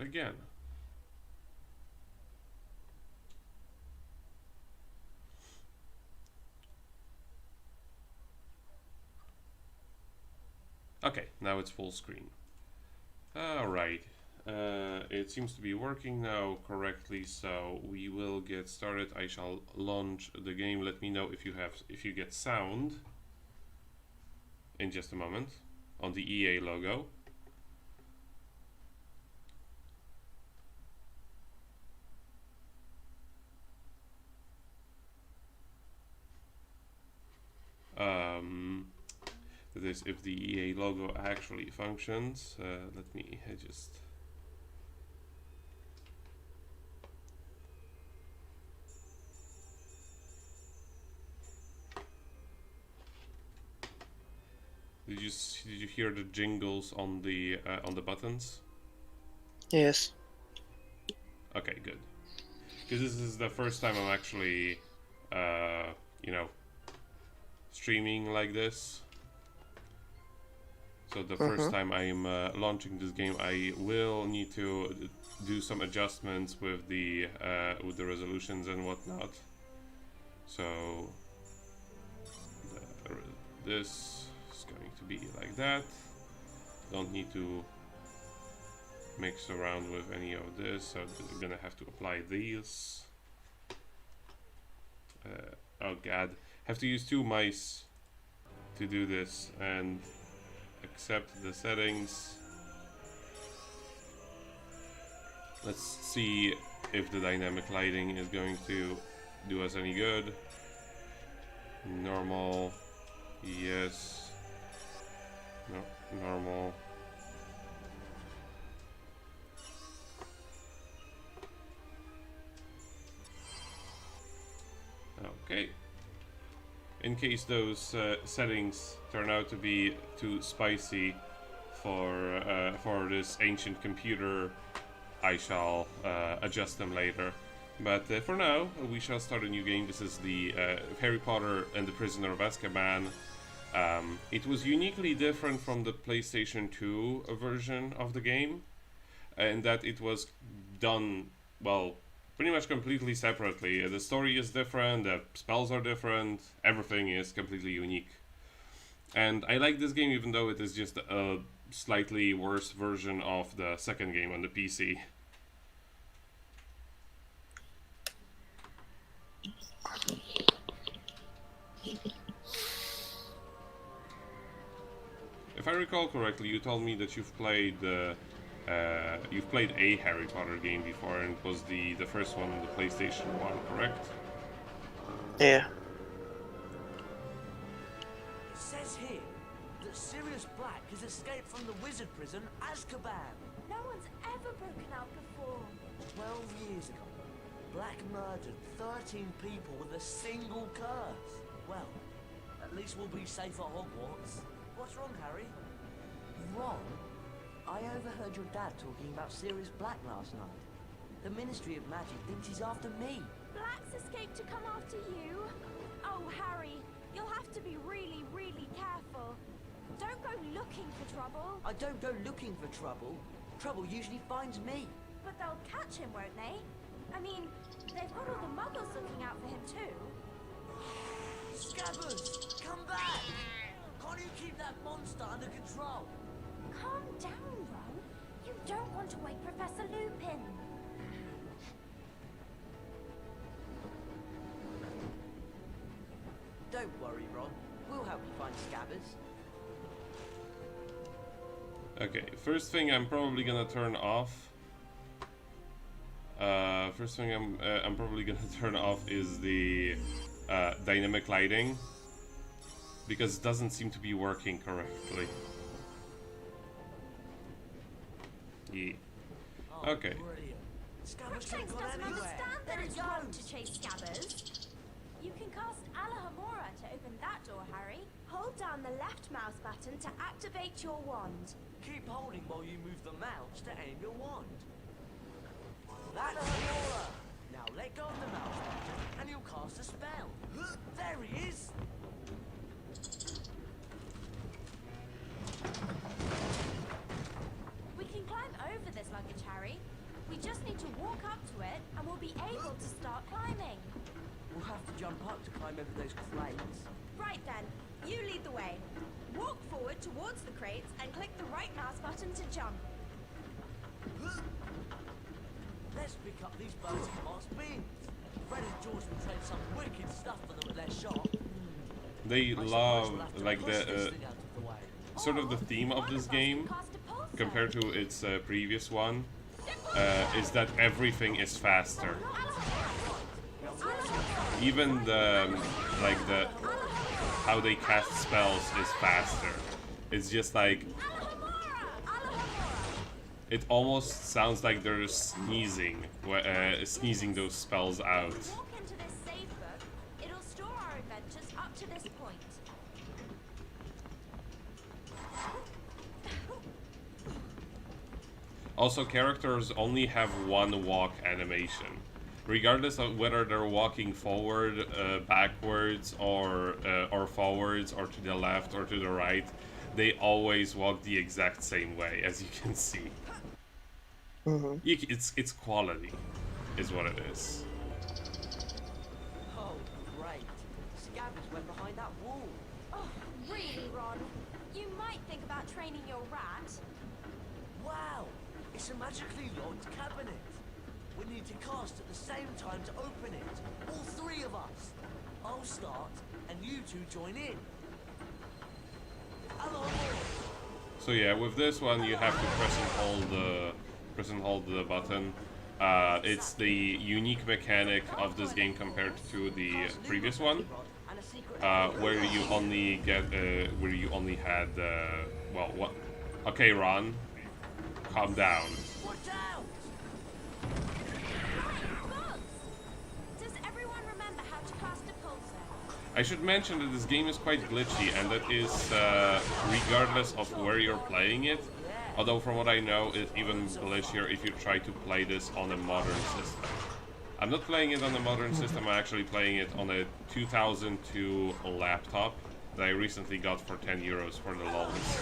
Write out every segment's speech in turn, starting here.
again. Okay, now it's full screen. Alright, it seems to be working now correctly, so we will get started. I shall launch the game. Let me know if you get sound in just a moment on the EA logo. That is, if the EA logo actually functions. Let me just... Did you hear the jingles on the buttons? Yes. Okay, good. Because this is the first time I'm actually, you know, streaming like this. So the first time I'm launching this game, I will need to do some adjustments with the resolutions and whatnot. So this is going to be like that. Don't need to mix around with any of this, so I'm gonna have to apply these. Oh god, have to use 2 mice to do this and accept the settings. Let's see if the dynamic lighting is going to do us any good. Normal, yes. No, normal. Okay. In case those settings turn out to be too spicy for this ancient computer, I shall adjust them later. But for now, we shall start a new game. This is the Harry Potter and the Prisoner of Azkaban. It was uniquely different from the PlayStation 2 version of the game, in that it was done, well, pretty much completely separately. The story is different, the spells are different, everything is completely unique. And I like this game even though it is just a slightly worse version of the second game on the PC. If I recall correctly, you told me that you've played a Harry Potter game before, and it was the first one on the PlayStation 1, correct? Yeah. It says here that Sirius Black has escaped from the wizard prison Azkaban. No one's ever broken out before. 12 years ago, Black murdered 13 people with a single curse. Well, at least we'll be safe at Hogwarts. What's wrong, Harry? Wrong? I overheard your dad talking about Sirius Black last night. The Ministry of Magic thinks he's after me. Black's escaped to come after you? Oh, Harry, you'll have to be really, really careful. Don't go looking for trouble. I don't go looking for trouble. Trouble usually finds me. But they'll catch him, won't they? I mean, they've got all the muggles looking out for him too. Scabbers, come back! Can't you keep that monster under control? Calm down, Ron. You don't want to wake Professor Lupin. Don't worry, Ron. We'll help you find Scabbers. Okay, first thing I'm probably gonna turn off. First thing I'm probably gonna turn off is the dynamic lighting, because it doesn't seem to be working correctly. Yeah. Okay. Brilliant. Scabbers Crookshanks can go doesn't anywhere. understand that There it's he wrong goes. to chase Scabbers. You can cast Alahamora to open that door, Harry. Hold down the left mouse button to activate your wand. Keep holding while you move the mouse to aim your wand. That's Aurora. Now let go of the mouse button and you'll cast a spell. There he is. We can climb over this luggage, Harry. need to walk up to it and we'll be able to start climbing. We'll have to jump up to climb over those crates. Right then, you lead the way. Walk forward towards the crates and click the right mouse button to jump. Let's pick up these birds in Mark's bins. Fred and George will trade some wicked stuff for them at their shop. They I suppose love we'll have to like push this the thing out of the way. sort of the theme of this game compared to its previous one is that everything is faster. Even the how they cast spells is faster. It's just like it almost sounds like they're sneezing, sneezing those spells out. Walk into this save book. It'll store our adventures up to this point. Also, characters only have one walk animation. Regardless of whether they're walking forward, backwards, or forwards, or to the left or to the right, they always walk the exact same way, as you can see. It's quality, is what it is. Oh, great. Scabbers went behind that wall. Oh, really, Ron? You might think about training your rat. Wow, it's a magically locked cabinet. We need to cast at the same time to open it. All three of us. I'll start, and you two join in. Hello. So yeah, with this one you have to press and hold the button. It's the unique mechanic of this game compared to the previous one, where you only had well, what? Okay, Ron, calm down. Watch out! Does everyone remember how to cast a pulsar? I should mention that this game is quite glitchy, and that is regardless of where you're playing it. Although from what I know, it's even glitchier if you try to play this on a modern system. I'm not playing it on a modern system, I'm actually playing it on a 2002 laptop that I recently got for 10 euros for the lols.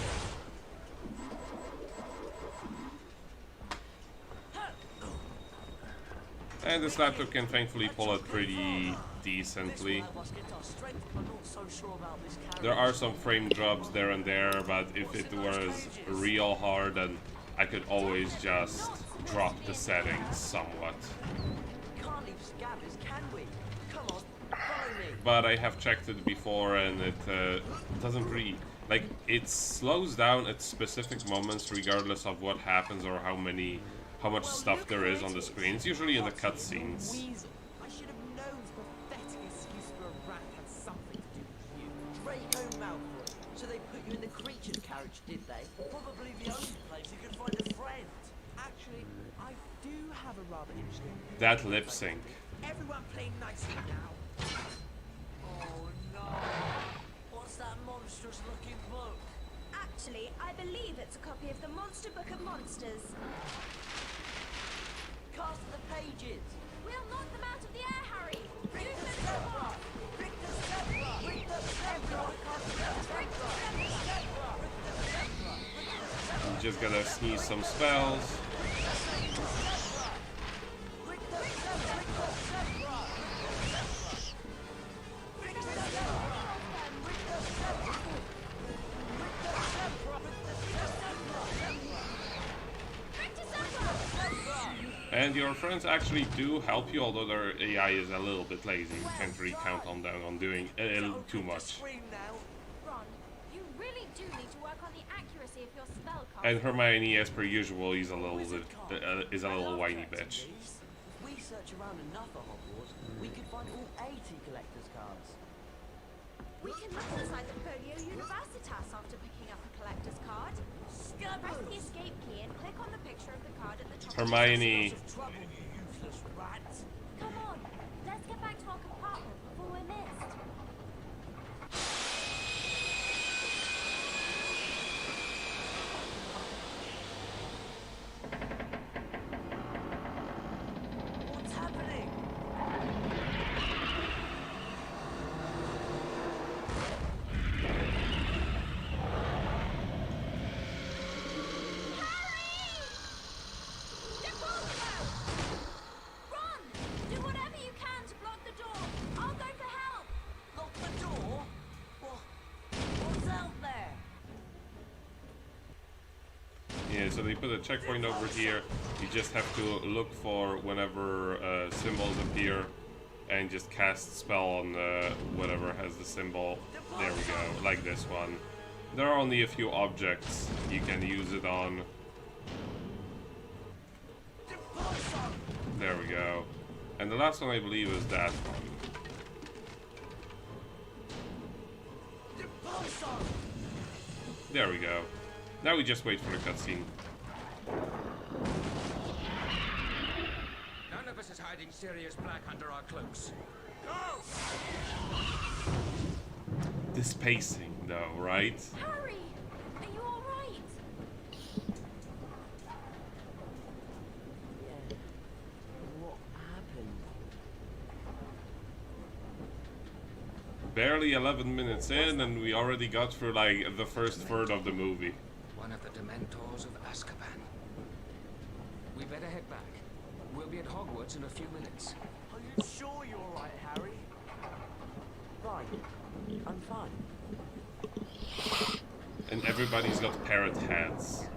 And this laptop can thankfully pull it pretty decently. There are some frame drops there and there, but if it was real hard, then I could always just drop the settings somewhat. Can't leave Scabbers, can we? Come on, follow me. But I have checked it before, and it doesn't really... Like, it slows down at specific moments regardless of what happens or how much stuff there is on the screen. It's usually in the cutscenes. I should have known the pathetic excuse for a rat had something to do with you. Draco Malfoy. So they put you in the creature's carriage, did they? Probably the only place you can find a friend. Actually, I do have a rather interesting... That lip sync. Everyone play nicely now. Oh no. What's that monstrous looking book? Actually, I believe it's a copy of the Monster Book of Monsters. Cast the pages. We'll knock them out of the air, Harry! Pick Use the the zebra. zebra! Pick the zebra. Pick the zebra. Pick the zebra. You just gotta sneeze some spells. And your friends actually do help you, although their AI is a little bit lazy. You can't really count on them on doing a little too much. Ron, you really do need to work on the accuracy of your spell cast. And Hermione, as per usual, is a little whiny bitch. If we search around enough at Hogwarts, we could find all 80 collector's cards. We can look inside the Folio Universitas after picking up a collector's card. Press the escape key and click on the picture of the card at the top. Hermione. Trouble, you useless rat. Come on, let's get back to our compartment before we're missed. What's happening? Yeah, so they put a checkpoint over here. You just have to look for whenever symbols appear and just cast spell on whatever has the symbol. There we go, like this one. There are only a few objects you can use it on. There we go. And the last one I believe is that one. There we go. Now we just wait for the cutscene. None of us is hiding Sirius Black under our cloaks. Go! This pacing, though, right? Harry, are you all right? Yeah. What happened? Barely 11 minutes in, and we already got through like the first third of the movie. One of the Dementors of Azkaban. We better head back. We'll be at Hogwarts in a few minutes. Are you sure you're all right, Harry? Right. I'm fine. And everybody's got parrot heads.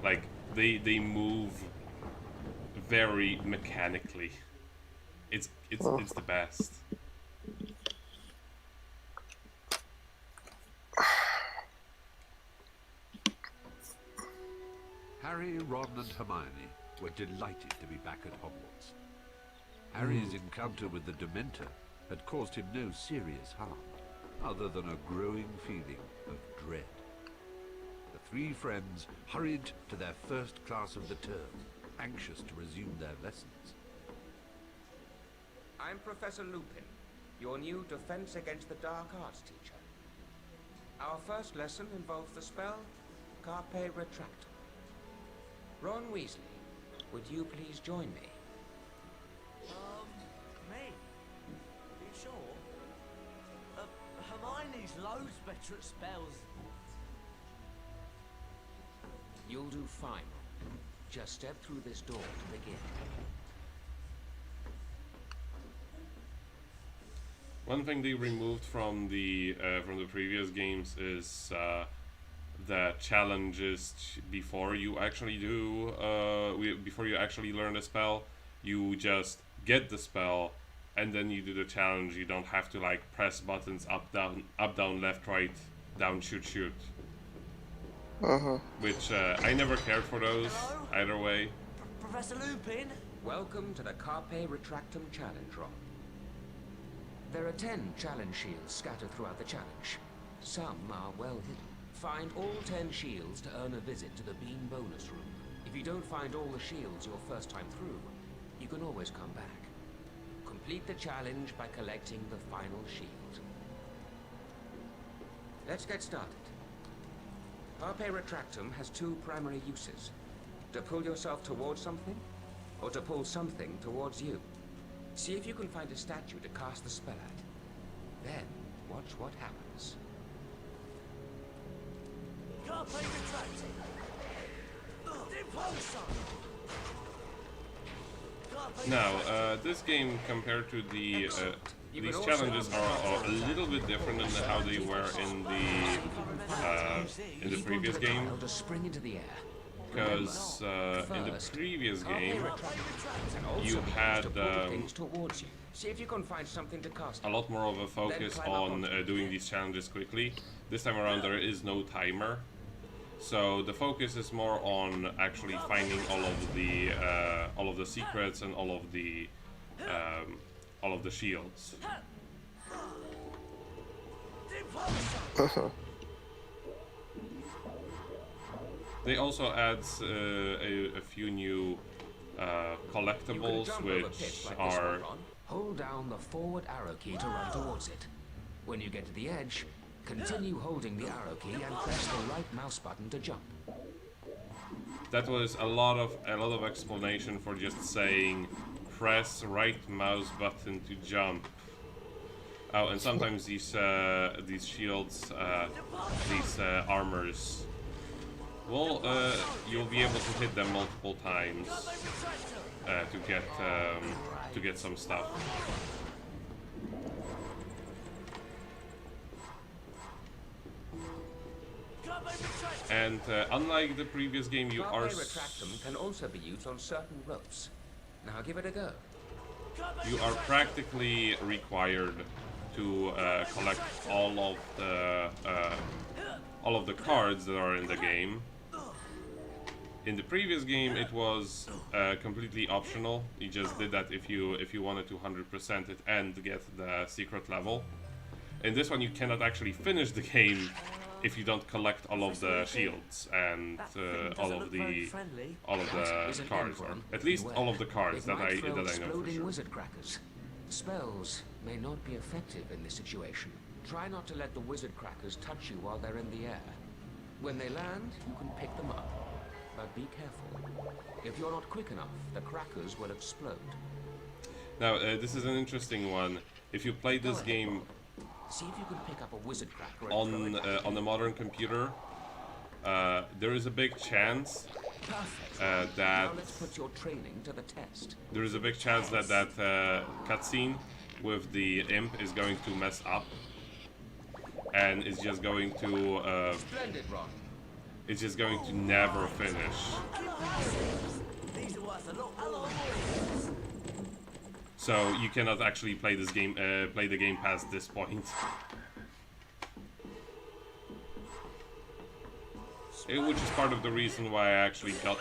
Like they move very mechanically. It's the best. Harry, Ron and Hermione were delighted to be back at Hogwarts. Harry's encounter with the Dementor had caused him no serious harm, other than a growing feeling of dread. The three friends hurried to their first class of the term, anxious to resume their lessons. I'm Professor Lupin, your new Defense Against the Dark Arts teacher. Our first lesson involves the spell Carpe Retractum. Ron Weasley, would you please join me? Me? You sure? Hermione's loads better at spells. You'll do fine. Just step through this door to begin. One thing they removed from the previous games is the challenges before you actually do before you actually learn the spell. You just get the spell and then you do the challenge. You don't have to like press buttons up down left right down shoot. Which I never cared for those. Hello? Either way. Professor Lupin? Welcome to the Carpe Retractum Challenge, Ron. There are 10 challenge shields scattered throughout the challenge. Some are well hidden. Find all 10 shields to earn a visit to the Bean bonus room. If you don't find all the shields your first time through, you can always come back. Complete the challenge by collecting the final shield. Let's get started. Carpe Retractum has two primary uses. To pull yourself towards something, or to pull something towards you. See if you can find a statue to cast the spell at. Then, watch what happens. Carpe Retractum. Impulsor. Now, this game compared to the these challenges are a little bit different than how they were in the previous game. They'll just spring into the air. Because in the previous game, you had See if you can find something to cast. a lot more of a focus on doing these challenges quickly. This time around, there is no timer, so the focus is more on actually finding all of the secrets and all of the shields. They also add a few new collectibles, which are... Hold down the forward arrow key to run towards it. When you get to the edge, continue holding the arrow key and press the right mouse button to jump. That was a lot of explanation for just saying press right mouse button to jump. Oh, and sometimes these shields, these armors, well, you'll be able to hit them multiple times to get some stuff. And unlike the previous game, you are Carpe retractum can also be used on certain ropes. Now give it a go. practically required to collect all of the cards that are in the game. In the previous game, it was completely optional. You just did that if you wanted to 100% it and get the secret level. In this one, you cannot actually finish the game if you don't collect all of the shields and all of the cards, or at least all of the cards that I know for sure. Wizard crackers. Spells may not be effective in this situation. Try not to let the wizard crackers touch you while they're in the air. When they land, you can pick them up. But be careful. If you're not quick enough, the crackers will explode. Now, this is an interesting one. If you play this game see if you can pick up a wizard cracker on a modern computer, there is a big chance that now let's put your training to the test. There is a big chance that cutscene with the imp is going to mess up, and it's just going to Splendid, Ron. It's just going to never finish. So you cannot actually play this game, play the game past this point. Which is part of the reason why I actually got,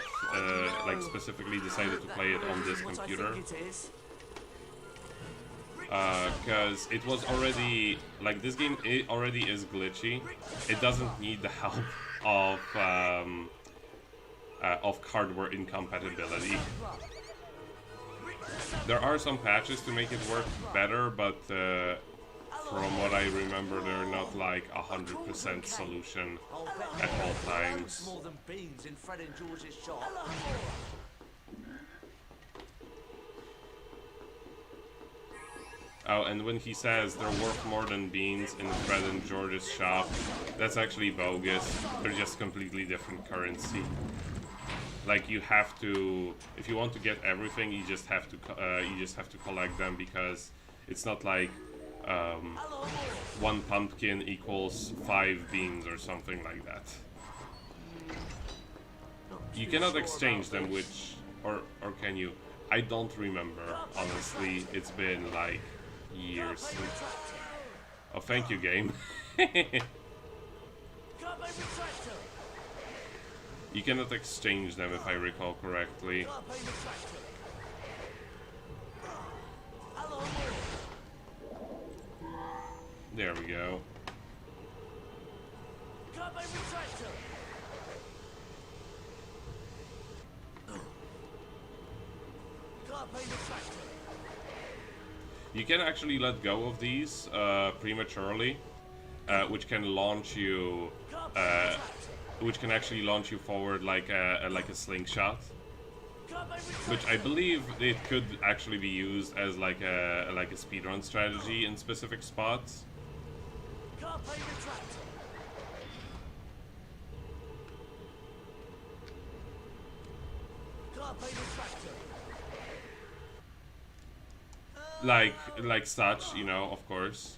like, specifically decided to play it on this computer. Because it was already, like, this game already is glitchy. It doesn't need the help of hardware incompatibility. There are some patches to make it work better, but from what I remember, they're not like 100% solution at all times. Oh, and when he says they're worth more than beans in Fred and George's shop, that's actually bogus. They're just completely different currency. Like, you have to, if you want to get everything, you just have to collect them, because it's not like 1 pumpkin equals 5 beans or something like that. You cannot exchange them, or can you? I don't remember, honestly. It's been like years. Oh, thank you, game. You cannot exchange them, if I recall correctly. There we go. You can actually let go of these prematurely, which can launch you. Which can actually launch you forward like a slingshot, which I believe it could actually be used as like a speedrun strategy in specific spots. Like such, you know, of course.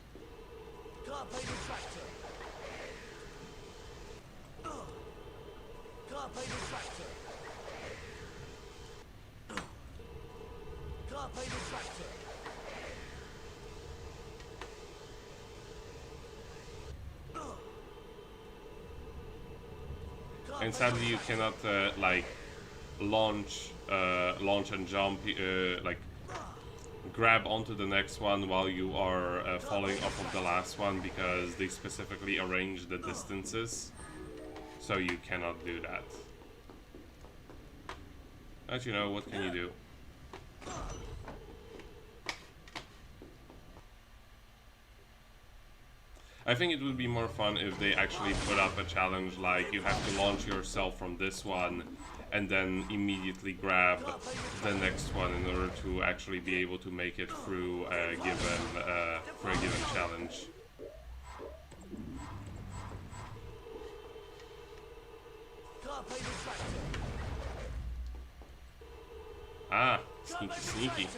And sadly, you cannot like launch and jump, like grab onto the next one while you are falling off of the last one, because they specifically arrange the distances, so you cannot do that. But you know, what can you do? I think it would be more fun if they actually put up a challenge like you have to launch yourself from this one and then immediately grab the next one in order to actually be able to make it through a given challenge. Ah, sneaky, sneaky.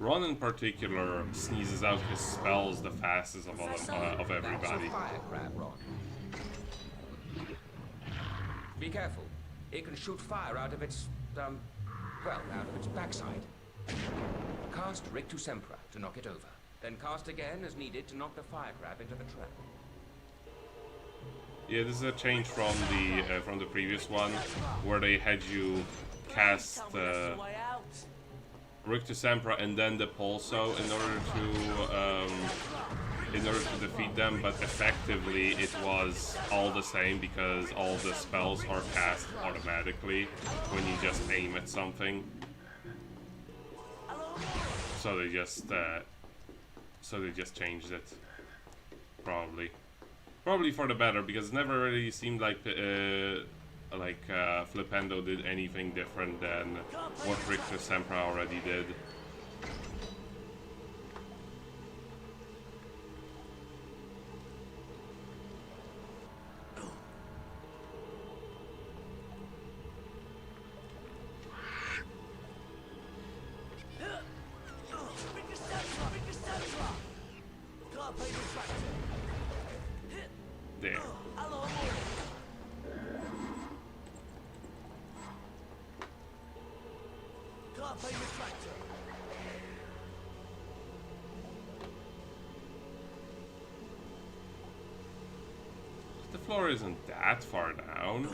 Ron in particular sneezes out his spells the fastest of all of That's everybody. a fire crab, Ron. Be careful. It can shoot fire out of its, well, out of its backside. Cast Rictus Sempra to knock it over. Then cast again as needed to knock the fire crab into the trap. Yeah, this is a change from the previous one, where they had you cast Rictus Sempra and then the Pulso in order to defeat them, but effectively it was all the same because all the spells are cast automatically when you just aim at something. So they just changed it, probably for the better, because it never really seemed like Flipendo did anything different than what Rictus Sempra already did. There. The floor isn't that far down.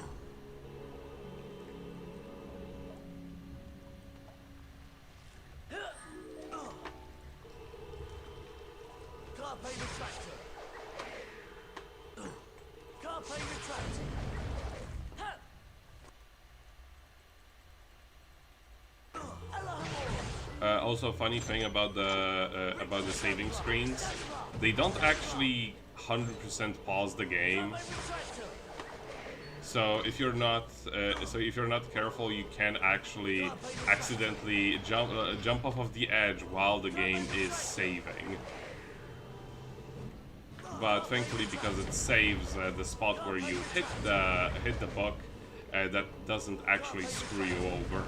Also, funny thing about the saving screens, they don't actually 100% pause the game. So if you're not careful, you can actually accidentally jump off of the edge while the game is saving. But thankfully, because it saves the spot where you hit the book, that doesn't actually screw you over.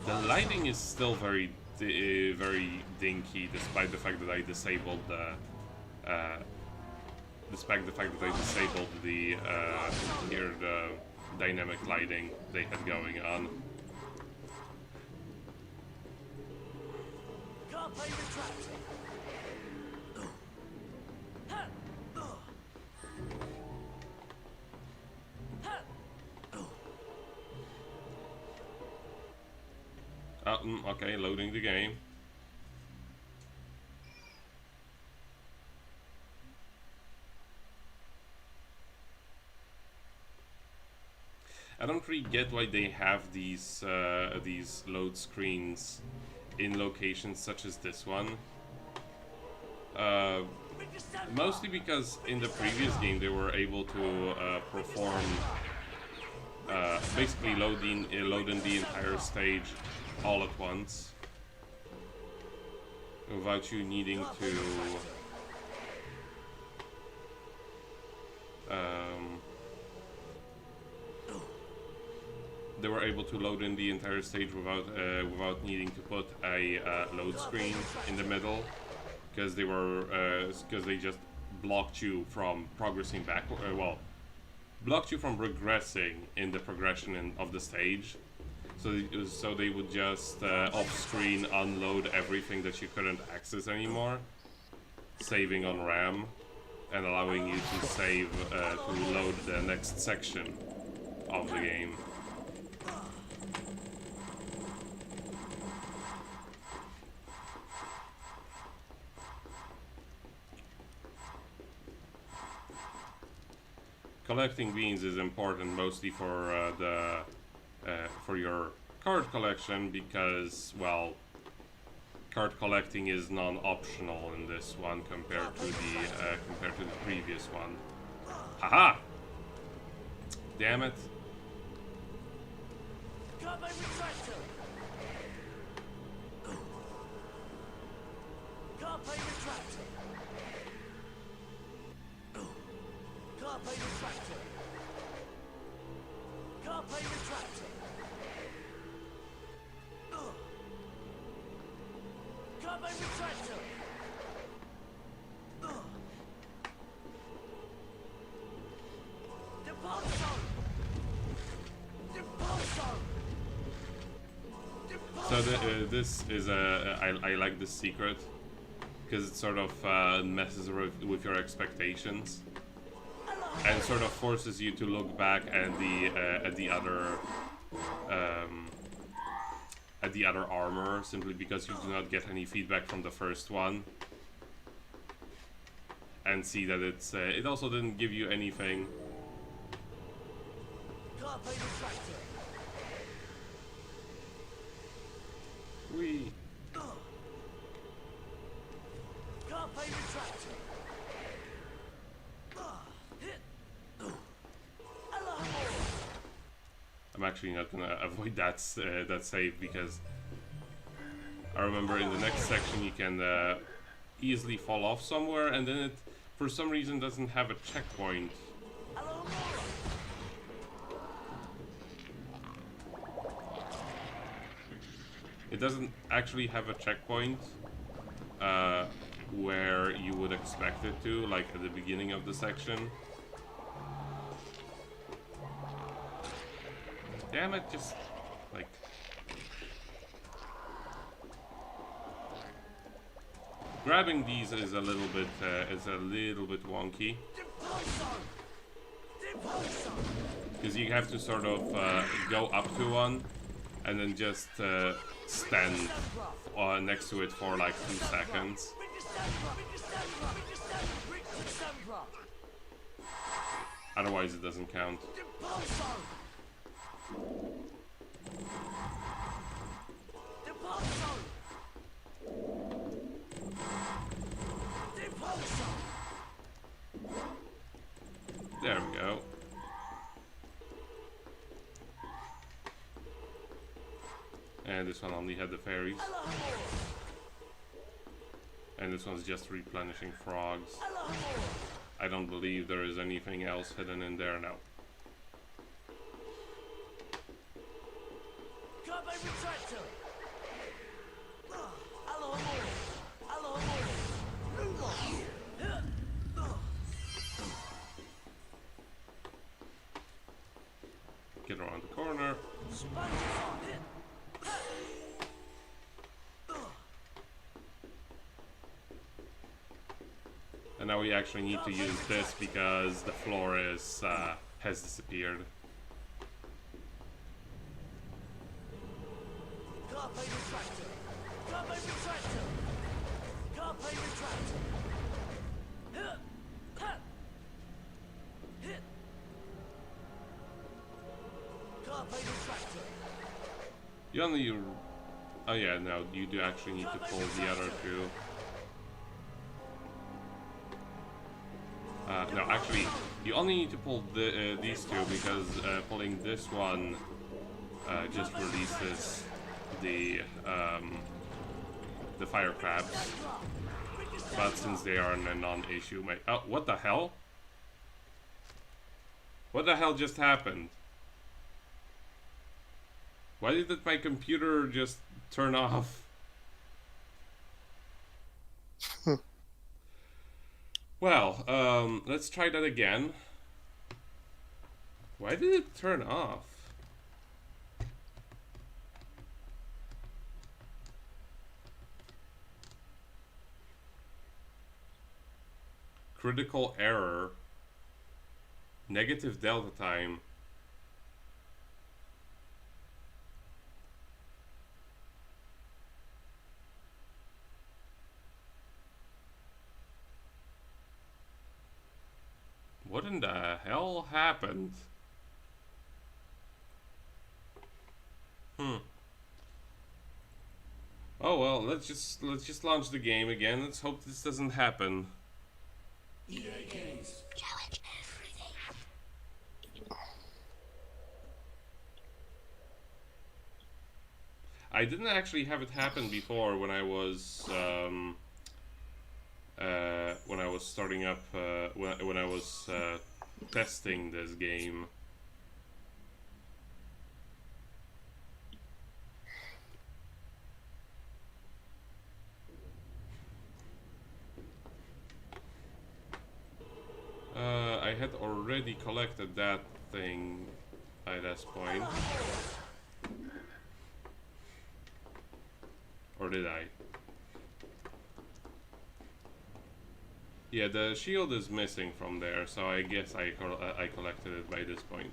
The lighting is still very dinky, despite the fact that I disabled the the dynamic lighting they had going on. Okay, loading the game. I don't really get why they have these load screens in locations such as this one. Mostly because in the previous game they were able to perform basically loading the entire stage all at once without you needing to they were able to load in the entire stage without needing to put a load screen in the middle, because they just blocked you from progressing back, blocked you from regressing in the progression of the stage. So they would just off-screen unload everything that you couldn't access anymore, saving on RAM and allowing you to save to load the next section of the game. Collecting beans is important mostly for for your card collection, because, well, card collecting is non-optional in this one compared to the previous one. Haha! Damn it! Carpe retractor. Carpe retractor. Carpe retractor. Deposo. Deposo. So this is I like this secret because it sort of messes with your expectations and sort of forces you to look back at the other armor simply because you do not get any feedback from the first one, and see that it also didn't give you anything. Carpe retractor. Wee. Carpe retractor. I'm actually not gonna avoid that save because I remember in the next section you can easily fall off somewhere, and then it for some reason doesn't have a checkpoint. It doesn't actually have a checkpoint where you would expect it to, like at the beginning of the section. Damn it, just like grabbing these is a little bit wonky because you have to sort of go up to one and then just stand next to it for like 2 seconds. Otherwise it doesn't count. There we go. And this one only had the fairies. And this one's just replenishing frogs. I don't believe there is anything else hidden in there now. Get around the corner. And now we actually need to use this because the floor is has disappeared. Carpe retractor. Carpe retractor. Carpe retractor. Carpe retractor. You only... Oh yeah, no, you do actually need to pull the other two. No, actually, you only need to pull these two because pulling this one just releases the fire crabs. But since they are a non-issue, oh, what the hell? What the hell just happened? Why did my computer just turn off? Well, let's try that again. Why did it turn off? Critical error. Negative delta time. What in the hell happened? Oh well, let's just launch the game again. Let's hope this doesn't happen. Challenge everything. I didn't actually have it happen before when I was starting up when I was testing this game. I had already collected that thing by this point. Or did I? Yeah, the shield is missing from there, so I guess I collected it by this point.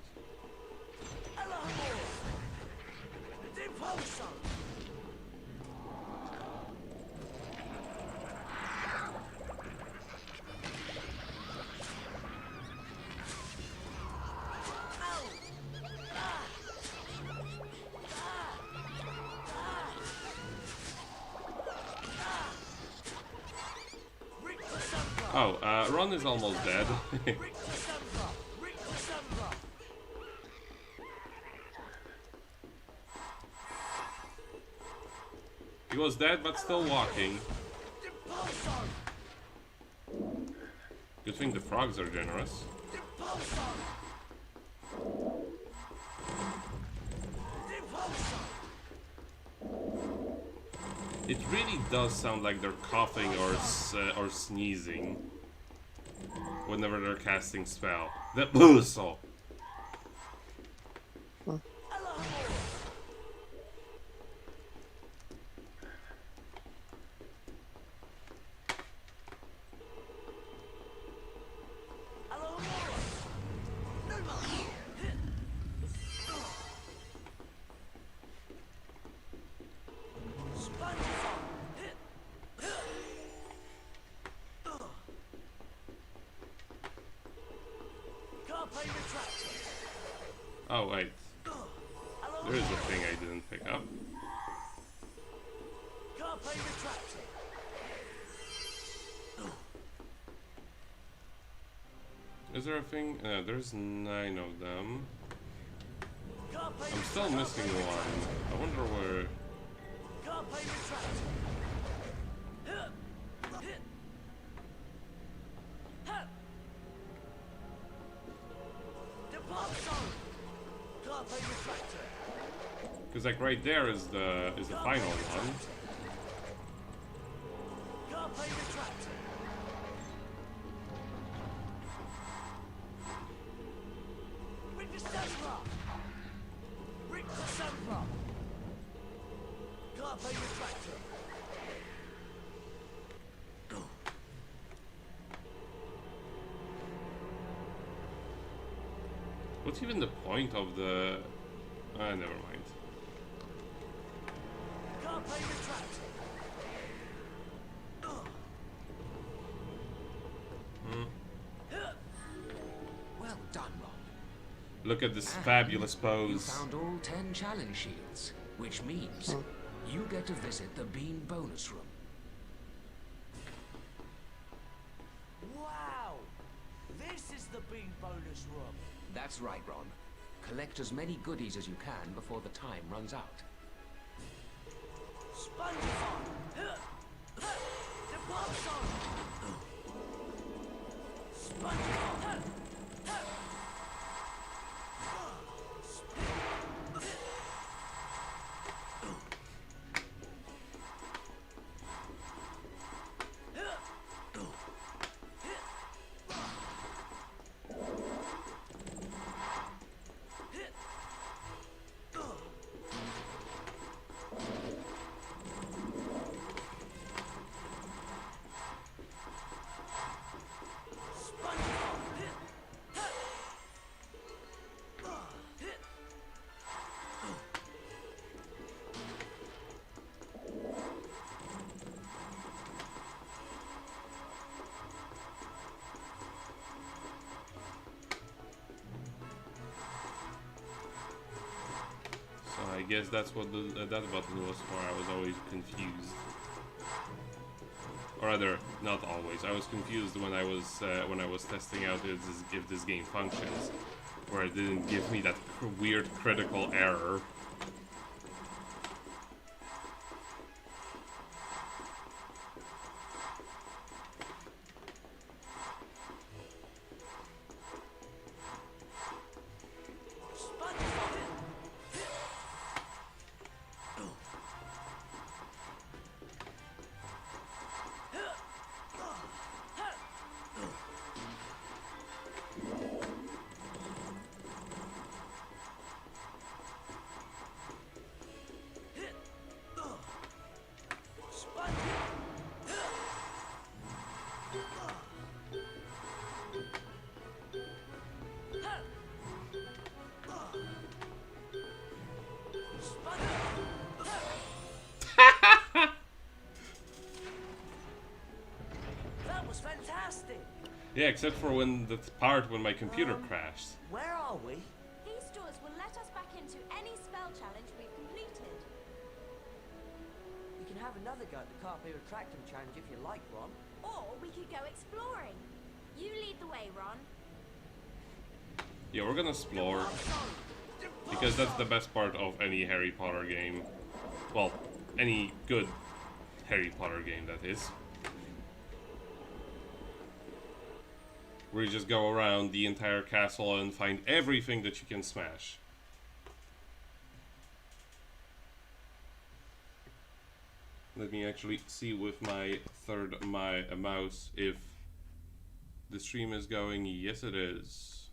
Oh, Ron is almost dead. He was dead, but still walking. Good thing the frogs are generous. It really does sound like they're coughing or sneezing whenever they're casting spell. The buzzsaw. Oh wait, there is a thing I didn't pick up. Is there a thing? There's 9 of them. I'm still missing one. I wonder where. Because like right there is the final one. What's even the point of the... never mind. Well done, Ron. Look at this fabulous You pose. found all 10 challenge shields, which means you get to visit the Bean bonus room. Wow! This is the Bean bonus room. That's right, Ron. Collect as many goodies as you can before the time runs out. Spongify! The bomb's on! Spongify! I guess that's what that button was for. I was always confused. Or rather, not always. I was confused when I was testing out if this game functions, where it didn't give me that weird critical error. Yeah, except for when the part when my computer crashed. Where are we? These doors will let us back into any spell challenge we've completed. We can have another go at the Carpe Retractum challenge if you like, Ron. Or we could go exploring. You lead the way, Ron. Yeah, we're gonna explore. Because that's the best part of any Harry Potter game. Well, any good Harry Potter game, that is. Where you just go around the entire castle and find everything that you can smash. Let me actually see with my third mouse if the stream is going. Yes, it is.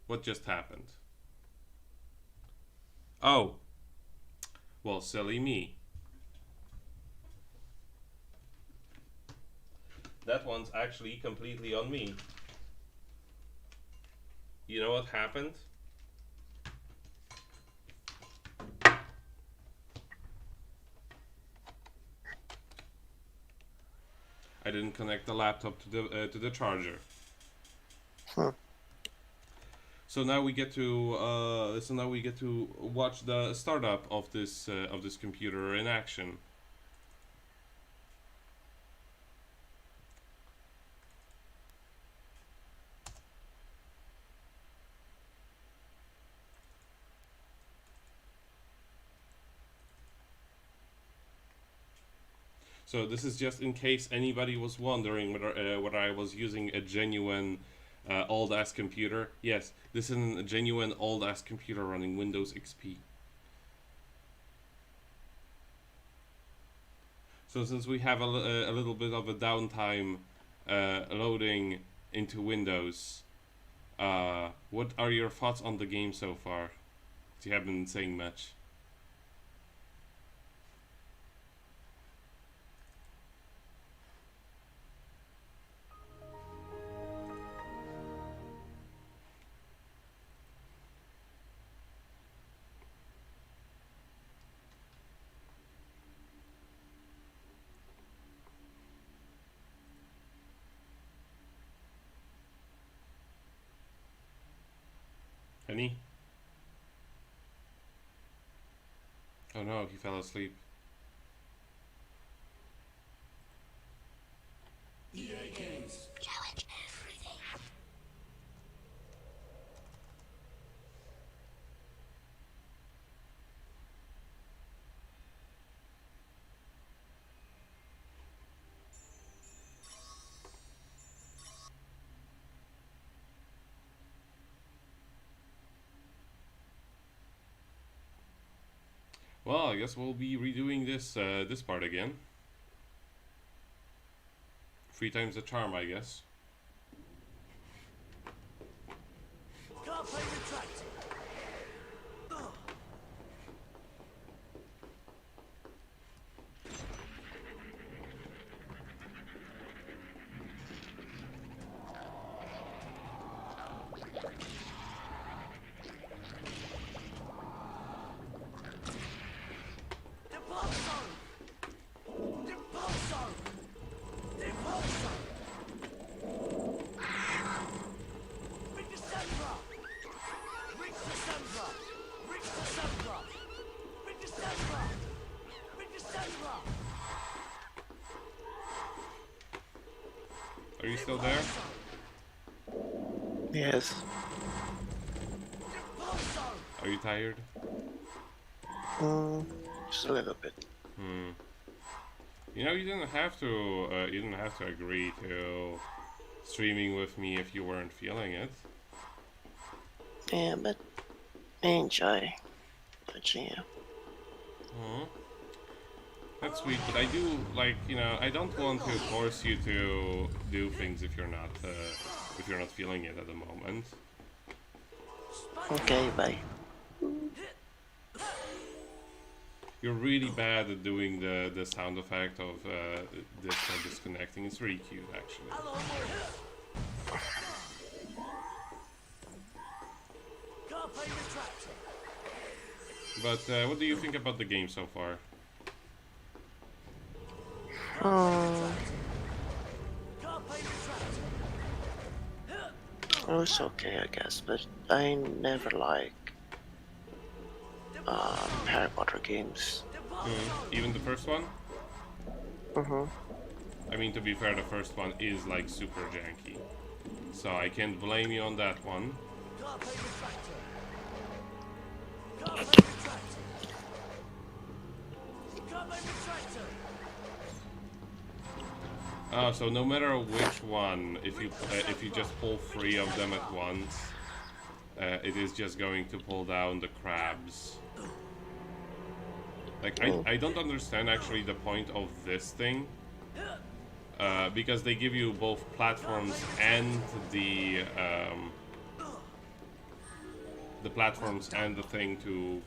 What just happened? Oh. Well, silly me. That one's actually completely on me. You know what happened? I didn't connect the laptop to the charger. Huh. So now we get to watch the startup of this computer in action. So this is just in case anybody was wondering whether I was using a genuine old-ass computer. Yes, this is a genuine old-ass computer running Windows XP. So since we have a little bit of a downtime loading into Windows, what are your thoughts on the game so far? You haven't been saying much. Any? Oh no, he fell asleep. Challenge everything. Well, I guess we'll be redoing this part again. 3 times the charm, I guess. Carpe Retractum. Are you still there? Yes. Are you tired? Just a little bit. You know, you didn't have to agree to streaming with me if you weren't feeling it. Yeah, but I enjoy watching you. That's sweet, but I do like, you know, I don't want to force you to do things if you're not feeling it at the moment. Okay, bye. You're really bad at doing the sound effect of this disconnecting. It's really cute, actually. Carpe Retractum. But what do you think about the game so far? It was okay, I guess, but I never like Harry Potter games. Even the first one? Mm-hmm. I mean, to be fair, the first one is like super janky. So I can't blame you on that one. So no matter which one, if you just pull 3 of them at once, it is just going to pull down the crabs. Like, I don't understand actually the point of this thing. Because they give you both platforms and the thing to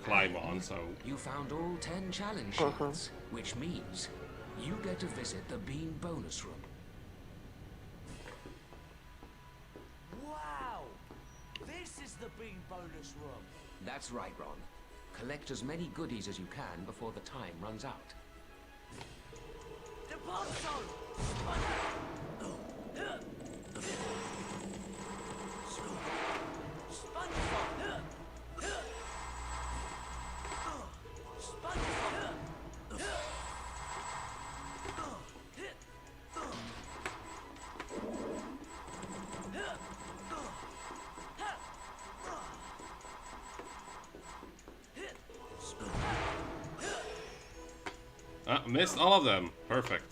climb on, so... You found all 10 challenge shields, which means you get to visit the Bean bonus room. Wow! This is the Bean bonus room. That's right, Ron. Collect as many goodies as you can before the time runs out. The bomb zone! Missed all of them. Perfect.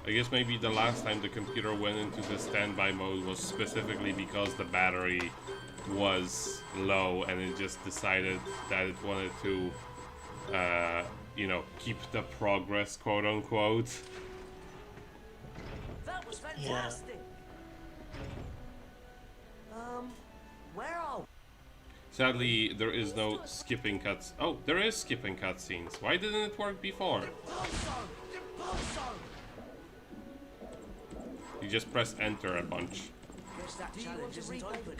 I guess maybe the last time the computer went into the standby mode was specifically because the battery was low and it just decided that it wanted to, you know, keep the progress, quote unquote. That was fantastic! Where are we? Sadly, there is no skipping cuts. Oh, there is skipping cutscenes. Why didn't it work before? You just press enter a bunch. Guess that challenge isn't open yet.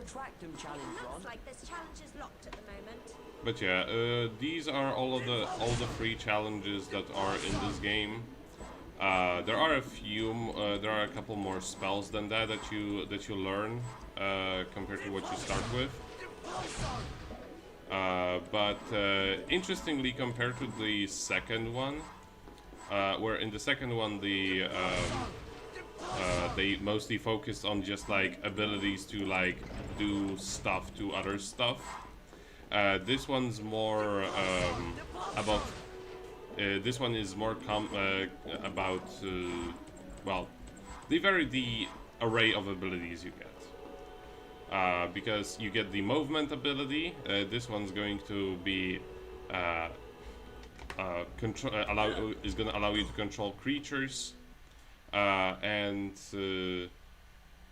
Challenge, Ron. Looks like this challenge is locked at the moment. But yeah, these are all the free challenges that are in this game. There are a few. There are a couple more spells than that you learn compared to what you start with. But interestingly, compared to the second one, where in the second one they mostly focused on just like abilities to like do stuff to other stuff. This one's more about. This one is more about well, the array of abilities you get. Because you get the movement ability. This one's going to be is going to allow you to control creatures. And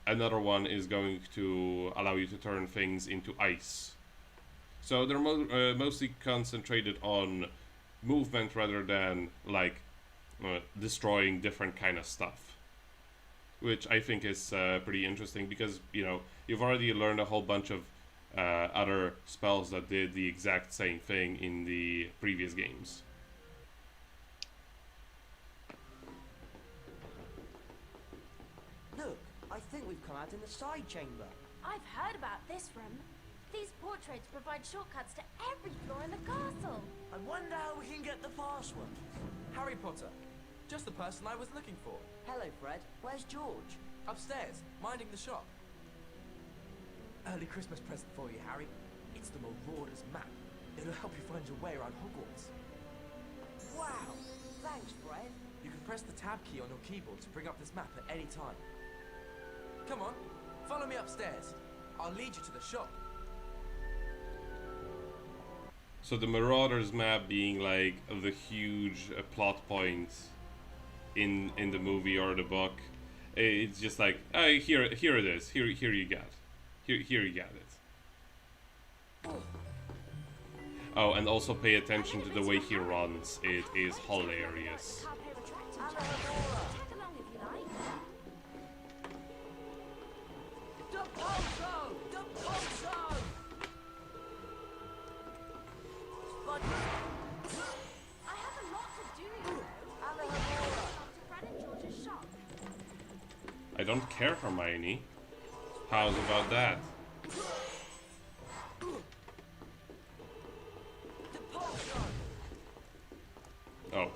another one is going to allow you to turn things into ice. So they're mostly concentrated on movement rather than like destroying different kind of stuff, which I think is pretty interesting because, you know, you've already learned a whole bunch of other spells that did the exact same thing in the previous games. think we've come out in the side chamber. I've heard about this room. These portraits provide shortcuts to every floor in the castle. I wonder how we can get the password. Harry Potter. Just the person I was looking for. Hello, Fred. Where's George? Upstairs, minding the shop. Early Christmas present for you, Harry. It's the Marauder's map. It'll help you find your way around Hogwarts. Wow. Thanks, Fred. You can press the tab key on your keyboard to bring up this map at any time. Come on, follow me upstairs. I'll lead you to the shop. So the Marauders map being like the huge plot point in the movie or the book. It's just like, oh, here it is. Here you got. Here you got it. Oh, and also pay attention to the way he runs. It is hilarious. Tag along if you like. The Pozo! The Pozo! I have a lot to do, you know. To Fred and George's shop. I don't care, Hermione. How's about that? Oh.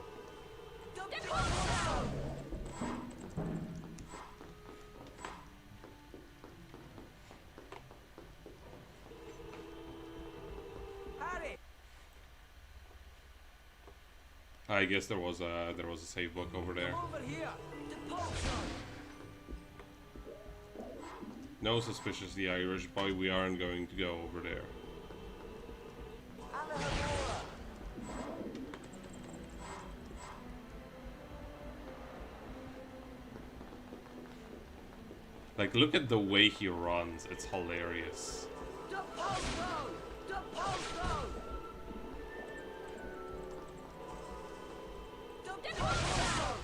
Harry! I guess there was a save book over there. Over here! The Pozo! No, suspiciously Irish boy, we aren't going to go over there. Like, look at the way he runs. It's hilarious. The Pozo! The Pozo! The Pozo!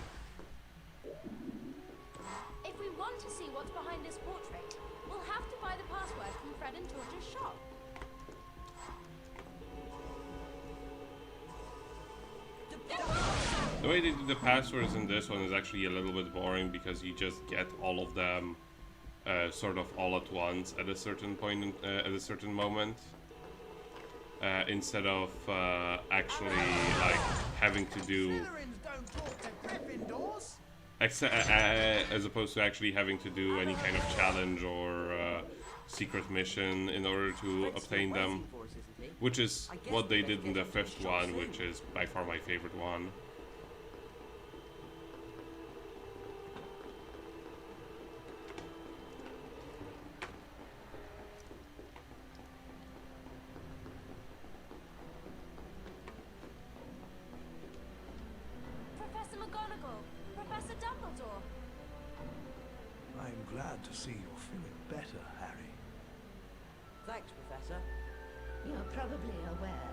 If we want to see what's behind this portrait, we'll have to buy the password from Fred and George's shop. The way they do the passwords in this one is actually a little bit boring because you just get all of them sort of all at once at a certain point, at a certain moment, instead of actually like having to do, as opposed to actually having to do any kind of challenge or secret mission in order to obtain them, which is what they did in the fifth one, which is by far my favorite one. Professor McGonagall, Professor Dumbledore. I'm glad to see you're feeling better, Harry. Thanks, Professor. You're probably aware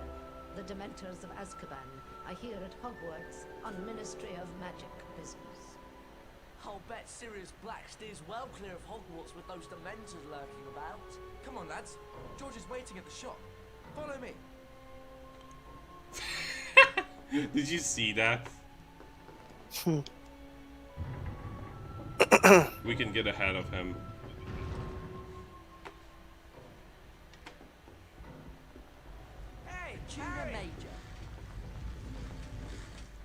the Dementors of Azkaban are here at Hogwarts on Ministry of Magic business. I'll bet Sirius Black steers well clear of Hogwarts with those Dementors lurking about. Come on, lads. George is waiting at the shop. Follow me. Did you see that? We can get ahead of him. Hey, Junior Major.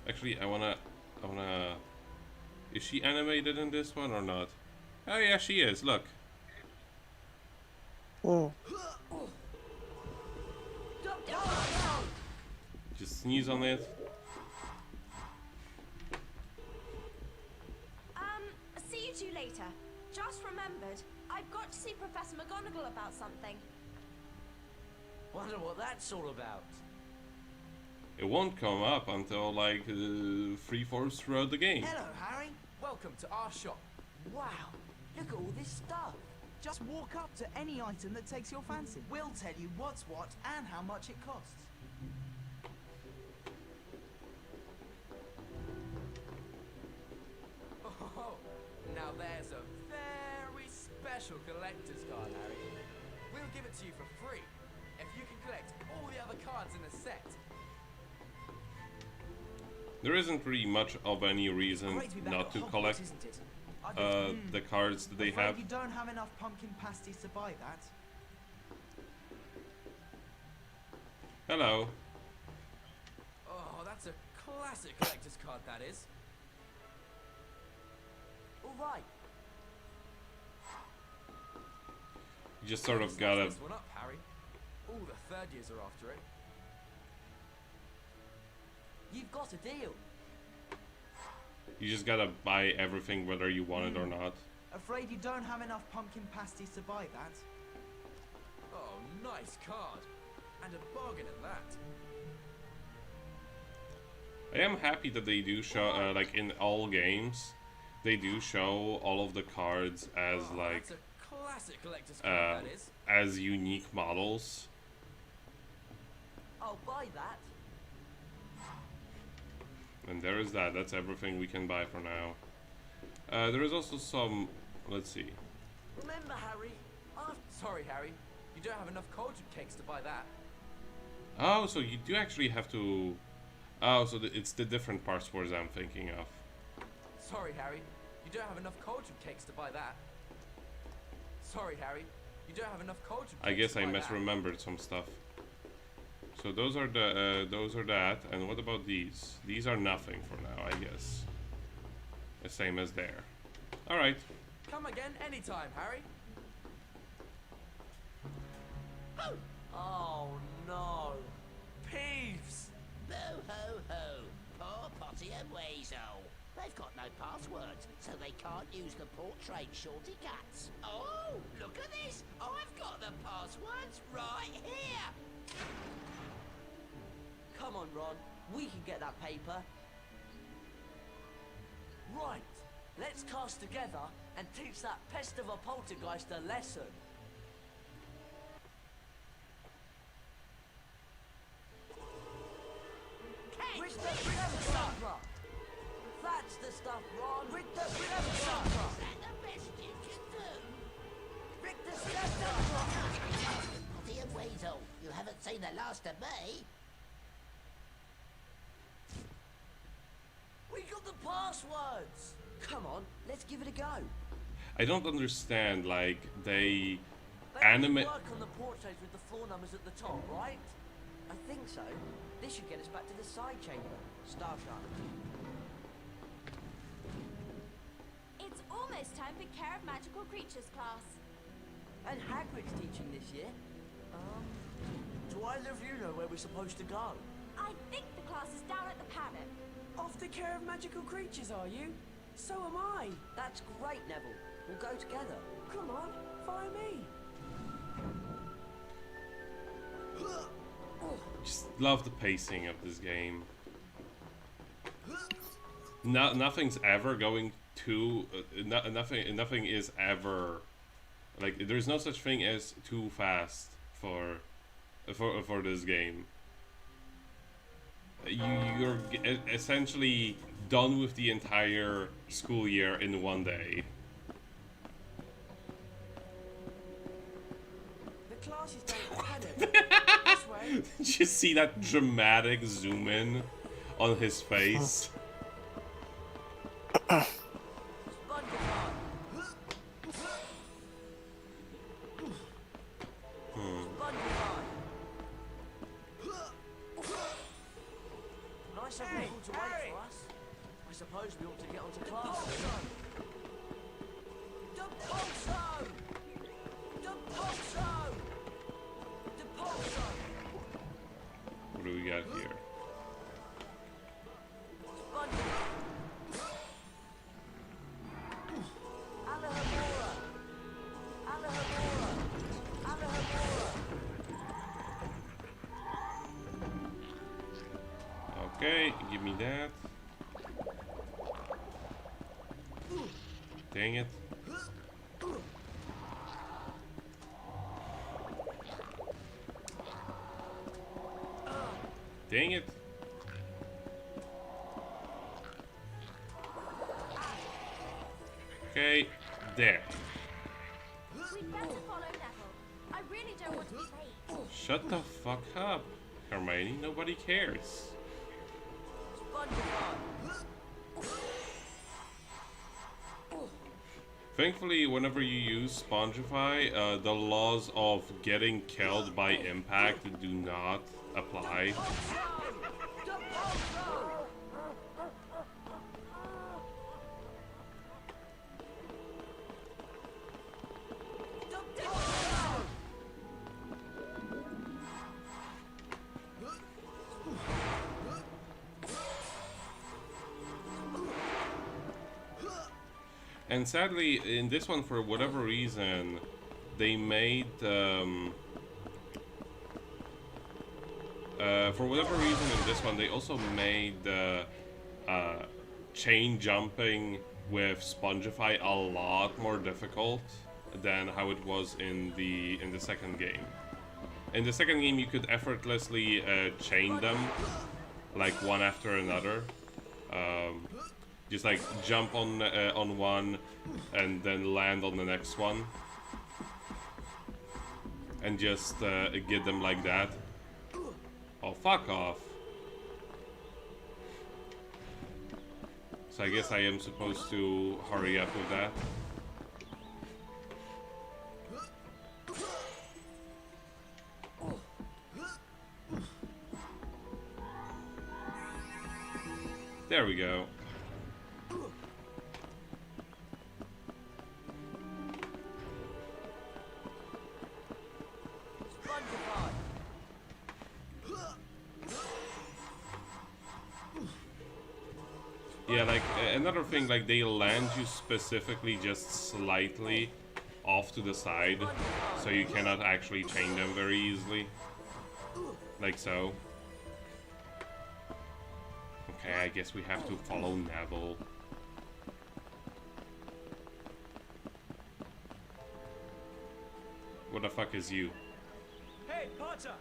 Actually, I wanna. Is she animated in this one or not? Oh yeah, she is. Look. Oh. Just sneeze on it. See you two later. Just remembered, I've got to see Professor McGonagall about something. Wonder what that's all about. It won't come up until like 3/4 throughout the game. Hello, Harry. Welcome to our shop. Wow, look at all this stuff. Just walk up to any item that takes your fancy. We'll tell you what's what and how much it costs. Oh, now there's a very special collector's card, Harry. We'll give it to you for free if you can collect all the other cards in the set. There isn't really much of any reason Great to be back not at to Hogwarts, collect. isn't it? the cards that they Afraid have. you don't have enough pumpkin pasties to buy that. Hello. Oh, that's a classic collector's card, that is. All right. You just sort of Snatch gotta. this one up, Harry. All the third years are after it. You've got a deal. You just gotta buy everything whether you want it or not. Afraid you don't have enough pumpkin pasties to buy that. Oh, nice card. And a bargain at that. I am happy that they do show, like in all games, they do show all of the cards as like That's a classic collector's card, that is. as unique models. I'll buy that. And there is that. That's everything we can buy for now. There is also some. Let's see. Remember, Harry. Sorry, Harry. You don't have enough cauldron cakes to buy that. Oh, so you do actually have to. Oh, so it's the different passwords I'm thinking of. Sorry, Harry. You don't have enough cauldron cakes to buy that. Sorry, Harry. You don't have enough cauldron cakes I guess to I buy that. misremembered some stuff. So those are that. And what about these? These are nothing for now, I guess. The same as there. All right. Come again anytime, Harry. Oh no. Peeves! Boo ho ho! Poor Potty and Weasel. They've got no passwords, so they can't use the portrait shorty cats. Oh, look at this! I've got the passwords right here! Come on, Ron. We can get that paper. Right. Let's cast together and teach that pest of a poltergeist a lesson. With the Stumper! That's the stuff, Ron! With the Stumper! Is that the best you can do? Rick the Stumper! Potty and Weasel, you haven't seen the last of me. We got the passwords! Come on, let's give it a go. I don't understand. Like they They animate. work on the portraits with the floor numbers at the top, right? I think so. This should get us back to the side chamber. Starshine. It's almost time for Care of Magical Creatures class. And Hagrid's teaching this year. Do either of you know where we're supposed to go? I think the class is down at the paddock. Off the Care of Magical Creatures, are you? So am I. That's great, Neville. We'll go together. Come on, follow me. Just love the pacing of this game. Nothing's ever going too. Nothing is ever like. There's no such thing as too fast for this game. You're essentially done with the entire school year in one day. The class is down at the paddock. This way. Did you see that dramatic zoom in on his face? Nice of people to wait for us. I suppose we ought to get onto class. Depulso! Depulso! Depulso! What do we got here? Alahabora! Alahabora! Alahabora! Okay, give me that. Dang it. Dang it. Okay, there. We'd better follow Neville. I really don't want to be late. Shut the fuck up, Hermione. Nobody cares. Thankfully, whenever you use Spongify, the laws of getting killed by impact do not apply. And sadly, in this one, for whatever reason, they made, for whatever reason in this one, they also made chain jumping with Spongify a lot more difficult than how it was in the second game. In the second game, you could effortlessly chain them, like one after another. Just like jump on one and then land on the next one, and just get them like that. Oh, fuck off! So I guess I am supposed to hurry up with that. There we go. Yeah, like, another thing, like, they land you specifically just slightly off to the side, so you cannot actually chain them very easily. Like so. Okay, I guess we have to follow Neville. What the fuck is you? Hey, Potter!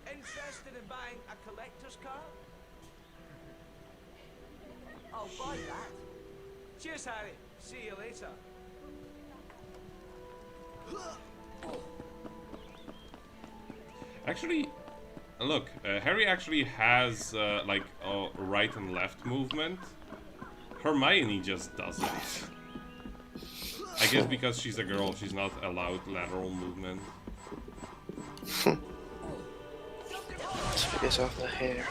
Interested in buying a collector's card? I'll buy that. Cheers, Harry. See you later. Actually, look, Harry actually has, like, a right and left movement. Hermione just doesn't. I guess because she's a girl, she's not allowed lateral movement. It's because of the hair.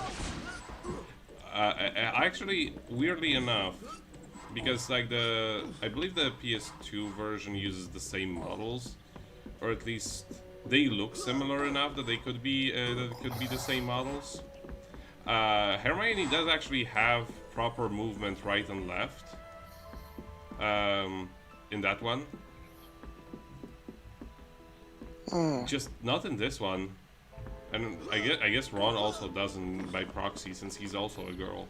Actually, weirdly enough, because like I believe the PS2 version uses the same models, or at least they look similar enough that they could be the same models. Hermione does actually have proper movement right and left. In that one, just not in this one. And I guess Ron also doesn't by proxy, since he's also a girl.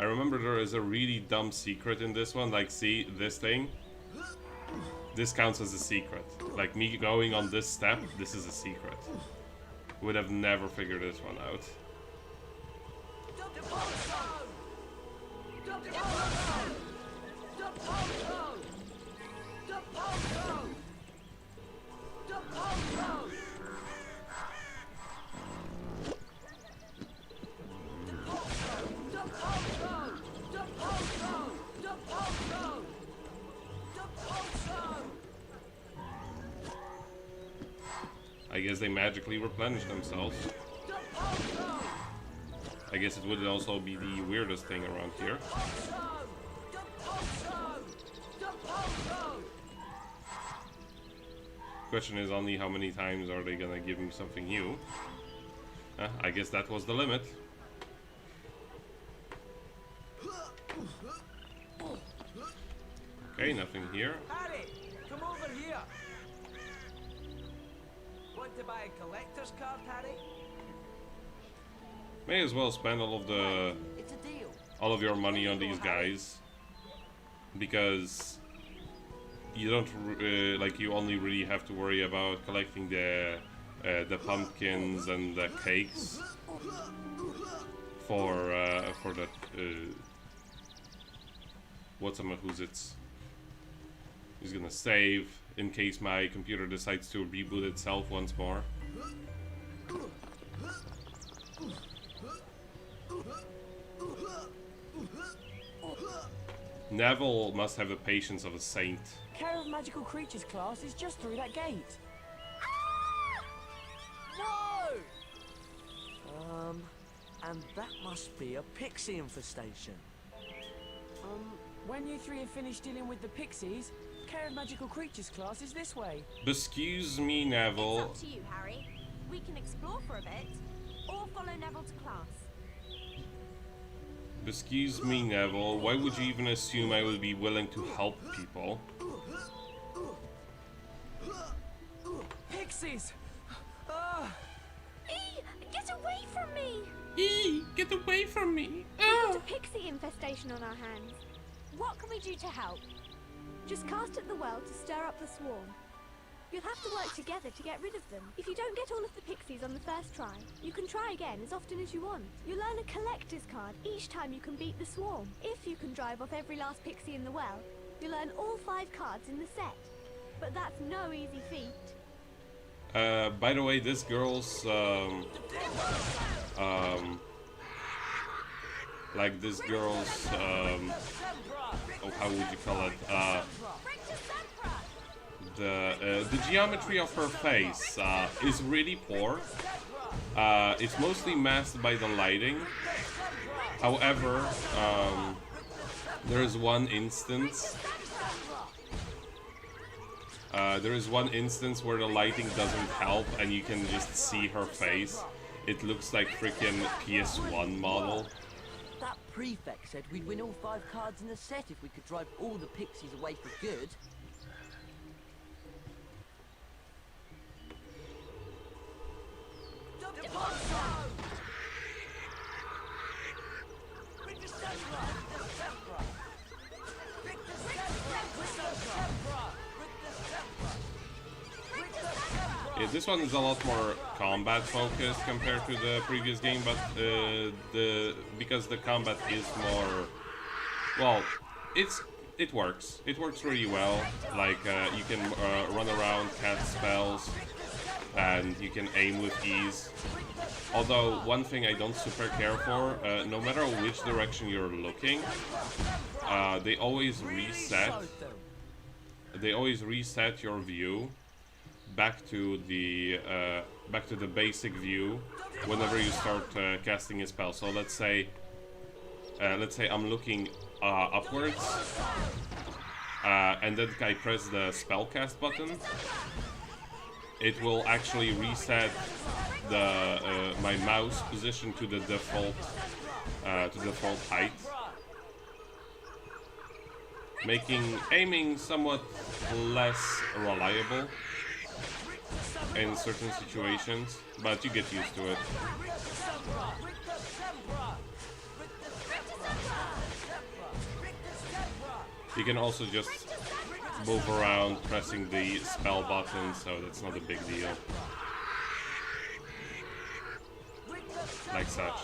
I remember there is a really dumb secret in this one, like, see, this thing? This counts as a secret. Like, me going on this step, this is a secret. Would have never figured this one out. I guess they magically replenish themselves. I guess it would also be the weirdest thing around here. Question is only how many times are they gonna give me something new? I guess that was the limit. Okay, nothing here. Harry, come over here. Want to buy a collector's card, Harry? May as well spend all It's a deal. of your money on these guys, because you don't like, you only really have to worry about collecting the pumpkins and the cakes for the who's it's. He's gonna save in case my computer decides to reboot itself once more. Neville must have the patience of a saint. Care of Magical Creatures class is just through that gate. No! And that must be a pixie infestation. When you three have finished dealing with the pixies, Care of Magical Creatures class is this way. Excuse me, Neville. It's up to you, Harry. We can explore for a bit, or follow Neville to class. Excuse me, Neville. Why would you even assume I would be willing to help people? Pixies! Get away from me! Get away from me! We've got a pixie infestation on our hands. What can we do to help? Just cast at the well to stir up the swarm. You'll have to work together to get rid of them. If you don't get all of the pixies on the first try, you can try again as often as you want. You'll earn a collector's card each time you can beat the swarm. If you can drive off every last pixie in the well, you'll earn all 5 cards in the set. But that's no easy feat. By the way, this girl's, like this girl's, oh, how would you call it, the geometry of her face, is really poor. It's mostly masked by the lighting. However, there is one instance where the lighting doesn't help and you can just see her face. It looks like freaking PS1 model. That prefect said we'd win all 5 cards in the set if we could drive all the pixies away for good. Yeah, this one is a lot more combat focused compared to the previous game, but because the combat is more, well, it works. It works really well. Like you can run around, cast spells, and you can aim with ease. Although one thing I don't super care for, no matter which direction you're looking, they always reset. They always reset your view back to the basic view whenever you start casting a spell. So let's say I'm looking upwards, and then I press the spellcast button. It will actually reset the my mouse position to the default height, making aiming somewhat less reliable in certain situations, but you get used to it. You can also just move around pressing the spell button, so that's not a big deal. Like such.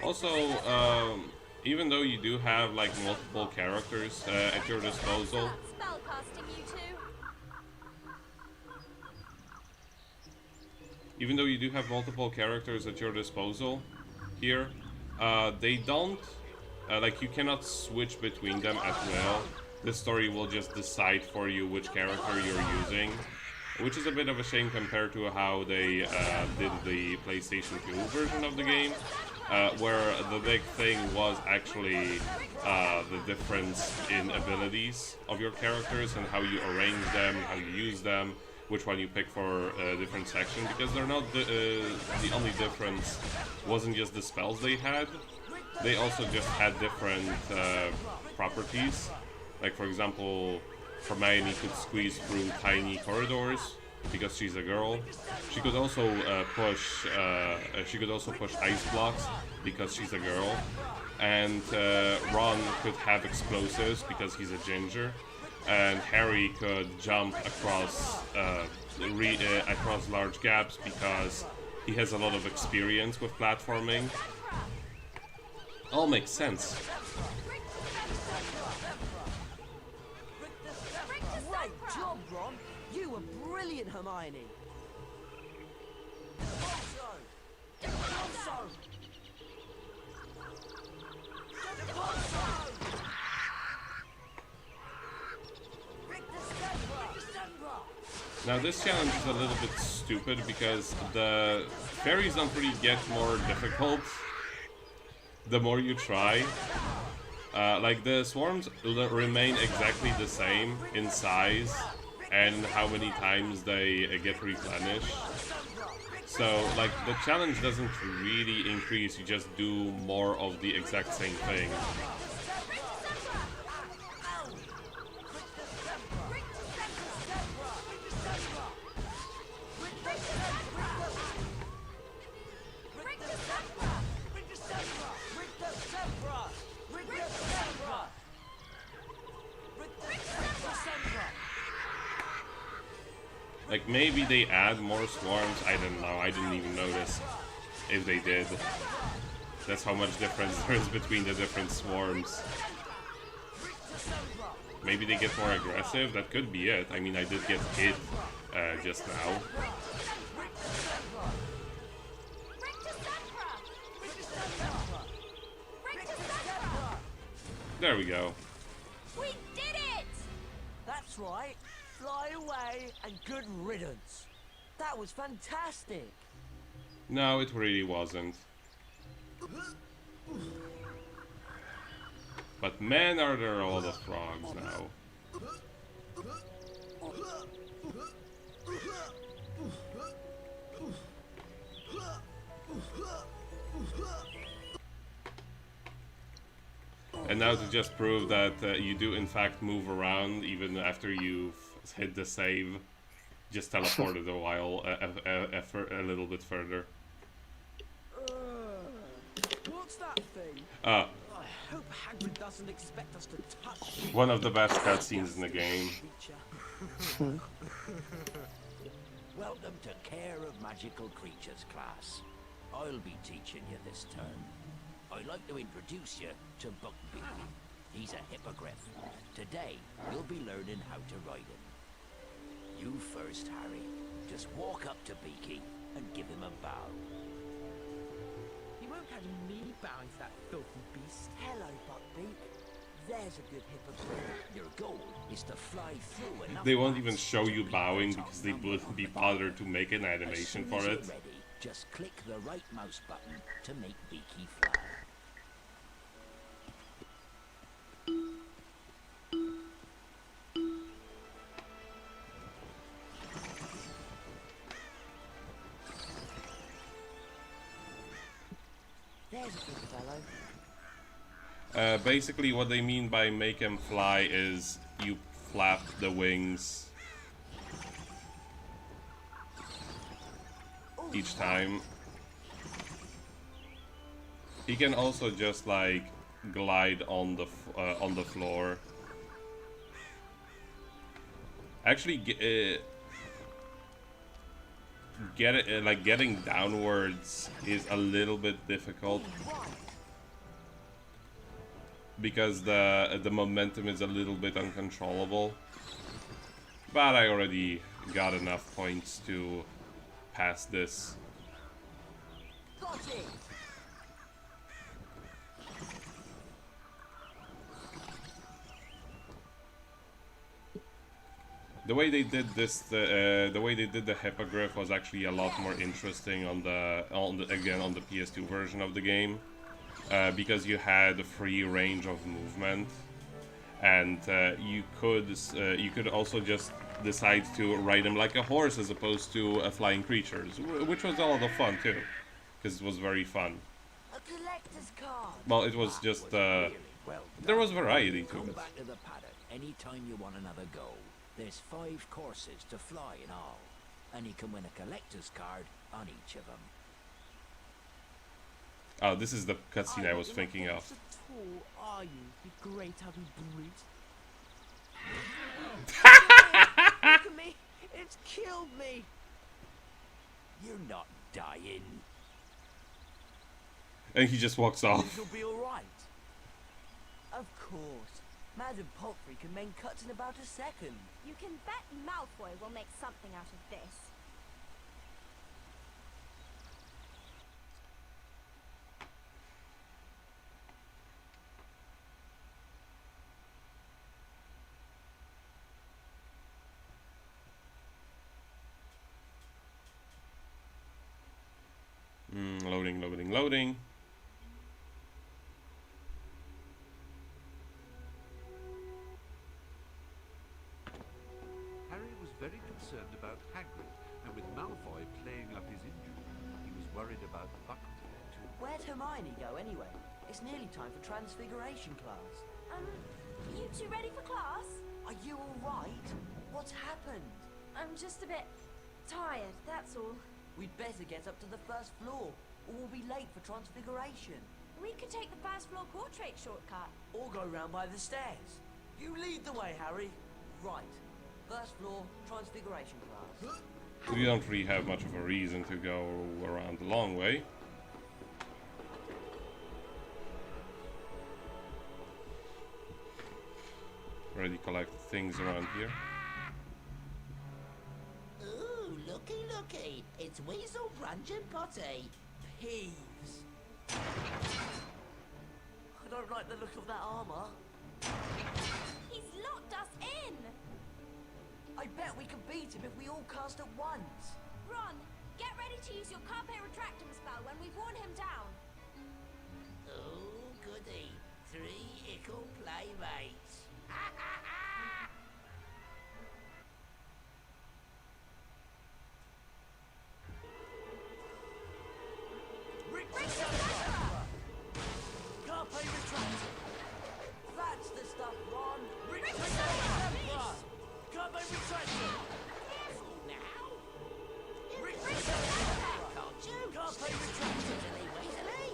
Also, even though you do have like multiple characters at your disposal, here, they don't, like you cannot switch between them at will. The story will just decide for you which character you're using, which is a bit of a shame compared to how they did the PlayStation 2 version of the game, where the big thing was actually the difference in abilities of your characters and how you arrange them, how you use them, which one you pick for a different section, because they're not the only difference wasn't just the spells they had, they also just had different properties. Like for example, Hermione could squeeze through tiny corridors because she's a girl. She could also push ice blocks because she's a girl, and Ron could have explosives because he's a ginger. And Harry could jump across across large gaps because he has a lot of experience with platforming. All makes sense. Great job, Ron. You were brilliant, Hermione. Now this challenge is a little bit stupid because the fairies don't really get more difficult the more you try. Like the swarms remain exactly the same in size and how many times they get replenished. So like the challenge doesn't really increase, you just do more of the exact same thing. Like maybe they add more swarms, I don't know, I didn't even notice if they did. That's how much difference there is between the different swarms. Maybe they get more aggressive, that could be it. I mean, I did get hit just now. There we go. We did it! That's right. Fly away and good riddance. That was fantastic. No, it really wasn't. But man, are there a lot of frogs now. And now to just prove that you do in fact move around even after you've hit the save, just teleported a while, a little bit further. What's that thing? I hope Hagrid doesn't expect us to touch one of the best cutscenes in the game. Welcome to Care of Magical Creatures class. I'll be teaching you this term. I'd like to introduce you to Buckbeak. He's a hippogriff. Today, you'll be learning how to ride him. You first, Harry. Just walk up to Beaky and give him a bow. You won't catch me bowing to that filthy beast. Hello, Buckbeak. There's a good hippogriff. Your goal is to fly through enough. They won't even show you bowing because they wouldn't be bothered to make an animation for it. Ready, just click the right mouse button to make Beaky fly. There's a good fellow. Basically what they mean by make him fly is you flap the wings each time. He can also just like glide on the floor. Actually, getting downwards is a little bit difficult because the momentum is a little bit uncontrollable. But I already got enough points to pass this. Got it. The way they did this, the way they did the hippogriff was actually a lot more interesting on the PS2 version of the game, because you had a free range of movement, and you could also just decide to ride him like a horse as opposed to flying creatures, which was a lot of fun too, because it was very fun. A collector's card. Well, it was just there was variety to Come it. back to the paddock anytime you want another go. There's 5 courses to fly in all, and you can win a collector's card on each of them. Oh, this is the cutscene I was thinking of. How tall are you, you great ugly brute? Look at me. It's killed me. You're not dying. And he just walks off. You'll be all right. Of course. Madam Pomfrey can mend cuts in about a second. You can bet Malfoy will make something out of this. Loading, loading, loading. Harry was very concerned about Hagrid, and with Malfoy playing up his injury, he was worried about Buckbeak too. Where'd Hermione go anyway? It's nearly time for Transfiguration class. You two ready for class? Are you alright? What's happened? I'm just a bit tired, that's all. We'd better get up to the first floor, or we'll be late for Transfiguration. We could take the first floor portrait shortcut. Or go round by the stairs. You lead the way, Harry. Right. First floor, Transfiguration class. We don't really have much of a reason to go around the long way. Already collected things around here. Ooh, looky, looky. It's Weasel, Brunch and Potty. Peeves. I don't like the look of that armour. He's locked us in! I bet we can beat him if we all cast at once. Ron, get ready to use your Carpe Retractum spell when we've worn him down. Oh, goody. 3 ickle playmates. Ha ha ha! Carpe Retractum. That's the stuff, Ron. Carpe Retractum. Careful now. Can't you? Carpe Retractum. Weasley.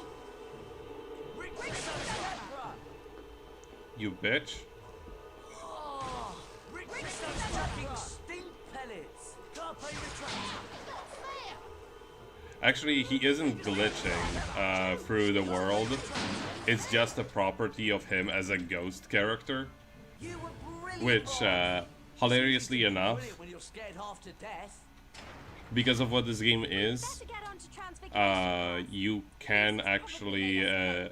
You bitch. Oh, Rick's stink pellets. Carpe Retractum. Not fair. Actually, he isn't glitching through the world. It's just a property of him as a ghost character. You were brilliant, Which, hilariously enough, brilliant when you're scared half to death. because of what this game is, Better get on to Transfiguration. you can actually,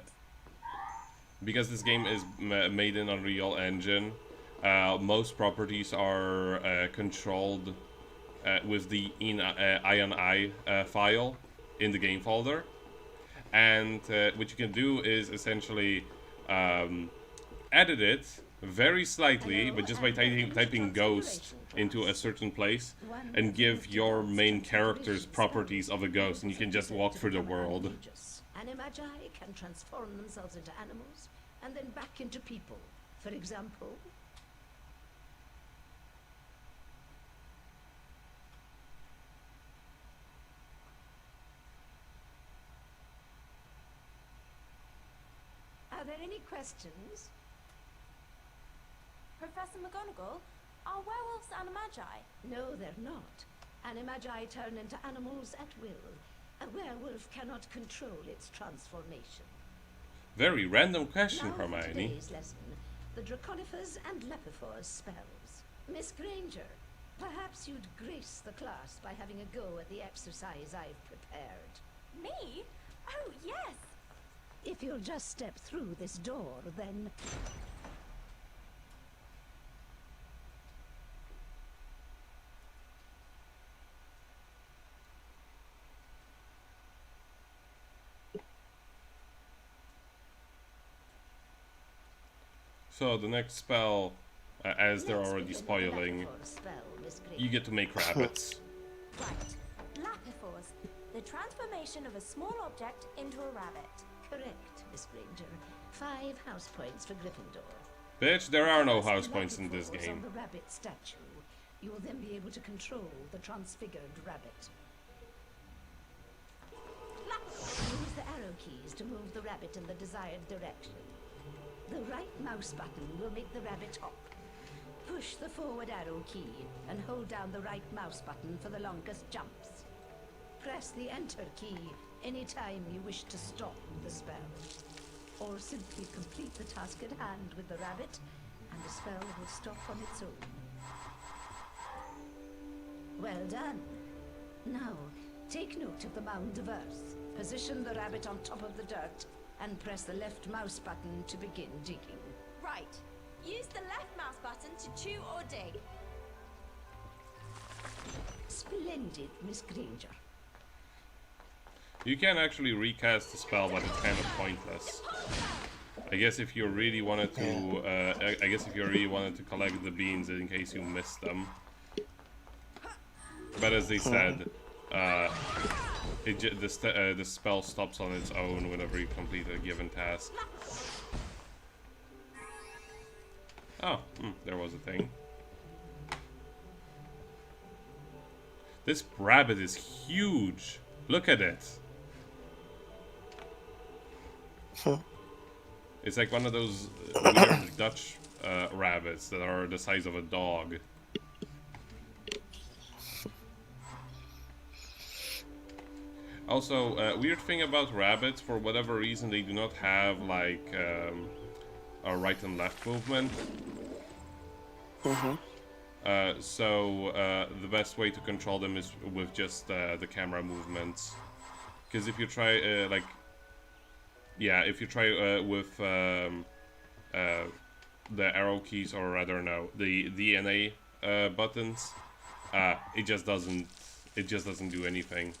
because this game is made in Unreal Engine, most properties are controlled with the INI file in the game folder. And what you can do is essentially edit it very slightly, but just by typing ghost into a certain place, and give your main character's properties of a ghost, and you can just walk through the world. Animagi can transform themselves into animals and then back into people. For example, are there any questions? Professor McGonagall, are werewolves animagi? No, they're not. Animagi turn into animals at will. A werewolf cannot control its transformation. Very random question, Now for Hermione. today's lesson, the Draconifers and Lepiphors spells. Miss Granger, perhaps you'd grace the class by having a go at the exercise I've prepared. Me? Oh, yes! If you'll just step through this door, then... So the next spell, as they're Let's already begin with the spoiling, Lepiphor spell, Miss Granger. you get to make rabbits. Right. Lapiphors. The transformation of a small object into a rabbit. Correct, Miss Granger. 5 house points for Gryffindor. Bitch, there are no Cast the house points in this Lepiphors game. on the rabbit statue. You will then be able to control the transfigured rabbit. Use the arrow keys to move the rabbit in the desired direction. The right mouse button will make the rabbit hop. Push the forward arrow key and hold down the right mouse button for the longest jumps. Press the enter key anytime you wish to stop the spell. Or simply complete the task at hand with the rabbit and the spell will stop on its own. Well done. Now, take note of the mound of earth. Position the rabbit on top of the dirt and press the left mouse button to begin digging. Right. Use the left mouse button to chew or dig. Splendid, Miss Granger. You can actually recast the spell, but it's kind of pointless. I guess if you really wanted to, collect the beans in case you missed them. But as they said, the spell stops on its own whenever you complete a given task. Oh, there was a thing. This rabbit is huge. Look at it. It's like one of those weird Dutch rabbits that are the size of a dog. Also, weird thing about rabbits, for whatever reason, they do not have like a right and left movement. So the best way to control them is with just the camera movements. Because if you try if you try with the arrow keys, or rather no, the DNA buttons, it just doesn't do anything.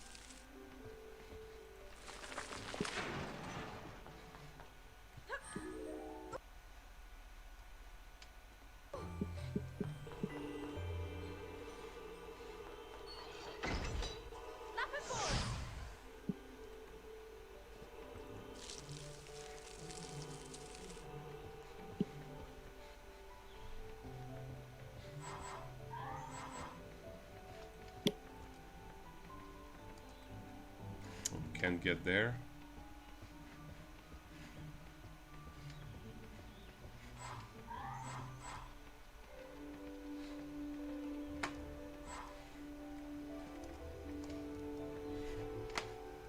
Can't get there.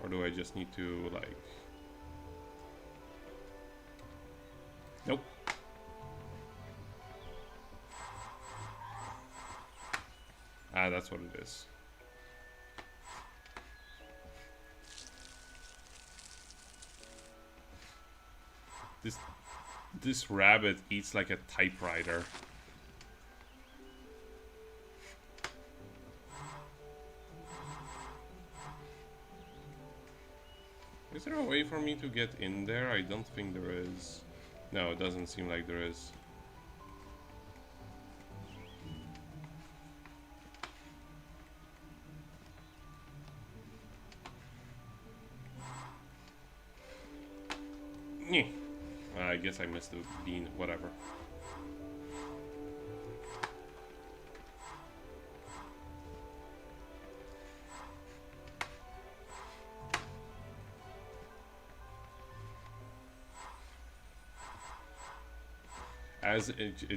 Or do I just need to, like... Nope. Ah, that's what it is. This rabbit eats like a typewriter. Is there a way for me to get in there? I don't think there is. No, it doesn't seem like there is. Nyeh. I guess I missed the bean, whatever.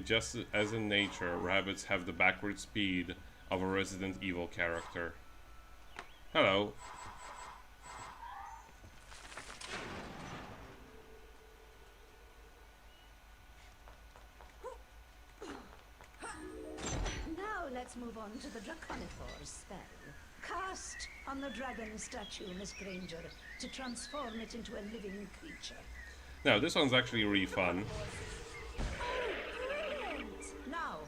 Just as in nature, rabbits have the backward speed of a Resident Evil character. Hello. Let's move on to the Draconiphor's spell. Cast on the dragon statue, Miss Granger, to transform it into a living creature. Now, this one's actually really fun. Now,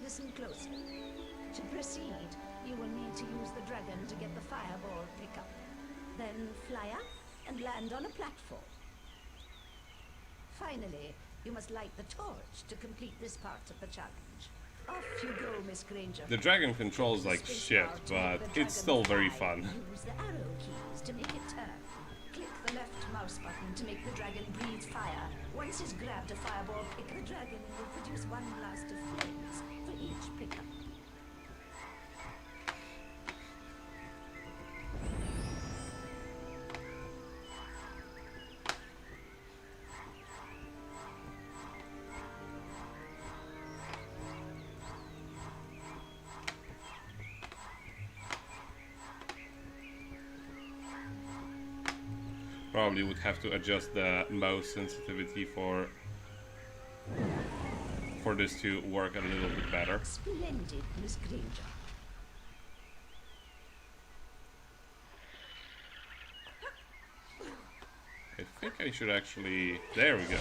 listen closely. To proceed, you will need to use the dragon to get the fireball pickup. Then fly up and land on a platform. Finally, you must light the torch to complete this part of the challenge. Off you go, Miss Granger. The dragon controls like shit, but it's still very fun. Use the arrow keys to make it turn. Click the left mouse button to make the dragon breathe fire. Once it's grabbed a fireball pick, the dragon will produce one blast of flames for each pickup. Probably would have to adjust the mouse sensitivity for for this to work a little bit better. Splendid, Miss Granger. I think I should actually... There we go.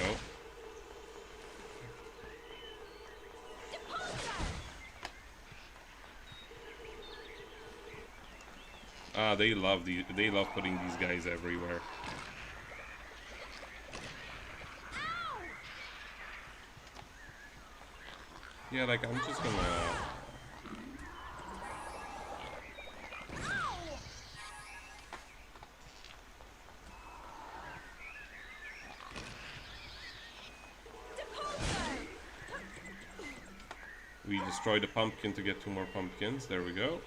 Ah, they love putting these guys everywhere. Yeah, like I'm just gonna... We destroy the pumpkin to get 2 more pumpkins. There we go.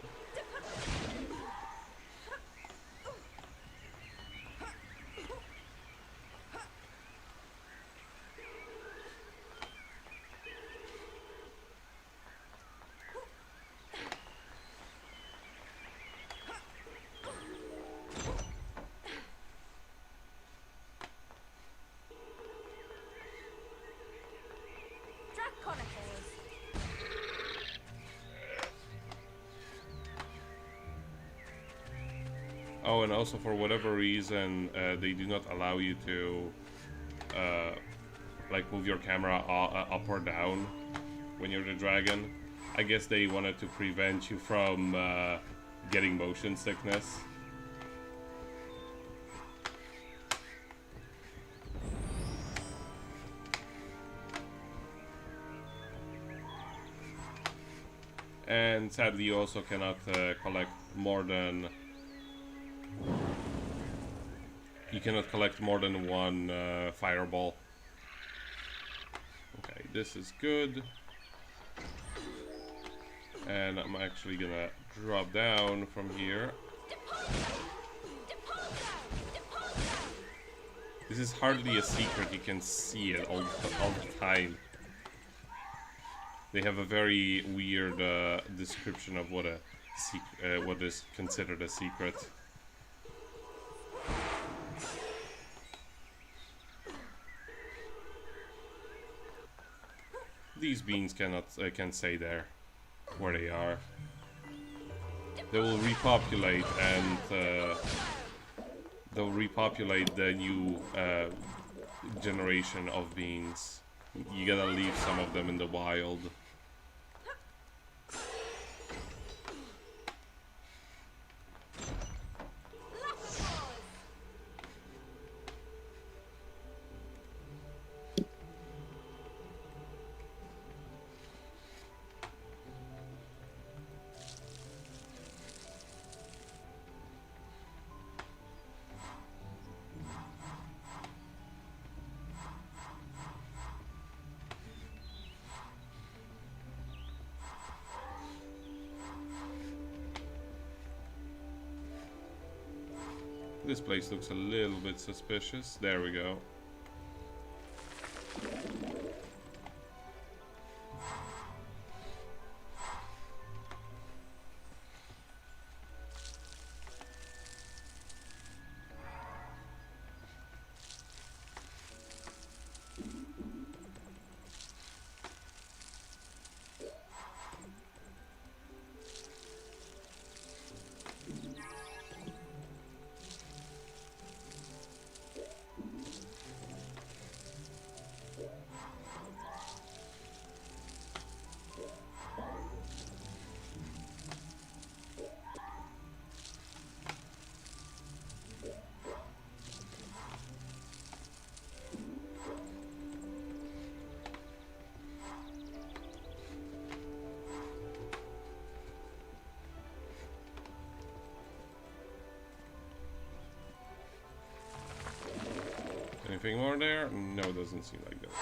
Oh, and also for whatever reason, they do not allow you to like move your camera up or down when you're the dragon. I guess they wanted to prevent you from getting motion sickness. And sadly, you also cannot collect more than... You cannot collect more than 1 fireball. Okay, this is good. And I'm actually gonna drop down from here. This is hardly a secret, you can see it all the time. They have a very weird description of what is considered a secret. These beans can stay there, where they are. They will repopulate, and they'll repopulate the new generation of beans. You gotta leave some of them in the wild. This place looks a little bit suspicious. There we go. Anything more there? No, doesn't seem like there is.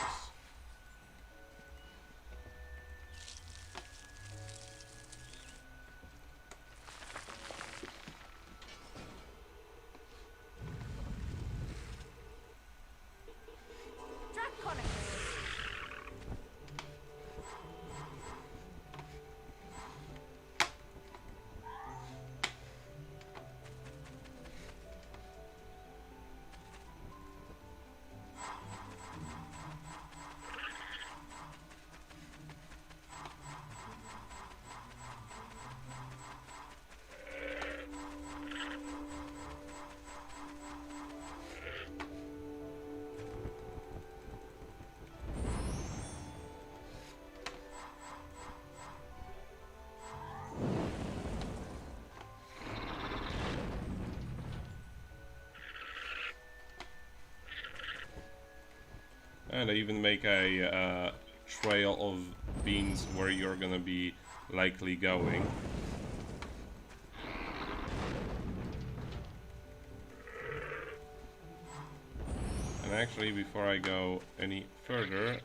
And they even make a trail of beans where you're gonna be likely going. And actually, before I go any further,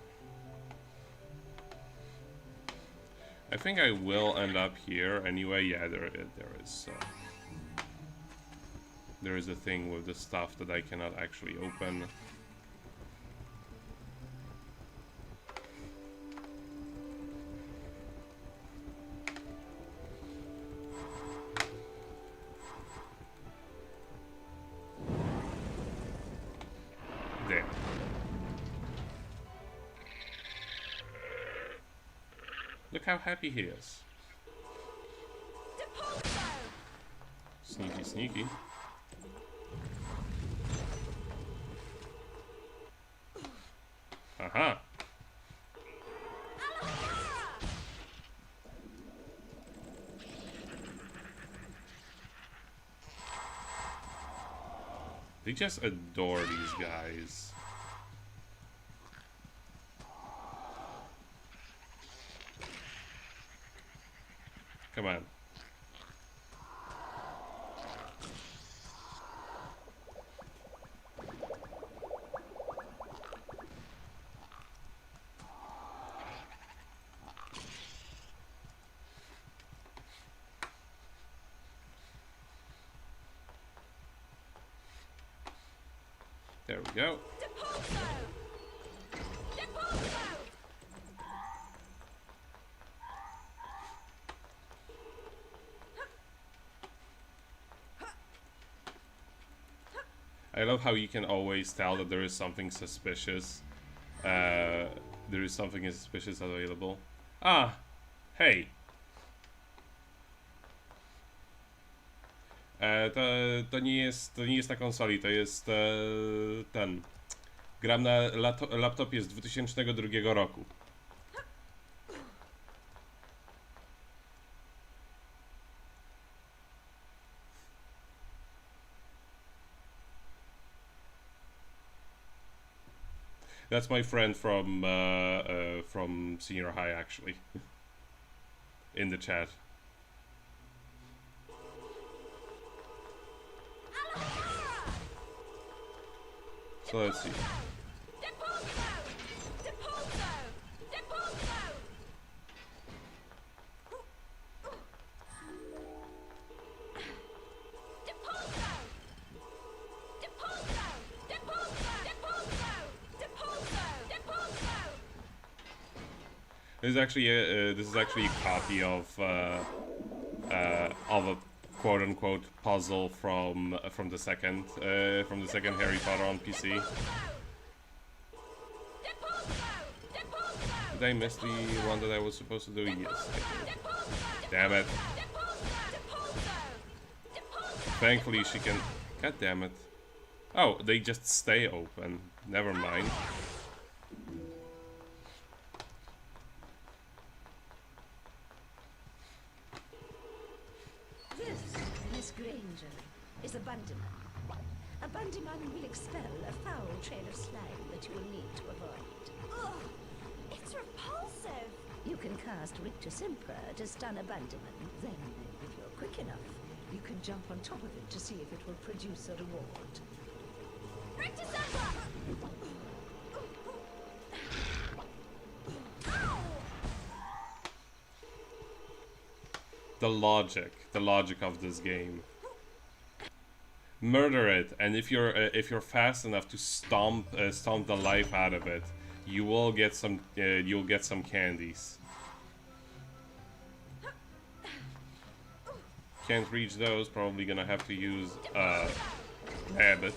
I think I will end up here anyway. Yeah, there is a thing with the stuff that I cannot actually open. There. Look how happy he is. Sneaky, sneaky. Aha. They just adore these guys. Come on. There we go. I love how you can always tell that there is something suspicious. There is something suspicious available. Ah, hey. To nie jest na konsoli, to jest ten. Gram na laptopie z 2002 roku. That's my friend from senior high, actually, in the chat. So let's see. This is actually a copy of a quote-unquote puzzle from the second Harry Potter on PC. Did I miss the one that I was supposed to do? Yes, I did. Damn it! Thankfully, she can. God damn it! Oh, they just stay open. Never mind. Is a bandyman. A bandyman will expel a foul trail of slime that you will need to avoid. Ugh, it's repulsive. You can cast Rictus Imper to stun a bandyman. Then, if you're quick enough, you can jump on top of it to see if it will produce a reward. Rictus Imper! The logic of this game. Murder it, and if you're fast enough to stomp the life out of it, you will get some you'll get some candies. Can't reach those. Probably gonna have to use rabbit.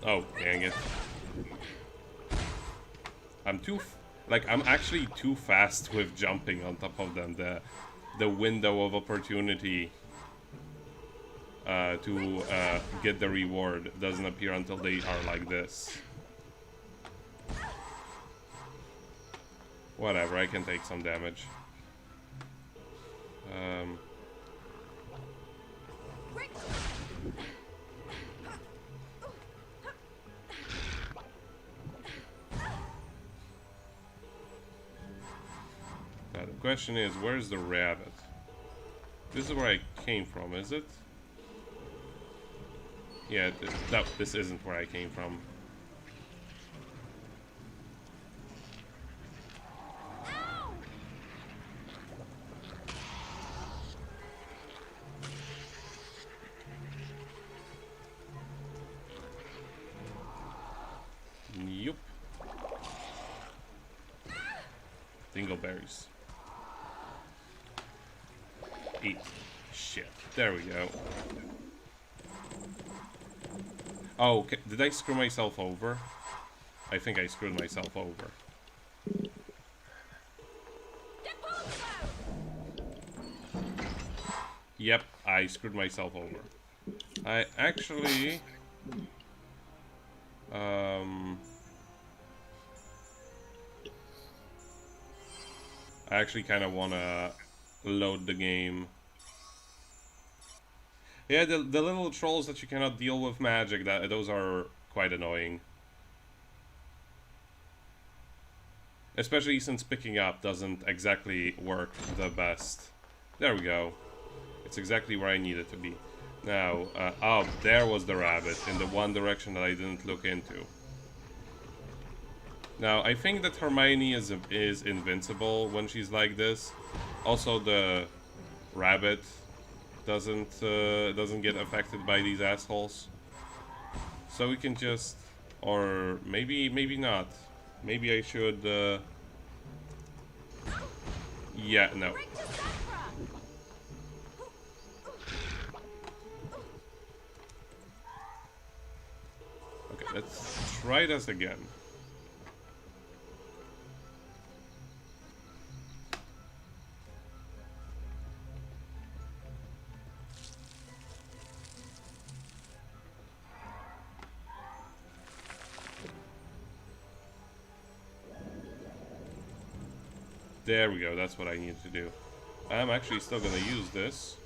Oh, dang it. I'm actually too fast with jumping on top of them. The window of opportunity to get the reward doesn't appear until they are like this. Whatever, I can take some damage. Now the question is, where's the rabbit? This is where I came from, is it? Yeah, no, this isn't where I came from. Yup. Dingleberries. Eat. Shit. There we go. Oh, okay. Did I screw myself over? I think I screwed myself over. Yep, I screwed myself over. I actually... I actually kind of want to load the game. Yeah, the little trolls that you cannot deal with magic, those are quite annoying. Especially since picking up doesn't exactly work the best. There we go. It's exactly where I need it to be. Now, oh, there was the rabbit in the one direction that I didn't look into. Now, I think that Hermione is invincible when she's like this. Also, the rabbit doesn't get affected by these assholes. So we can just, or maybe not. Maybe I should. Yeah, no. Okay, let's try this again. There we go, that's what I need to do. I'm actually still gonna use this.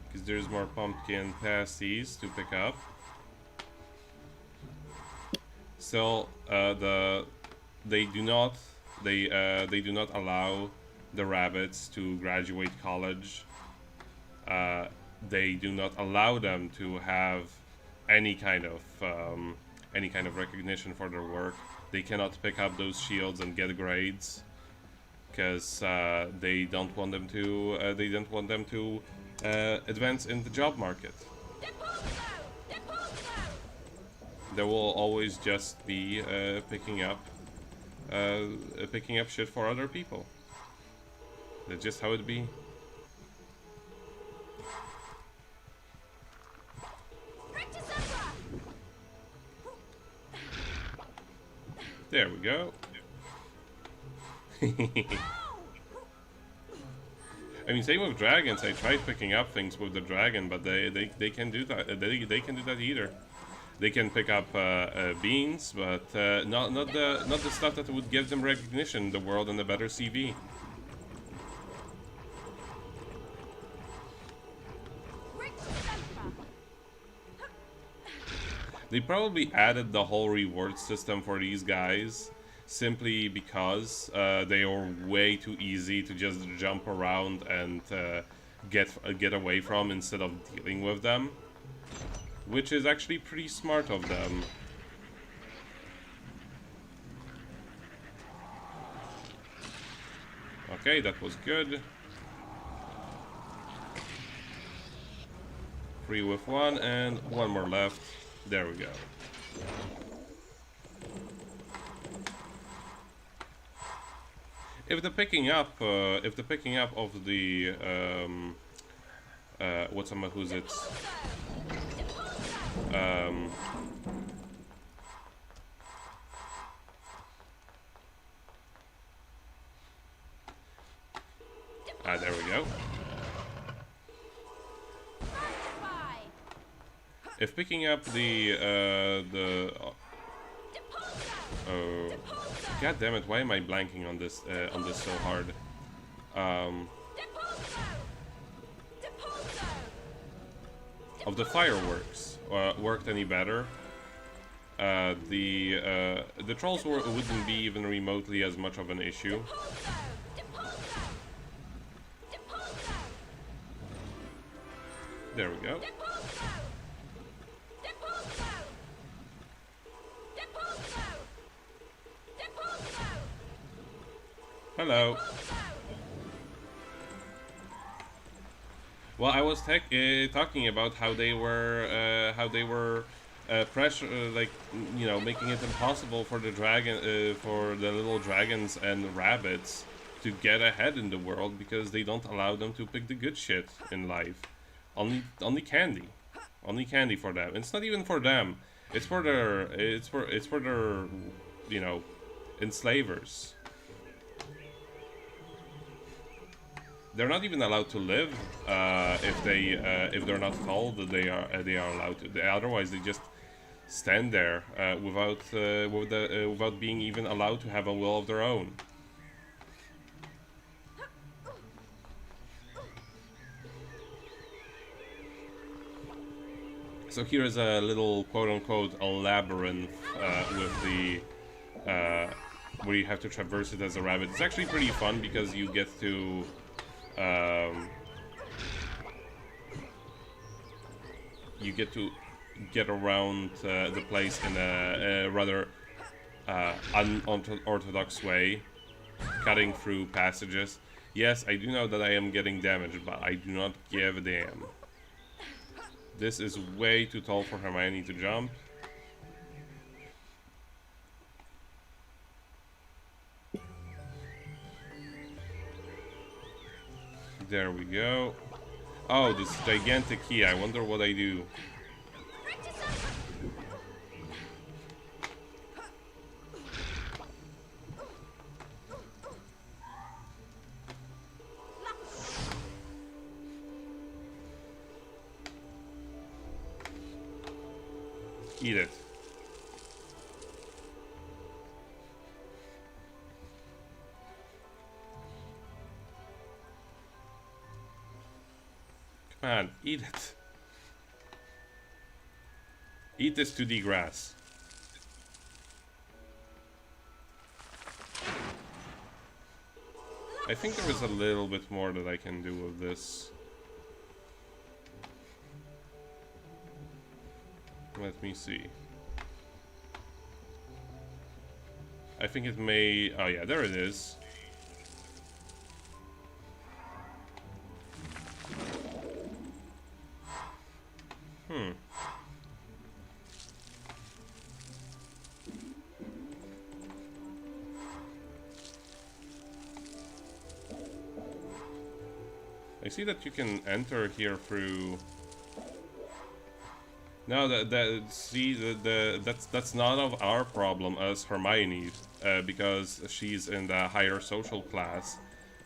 Because there's more pumpkin pasties to pick up. Still, they do not allow the rabbits to graduate college. They do not allow them to have any kind of recognition for their work. They cannot pick up those shields and get grades because they don't want them to. Advance in the job market. There will always just be picking up shit for other people. That's just how it be. There we go. I mean, same with dragons. I tried picking up things with the dragon, but they can do that. They can do that either. They can pick up beans, but not the stuff that would give them recognition in the world and a better CV. They probably added the whole reward system for these guys simply because they are way too easy to just jump around and get away from instead of dealing with them, which is actually pretty smart of them. Okay, that was good. 3 with 1 and 1 more left. There we go. If the picking up of the who's it? There we go. If picking up oh, god damn it! Why am I blanking on this so hard? of the fireworks worked any better, the trolls wouldn't be even remotely as much of an issue. There we go. Hello. Well, I was talking about how they were pressure, like, you know, making it impossible for the little dragons and rabbits to get ahead in the world because they don't allow them to pick the good shit in life. Only candy for them. It's not even for them. It's for their you know, enslavers. They're not even allowed to live if they're not told that they are allowed to. Otherwise, they just stand there without being even allowed to have a will of their own. So here is a little quote-unquote a labyrinth with the where you have to traverse it as a rabbit. It's actually pretty fun because you get to get around the place in a rather unorthodox way, cutting through passages. Yes, I do know that I am getting damaged, but I do not give a damn. This is way too tall for Hermione to jump. There we go. Oh, this gigantic key. I wonder what I do. Eat it. Come on, eat it. Eat this 2D grass. I think there is a little bit more that I can do with this. Let me see. I think it may... Oh yeah, there it is. I see that you can enter here through... No, that's not of our problem as Hermione, because she's in the higher social class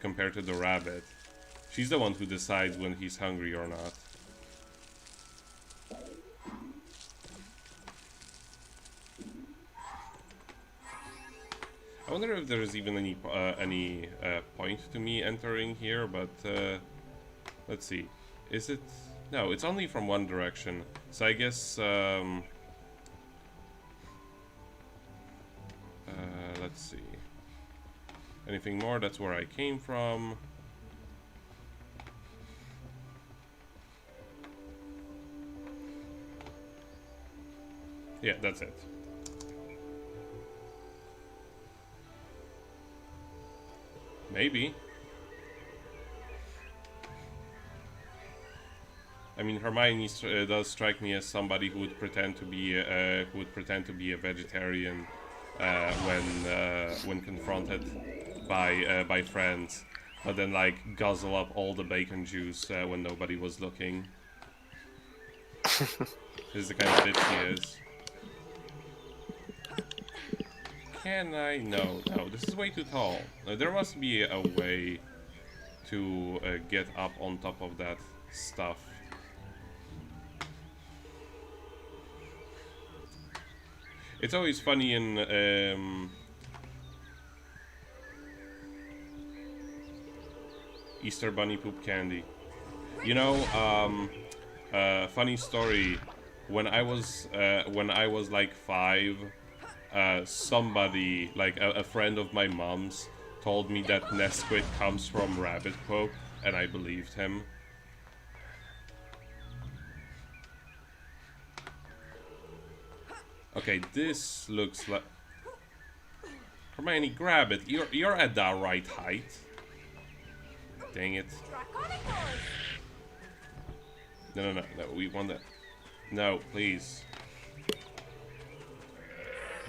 compared to the rabbit. She's the one who decides when he's hungry or not. I wonder if there's even any point to me entering here, but let's see. Is it? No, it's only from one direction. So I guess let's see. Anything more? That's where I came from. Yeah, that's it. Maybe. I mean, Hermione does strike me as somebody who would pretend to be a vegetarian when confronted by friends, but then like guzzle up all the bacon juice when nobody was looking. This is the kind of bitch he is. Can I? No, this is way too tall. There must be a way to get up on top of that stuff. It's always funny in Easter bunny poop candy. You know, funny story. When I was like 5, somebody, like a friend of my mom's, told me that Nesquik comes from rabbit poop, and I believed him. Okay, this looks like... Hermione, grab it. You're at the right height. Dang it. No, we want that. No, please.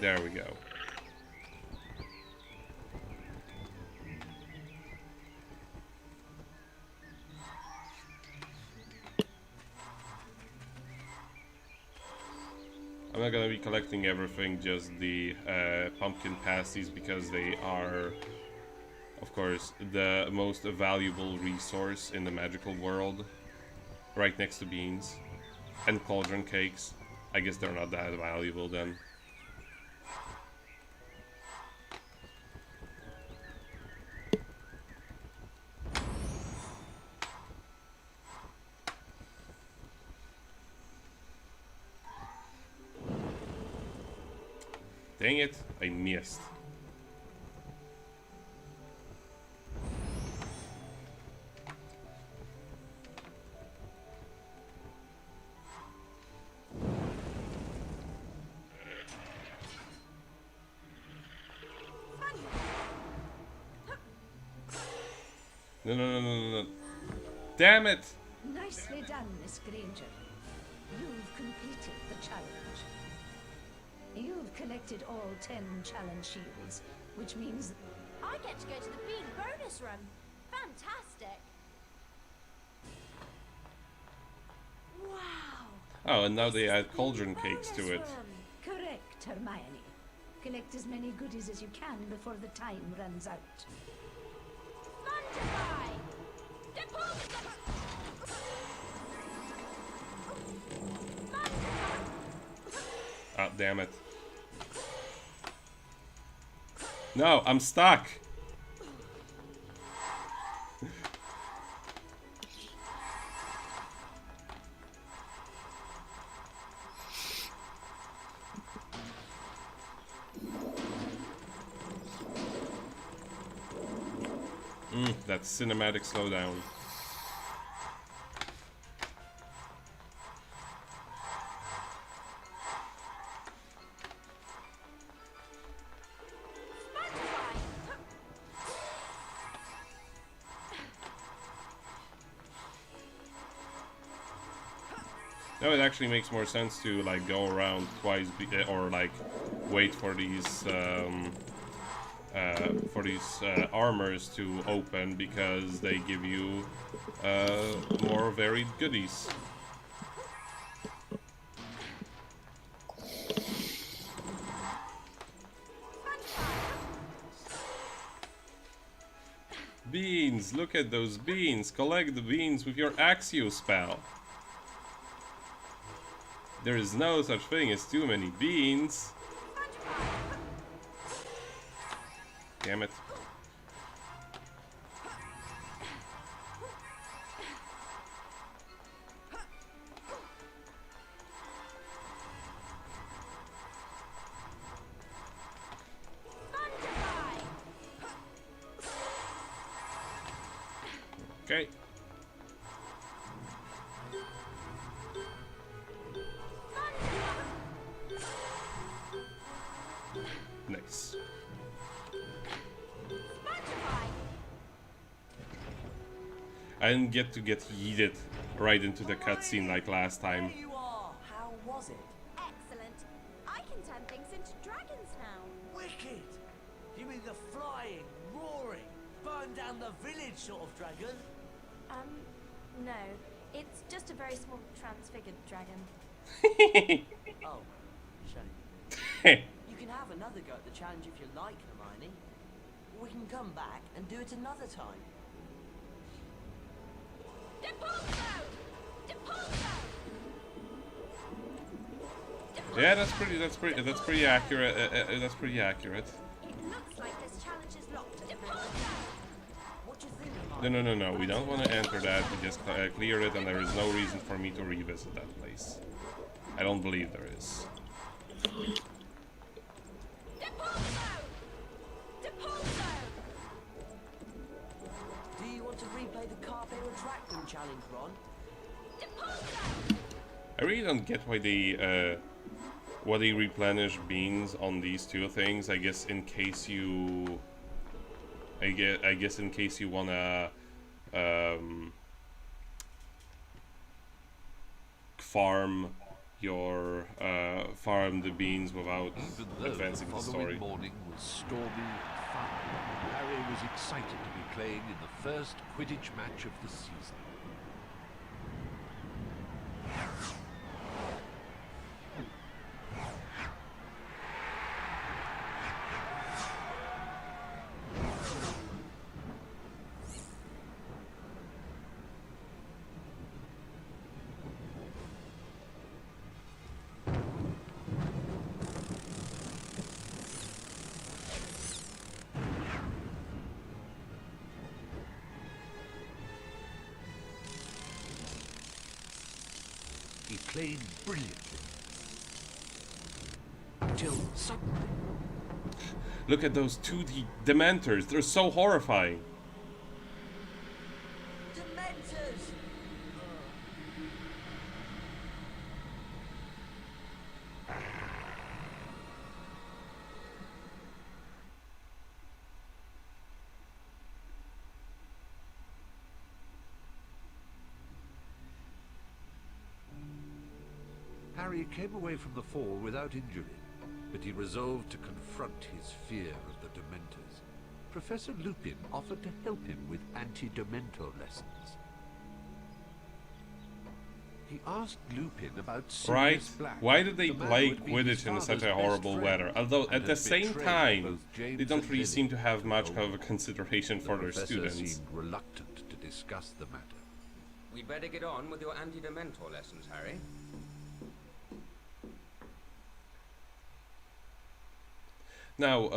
There we go. I'm not gonna be collecting everything, just the pumpkin pasties, because they are, of course, the most valuable resource in the magical world. Right next to beans. And cauldron cakes. I guess they're not that valuable then. Dang it, I missed. No. Damn it! Nicely done, Miss Granger. You've completed the challenge. You've collected all 10 challenge shields, which means I get to go to the bean bonus run. Fantastic. Wow. Oh, and now they add cauldron cakes to it. correct, Hermione. Collect as many goodies as you can before the time runs out. Thunderfly! Ah, damn it. No, I'm stuck. That cinematic slowdown. No, it actually makes more sense to like go around twice, or like wait for these armors to open, because they give you more varied goodies. Beans! Look at those beans! Collect the beans with your Axio spell! There is no such thing as too many beans! Damn it. Okay. Nice. I didn't get to get yeeted right into the cutscene like last time. There you are. How was it? Excellent. I can turn things into dragons now. Wicked. You mean the flying, roaring, burn down the village sort of dragon? No. It's just a very small transfigured dragon. Oh, shame. You can have another go at the challenge if you like, Hermione. We can come back and do it another time. Yeah, that's pretty accurate. That's pretty accurate. It looks like this challenge is locked. What do you think, Hermione? No. We don't want to enter that. We just cleared it, and there is no reason for me to revisit that place. I don't believe there is. Do you want to replay the Carpe Retractum challenge, Ron? I really don't get why they replenish beans on these two things. I guess in case you, I guess in case you wanna farm your farm the beans without advancing the story. The morning was stormy and foul. Harry was excited to be playing in the first Quidditch match of the season. He played brilliantly. Until suddenly... Look at those 2D Dementors. They're so horrifying. Dementors! Harry came away from the fall without injury, but he resolved to confront his fear of the Dementors. Professor Lupin offered to help him with anti-Dementor lessons. He asked Lupin about Sirius Right? Black, Why did they the man play who had been his Quidditch in such father's a best horrible friend, weather? Although and at the had same betrayed time, both James they don't and really Lily. seem to have much Oh, of a consideration for their professor students. seemed reluctant to discuss the matter. We'd better get on with your anti-Dementor lessons, Harry. Now,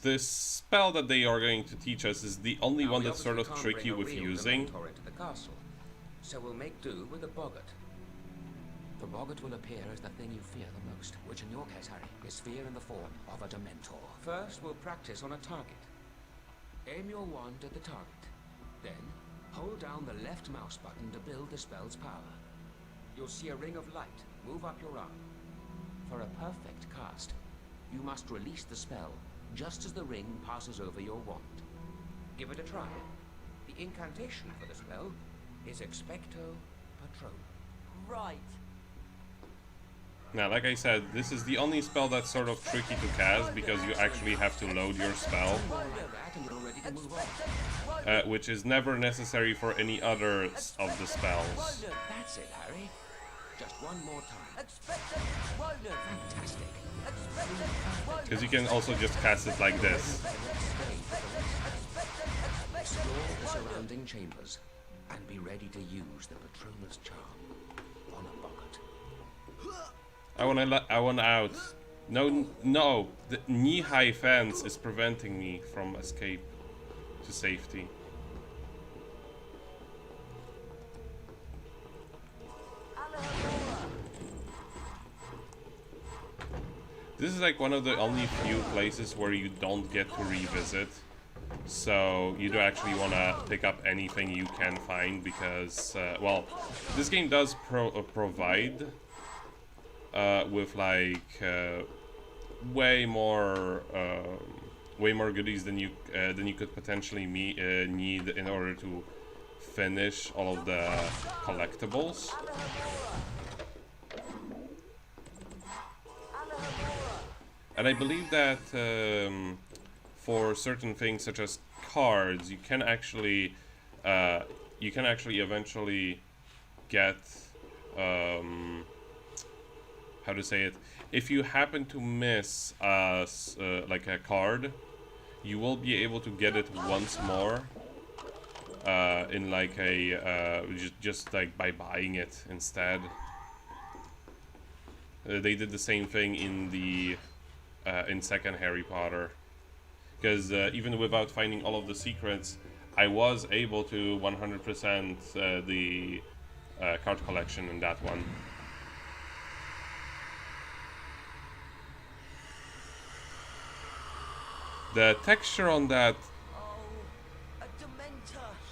this spell that they are going to teach us is the only one that's sort of tricky with using. Dementor into the castle, so we'll make do with a boggart. The boggart will appear as the thing you fear the most, which in your case, Harry, is fear in the form of a Dementor. First, we'll practice on a target. Aim your wand at the target. Then, hold down the left mouse button to build the spell's power. You'll see a ring of light move up your arm. For a perfect cast, you must release the spell just as the ring passes over your wand. Give it a try. The incantation for the spell is Expecto Patronum. Right. Now, like I said, this is the only spell that's sort of tricky to cast because you actually have to load your spell, which is never necessary for any others of the spells. That's it, Harry. Just one more time. Fantastic. Because you can also just cast it like this. Explore the surrounding chambers and be ready to use the Patronus charm on a boggart. I want out. No, the knee-high fence is preventing me from escape to safety. This is like one of the only few places where you don't get to revisit. So you do actually want to pick up anything you can find because, well, this game does provide with like way more goodies than you could potentially need in order to finish all of the collectibles. And I believe that for certain things such as cards, you can actually eventually get how to say it. If you happen to miss like a card, you will be able to get it once more in like a just like by buying it instead. They did the same thing in the in second Harry Potter. because even without finding all of the secrets, I was able to 100% the card collection in that one. The texture on that,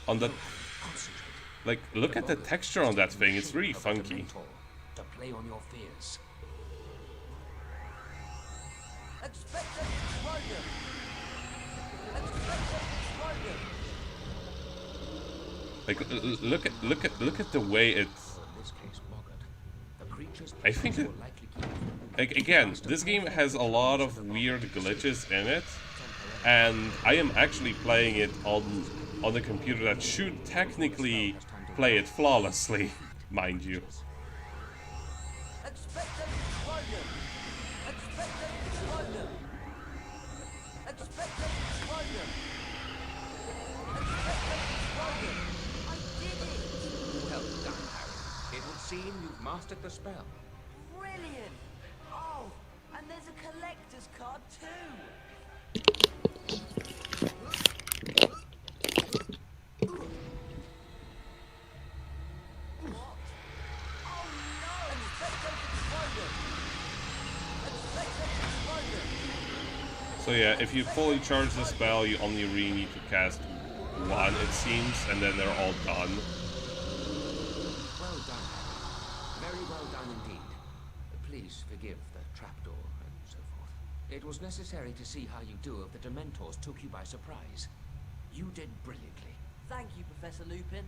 on the, like, look at the texture on that thing. It's really funky. To play on your fears. Like, look at the way it's. I think that, like, again, this game has a lot of weird glitches in it, and I am actually playing it on the computer that should technically play it flawlessly, mind you. Well done, Harry. It would seem you've mastered the spell. Brilliant! Oh, and there's a collector's card too! So yeah, if you fully charge the spell, you only really need to cast one, it seems, and then they're all done. Well done, Harry. Very well done indeed. Please forgive the trapdoor and so forth. It was necessary to see how you do if the Dementors took you by surprise. You did brilliantly. Thank you, Professor Lupin.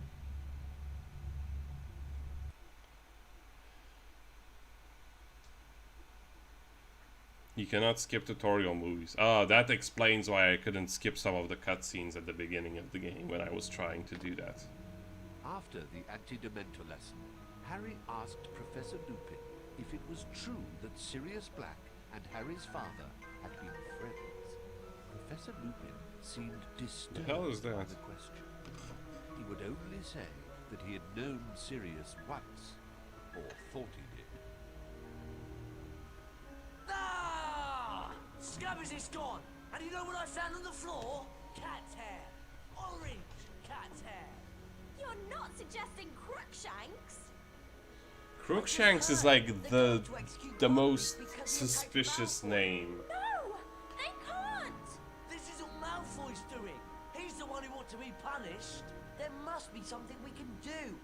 You cannot skip tutorial movies. Ah, that explains why I couldn't skip some of the cutscenes at the beginning of the game when I was trying to do that. After the anti-Dementor lesson, Harry asked Professor Lupin if it was true that Sirius Black and Harry's father had been friends. Professor Lupin seemed disturbed The hell is by that? the question. He would only say that he had known Sirius once, or thought he did. Ah! Scabby's is gone! And you know what I found on the floor? Cat's hair! Orange cat's hair! You're not suggesting Crookshanks? Crookshanks is like the most suspicious name. No! They can't! This is all Malfoy's doing! He's the one who ought to be punished! There must be something we can do!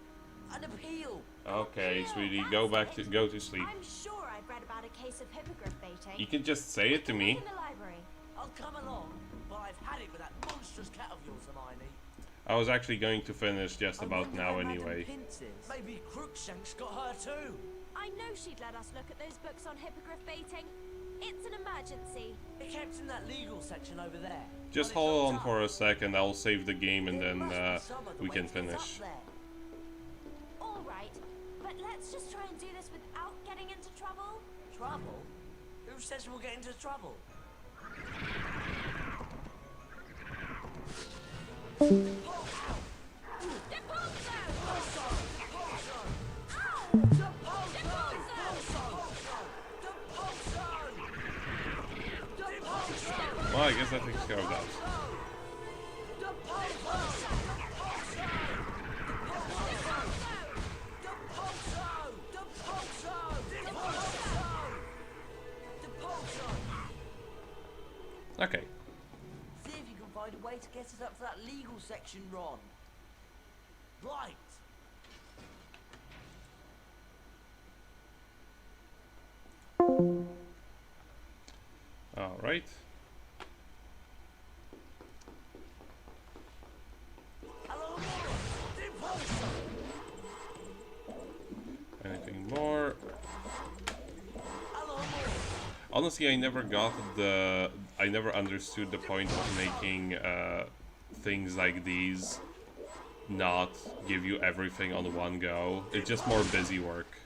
An appeal! Okay, sweetie, go to sleep. I'm sure I've read about a case of hippogriff baiting. You can just say it to me. In the library. I'll come along, but I've had it with that monstrous cat of yours, Hermione. I was actually going to finish just about now anyway. Maybe Crookshanks got her too. I know she'd let us look at those books on hippogriff baiting. It's an emergency. It kept in that legal section over there. Just hold on for a second, I'll save the game and then we can finish. All right, but let's just try and do this without getting into trouble. Trouble? Who says we'll get into trouble? Well, I guess that takes care of that. Okay. See if you can find a way to get us up to that legal section, Ron. Right. All right. Anything more? Honestly, I never understood the point of making things like these not give you everything on one go. It's just more busy work.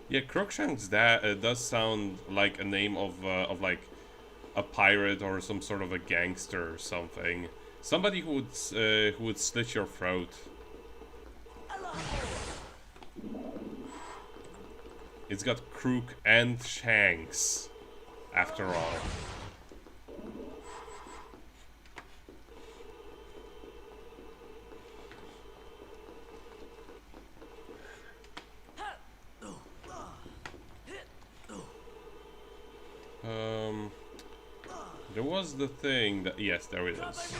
Yeah, Crookshanks does sound like a name of like a pirate or some sort of a gangster or something. Somebody who would slit your throat. It's got Crook and Shanks, after all. There was the thing that... Yes, there it is.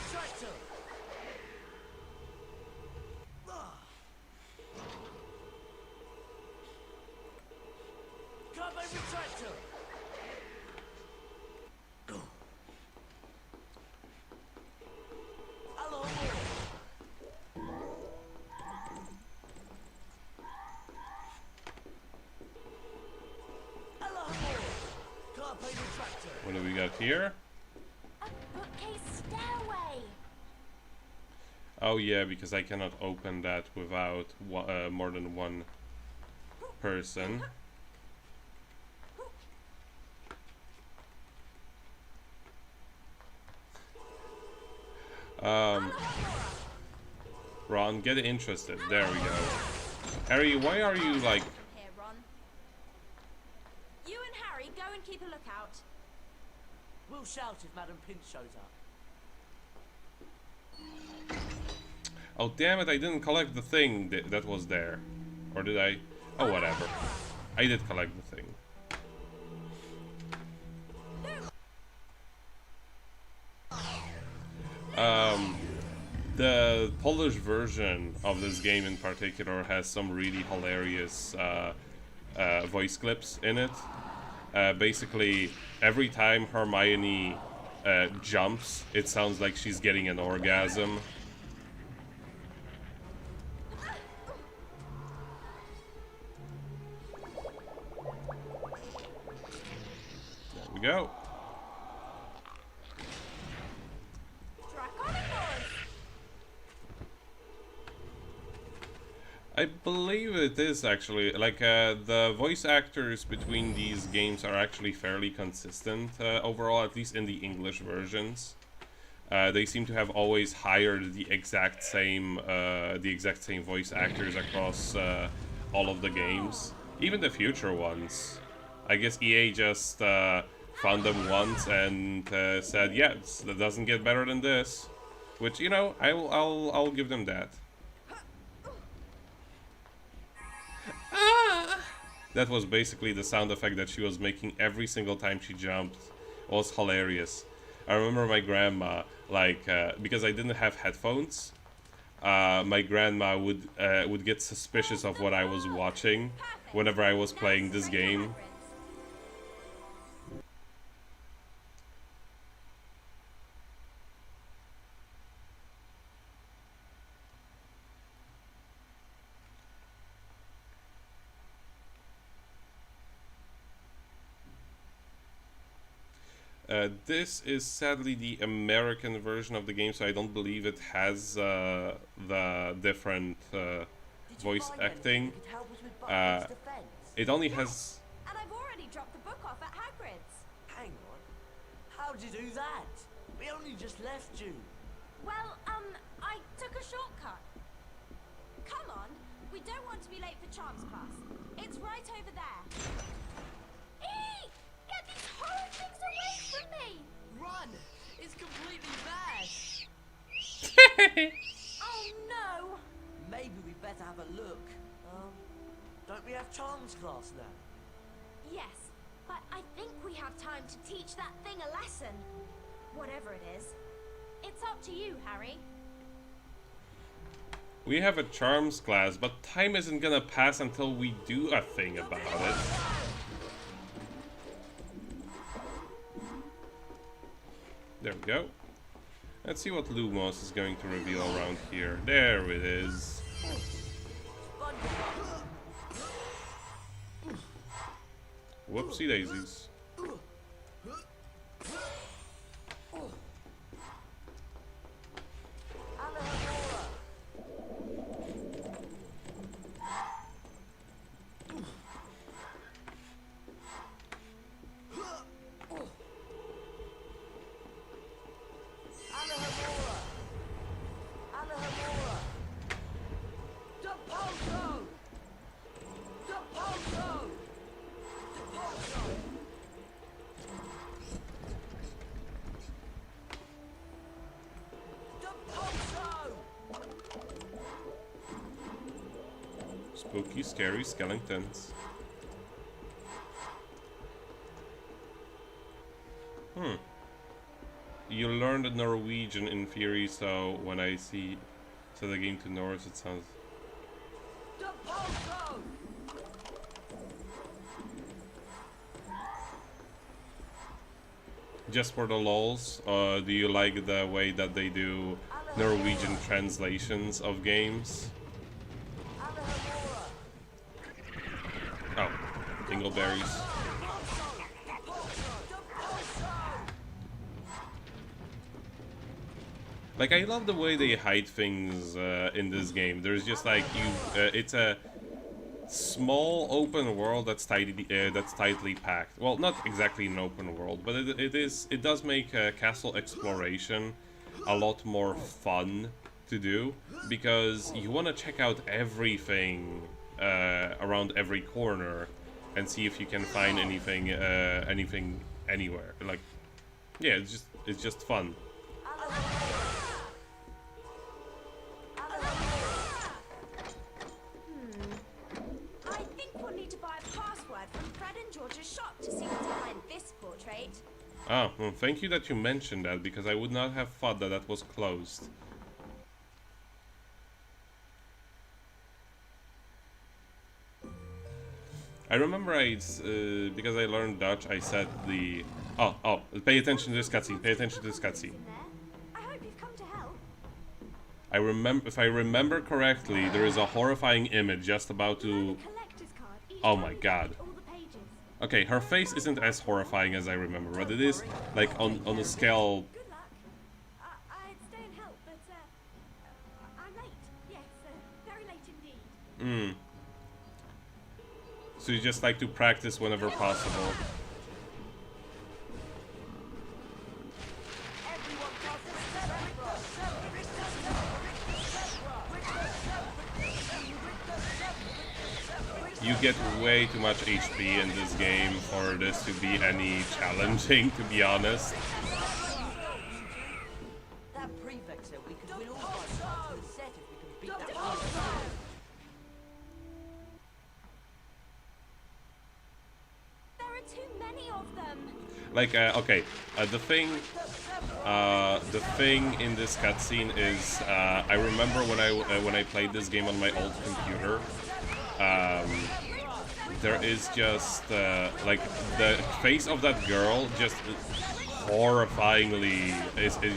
What do we got here? A bookcase stairway. Oh yeah, because I cannot open that without more than one person. Ron, get interested. There we go. Harry, why are you like... Here, Ron. You and Harry go and keep a lookout. We'll shout if Madam Pinch shows up. Oh damn it, I didn't collect the thing that was there. Or did I? Oh whatever. I did collect the thing. The Polish version of this game in particular has some really hilarious voice clips in it. Basically, every time Hermione jumps, it sounds like she's getting an orgasm. There we go. I believe it is actually, like, the voice actors between these games are actually fairly consistent overall, at least in the English versions. They seem to have always hired the exact same voice actors across all of the games, even the future ones. I guess EA just found them once and said, "Yeah, that doesn't get better than this," which, you know, I'll give them that. That was basically the sound effect that she was making every single time she jumped. It was hilarious. I remember my grandma, like, because I didn't have headphones, my grandma would get suspicious of what I was watching whenever I was playing this game. This is sadly the American version of the game, so I don't believe it has the different voice acting. It only has... And I've already dropped the book off at Hagrid's. Hang on. How'd you do that? We only just left you. Well, I took a shortcut. Come on, we don't want to be late for charms class. It's right over there. Eee! Get these horrid things away from me! Run! It's completely bad! Oh no! Maybe we better have a look. Don't we have charms class now? Yes, but I think we have time to teach that thing a lesson. Whatever it is. It's up to you, Harry. We have a charms class, but time isn't gonna pass until we do a thing about it. There we go. Let's see what Lumos is going to reveal around here. There it is. Whoopsie daisies. Spooky, scary skeletons. You learned Norwegian in theory, so when I set the game to Norse, it sounds... Just for the lols, do you like the way that they do Norwegian translations of games? Oh, dingleberries. Like, I love the way they hide things in this game. There's just like it's a small open world that's tightly packed. Well, not exactly an open world, but it does make castle exploration a lot more fun to do, because you want to check out everything around every corner and see if you can find anything anywhere. Like, yeah, it's just fun. To see what's behind this portrait. Ah, well, thank you that you mentioned that, because I would not have thought that that was closed. I remember because I learned Dutch, I said the... Oh, pay attention to this cutscene, pay attention to this cutscene. I hope you've come to help. If I remember correctly, there is a horrifying image just about to... Oh my god. Okay, her face isn't as horrifying as I remember, but it is, like, on a scale... Good luck. I'd stay and help, but, I'm late. Yes, very late indeed. So you just like to practice whenever possible. You get way too much HP in this game for this to be any challenging, to be honest. That prefect said we could win all five to the set if we can beat that. There are too many of them. Like, okay, the thing in this cutscene is, I remember when I played this game on my old computer. There is just like the face of that girl just is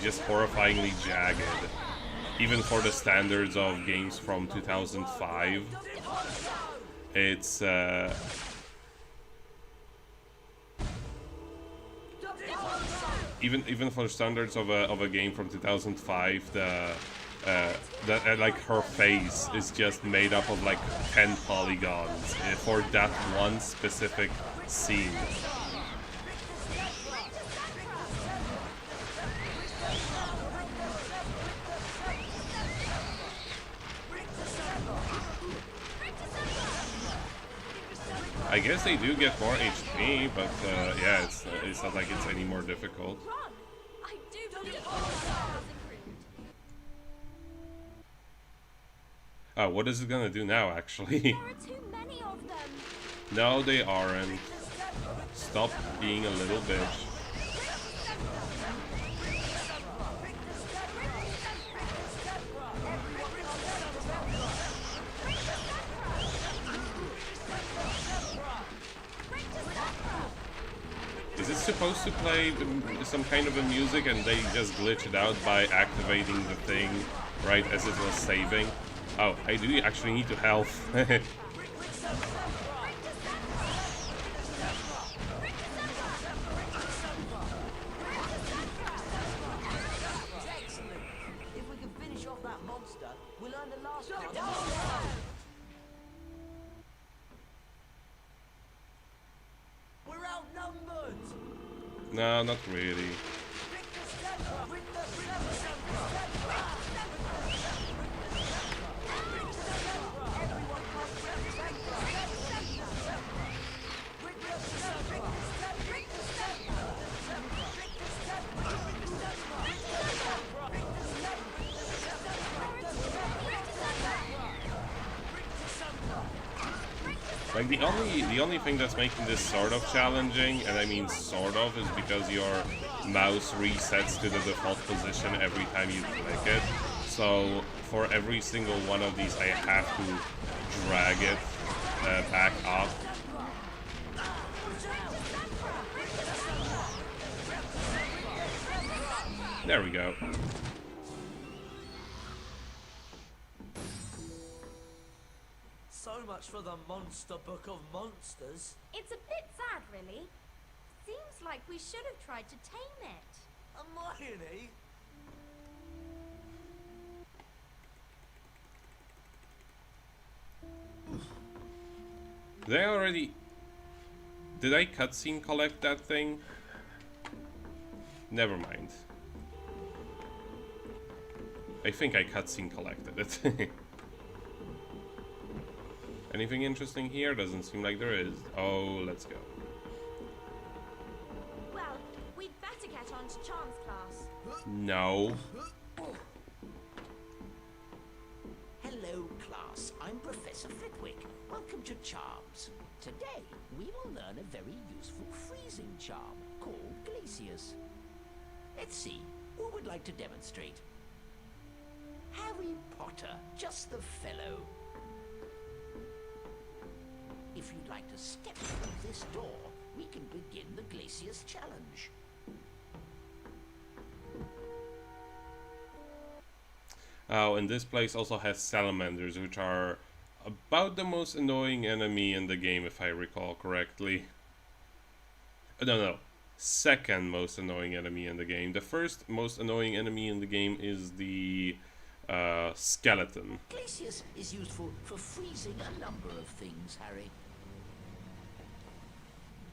just horrifyingly jagged, even for the standards of games from 2005. It's even for the standards of a game from 2005, like her face is just made up of like 10 polygons for that one specific scene. I guess they do get more HP, but yeah, it's not like it's any more difficult. I do believe Oh, what is it gonna do now, actually? there are too many of them. No, they aren't. Stop being a little bitch. Is it supposed to play some kind of a music and they just glitch it out by activating the thing right as it was saving? Oh, I do actually need to health. Excellent. If we can finish off that monster, we'll earn the last card. We're outnumbered. No, not really. Like the only thing that's making this sort of challenging, and I mean sort of, is because your mouse resets to the default position every time you click it. So for every single one of these, I have to drag it back up. There we go. So much for the Monster Book of Monsters. It's a bit sad, really. Seems like we should have tried to tame it. Hermione? Did I already... Did I cutscene collect that thing? Never mind. I think I cutscene collected it. Anything interesting here? Doesn't seem like there is. Oh, let's go. Well, we'd better get on to Charms class. No. Hello, class. I'm Professor Flitwick. Welcome to Charms. Today, we will learn a very useful freezing charm called Glacius. Let's see, who would like to demonstrate? Harry Potter, just the fellow. If you'd like to step through this door, we can begin the Glacius challenge. Oh, and this place also has salamanders, which are about the most annoying enemy in the game, if I recall correctly. No. Second most annoying enemy in the game. The first most annoying enemy in the game is the skeleton. Glacius is useful for freezing a number of things, Harry.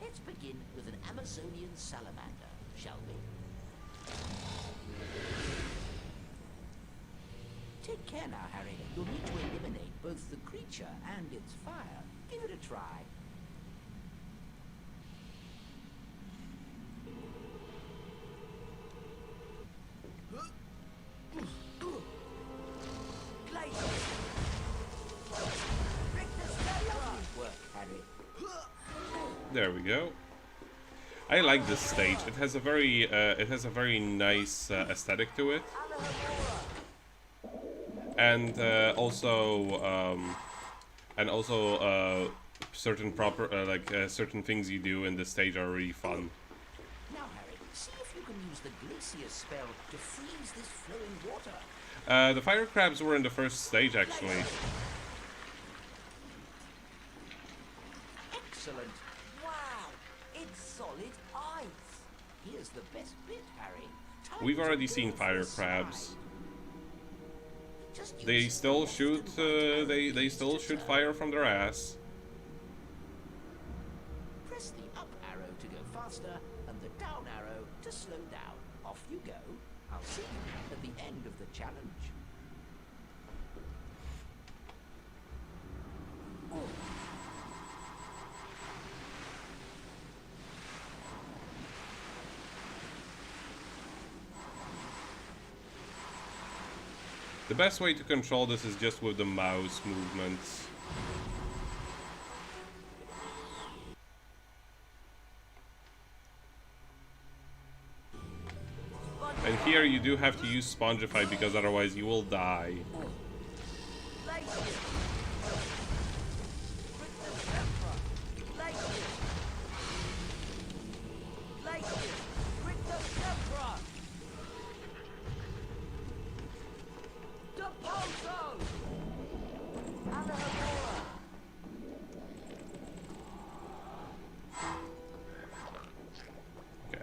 Let's begin with an Amazonian salamander, shall we? Take care now, Harry. You'll need to eliminate both the creature and its fire. Give it a try. There we go. I like this stage. It has a very nice aesthetic to it, and also certain certain things you do in this stage are really fun. Now, Harry, see if you can use the Glacius spell to freeze this flowing water. The fire crabs were in the first stage, actually. Excellent. Wow, it's solid ice. Here's the best bit, Harry. We've already seen fire crabs. They still shoot. They still shoot fire from their ass. Press the up arrow to go faster and the down arrow to slow down. Off you go. I'll see you at the end of the challenge. The best way to control this is just with the mouse movements. And here you do have to use Spongify because otherwise you will die.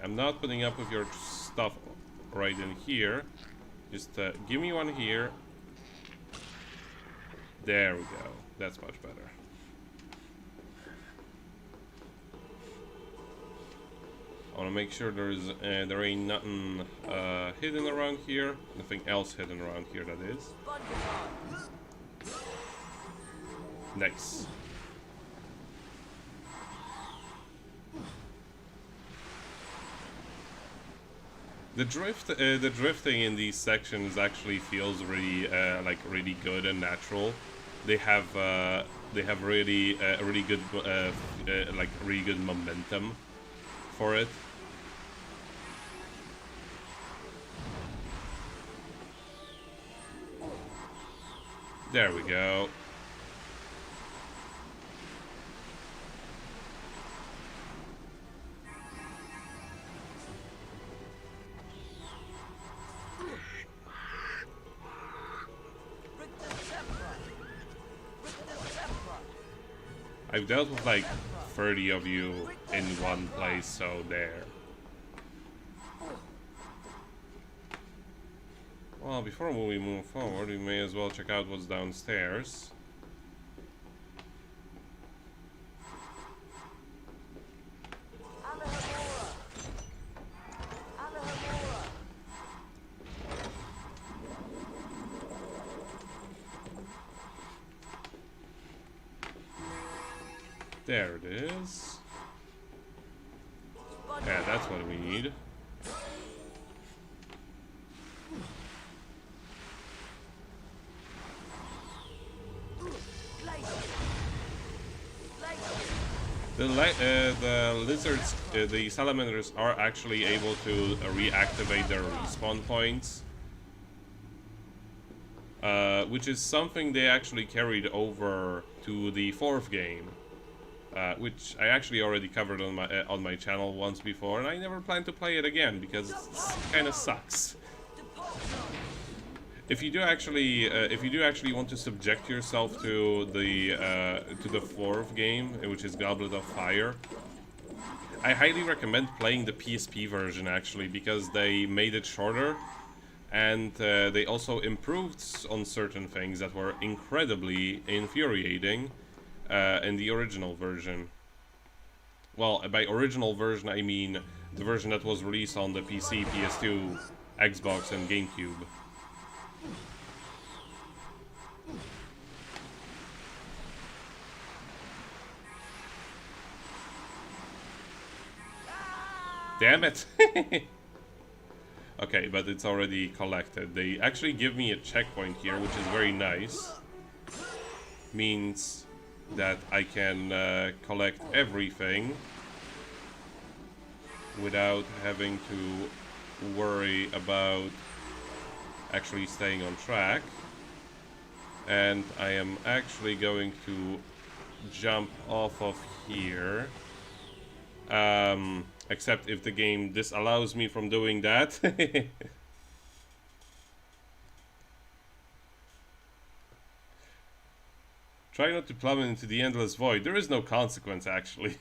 I'm not putting up with your stuff right in here. Just give me one here. There we go. That's much better. I want to make sure there ain't nothing hidden around here. Nothing else hidden around here, that is. Nice. The drifting in these sections actually feels really, really good and natural. they have really really good like really good momentum for it. There we go. I've dealt with like 30 of you in one place, so there. Well, before we move forward, we may as well check out what's downstairs. There it is. Yeah, that's what we need. The lizards, the salamanders are actually able to reactivate their respawn points. Which is something they actually carried over to the 4th game. Which I actually already covered on my channel once before, and I never plan to play it again because it kind of sucks. If you do actually want to subject yourself to the 4th game, which is Goblet of Fire, I highly recommend playing the PSP version actually, because they made it shorter, and they also improved on certain things that were incredibly infuriating in the original version. Well, by original version I mean the version that was released on the PC, PS2, Xbox, and GameCube. Damn it! Okay, but it's already collected. They actually give me a checkpoint here, which is very nice. Means that I can collect everything without having to worry about actually staying on track. And I am actually going to jump off of here. Except if the game disallows me from doing that. Try not to plummet into the endless void. There is no consequence, actually.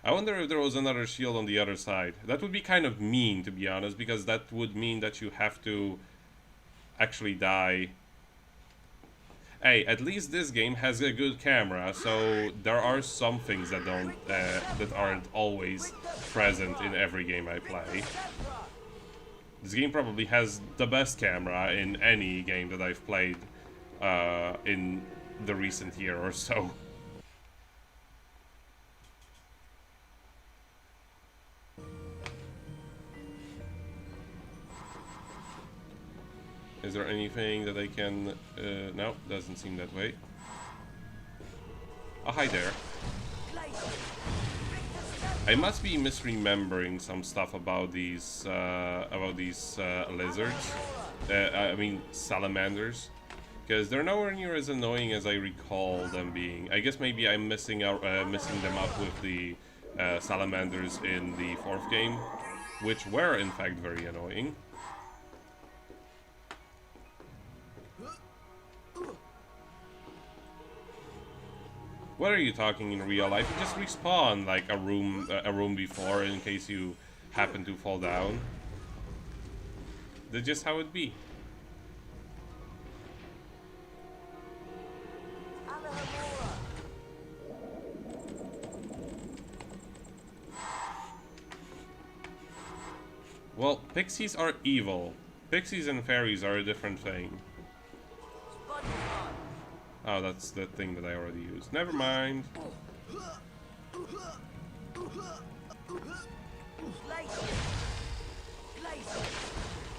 I wonder if there was another shield on the other side. That would be kind of mean, to be honest, because that would mean that you have to actually die. Hey, at least this game has a good camera, so there are some things that that aren't always present in every game I play. This game probably has the best camera in any game that I've played in the recent year or so. Is there anything that I can... no, doesn't seem that way. Oh, hi there. I must be misremembering some stuff about these lizards. I mean, salamanders. Because they're nowhere near as annoying as I recall them being. I guess maybe I'm missing them up with the salamanders in the 4th game, which were in fact very annoying. What are you talking in real life? You just respawn like a room before in case you happen to fall down. That's just how it be. Well, pixies are evil. Pixies and fairies are a different thing. Oh, that's the thing that I already used. Never mind.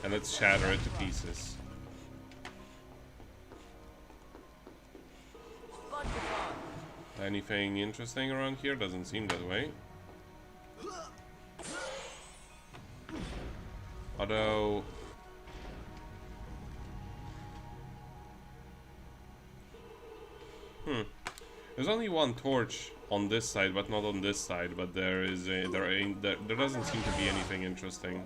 And let's shatter it to pieces. Anything interesting around here? Doesn't seem that way. Although... There's only one torch on this side, but not on this side. But there doesn't seem to be anything interesting.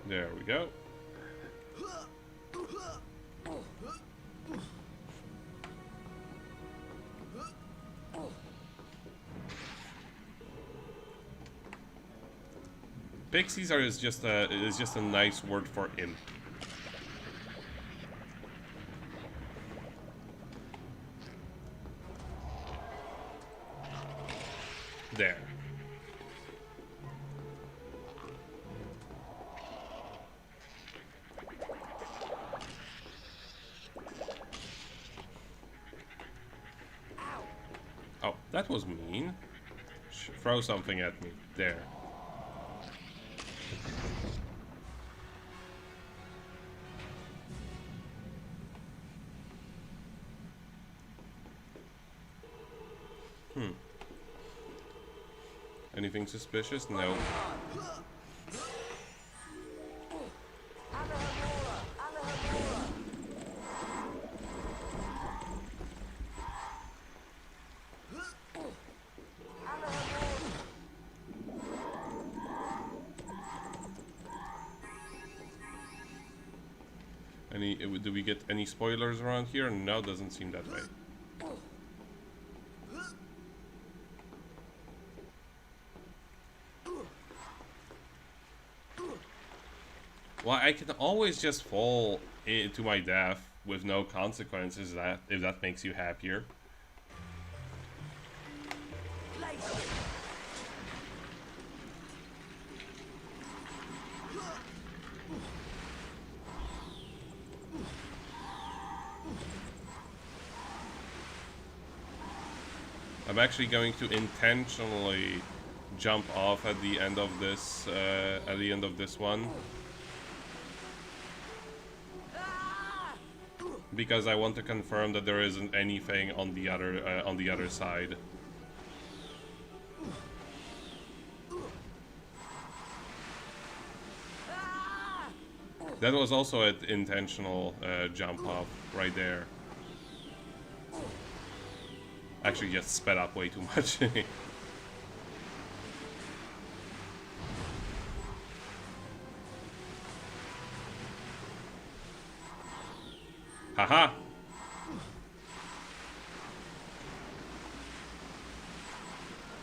There we go. Pixies is just a nice word for imp. There. Oh, that was mean. Throw something at me. There. Anything suspicious? No. Do we get any spoilers around here? No, doesn't seem that way. Well, I can always just fall into my death with no consequences, if that makes you happier. I'm actually going to intentionally jump off at the end of this one, because I want to confirm that there isn't anything on the other side. That was also an intentional jump off right there. Actually, just sped up way too much. Haha!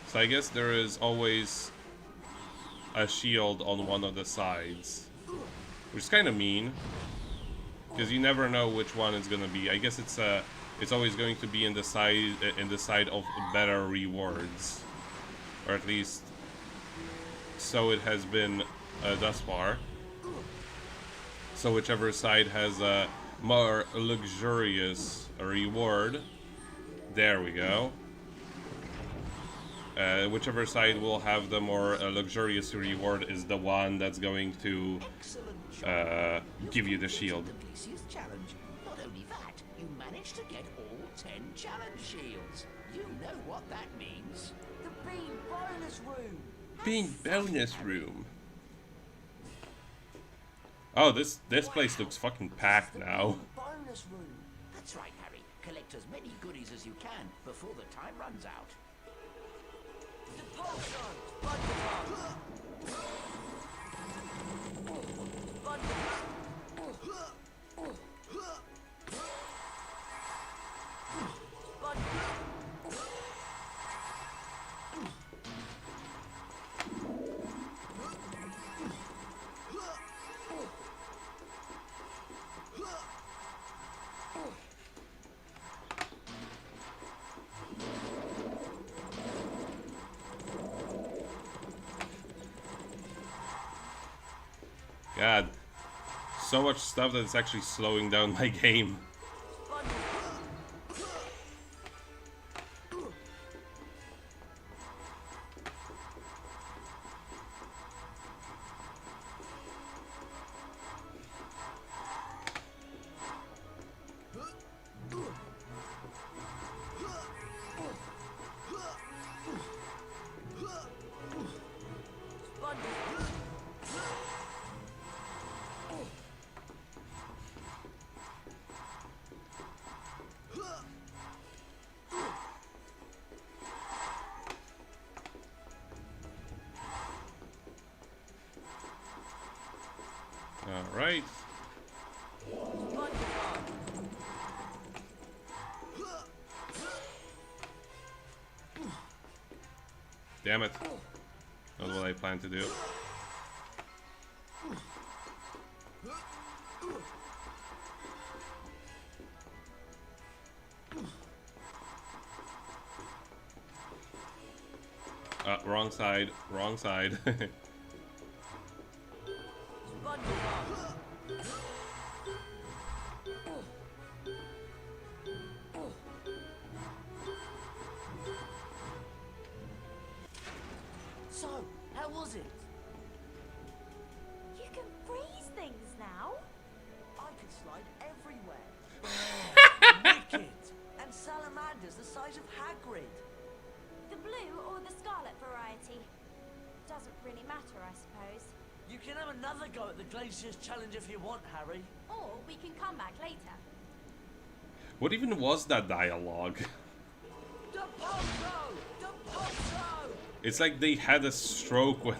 So I guess there is always a shield on one of the sides, which is kind of mean, because you never know which one it's gonna be. I guess it's always going to be in the side of better rewards, or at least so it has been thus far. So whichever side has a more luxurious reward, there we go. Whichever side will have the more luxurious reward is the one that's going to give you the shield. Not only that, you managed to get all 10 challenge shields. You know what that means. The bean bonus room. Bean bonus room. Oh, this place looks fucking packed now. Bonus room. That's right, Harry. Collect as many goodies as you can before the time runs out. The pole stone. Bundle God, so much stuff that it's actually slowing down my game. Alright. Damn it. Not what I planned to do. Wrong side. Wrong side. So, how was it? You can freeze things now. I could slide everywhere. Wicked! And salamanders the size of Hagrid. The blue or the scarlet variety. Doesn't really matter, I suppose. You can have another go at the Glaciers Challenge if you want, Harry. Or we can come back later. What even was that dialogue? It's like they had a stroke when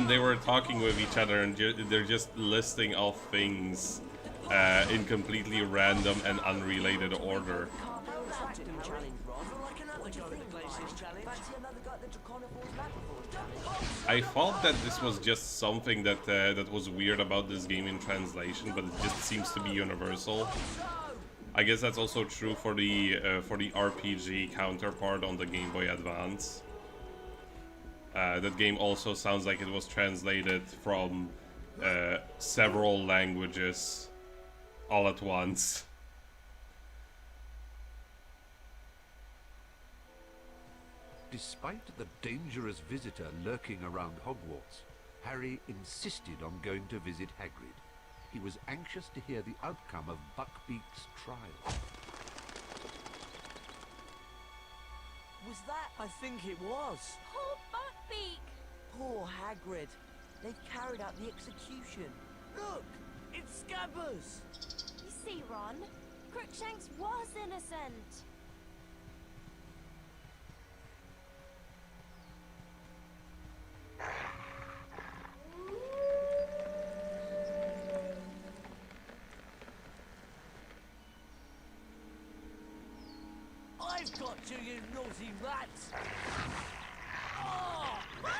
they were talking with each other, and they're just listing off things in completely random and unrelated order. I thought that this was just something that that was weird about this game in translation, but it just seems to be universal. I guess that's also true for the RPG counterpart on the Game Boy Advance. That game also sounds like it was translated from several languages all at once. Despite the dangerous visitor lurking around Hogwarts, Harry insisted on going to visit Hagrid. He was anxious to hear the outcome of Buckbeak's trial. Was that? I think it was. Poor Buckbeak. Poor Hagrid. They've carried out the execution. Look! It's Scabbers! You see, Ron, Crookshanks was innocent. I've got you, you naughty rats! Oh! Run!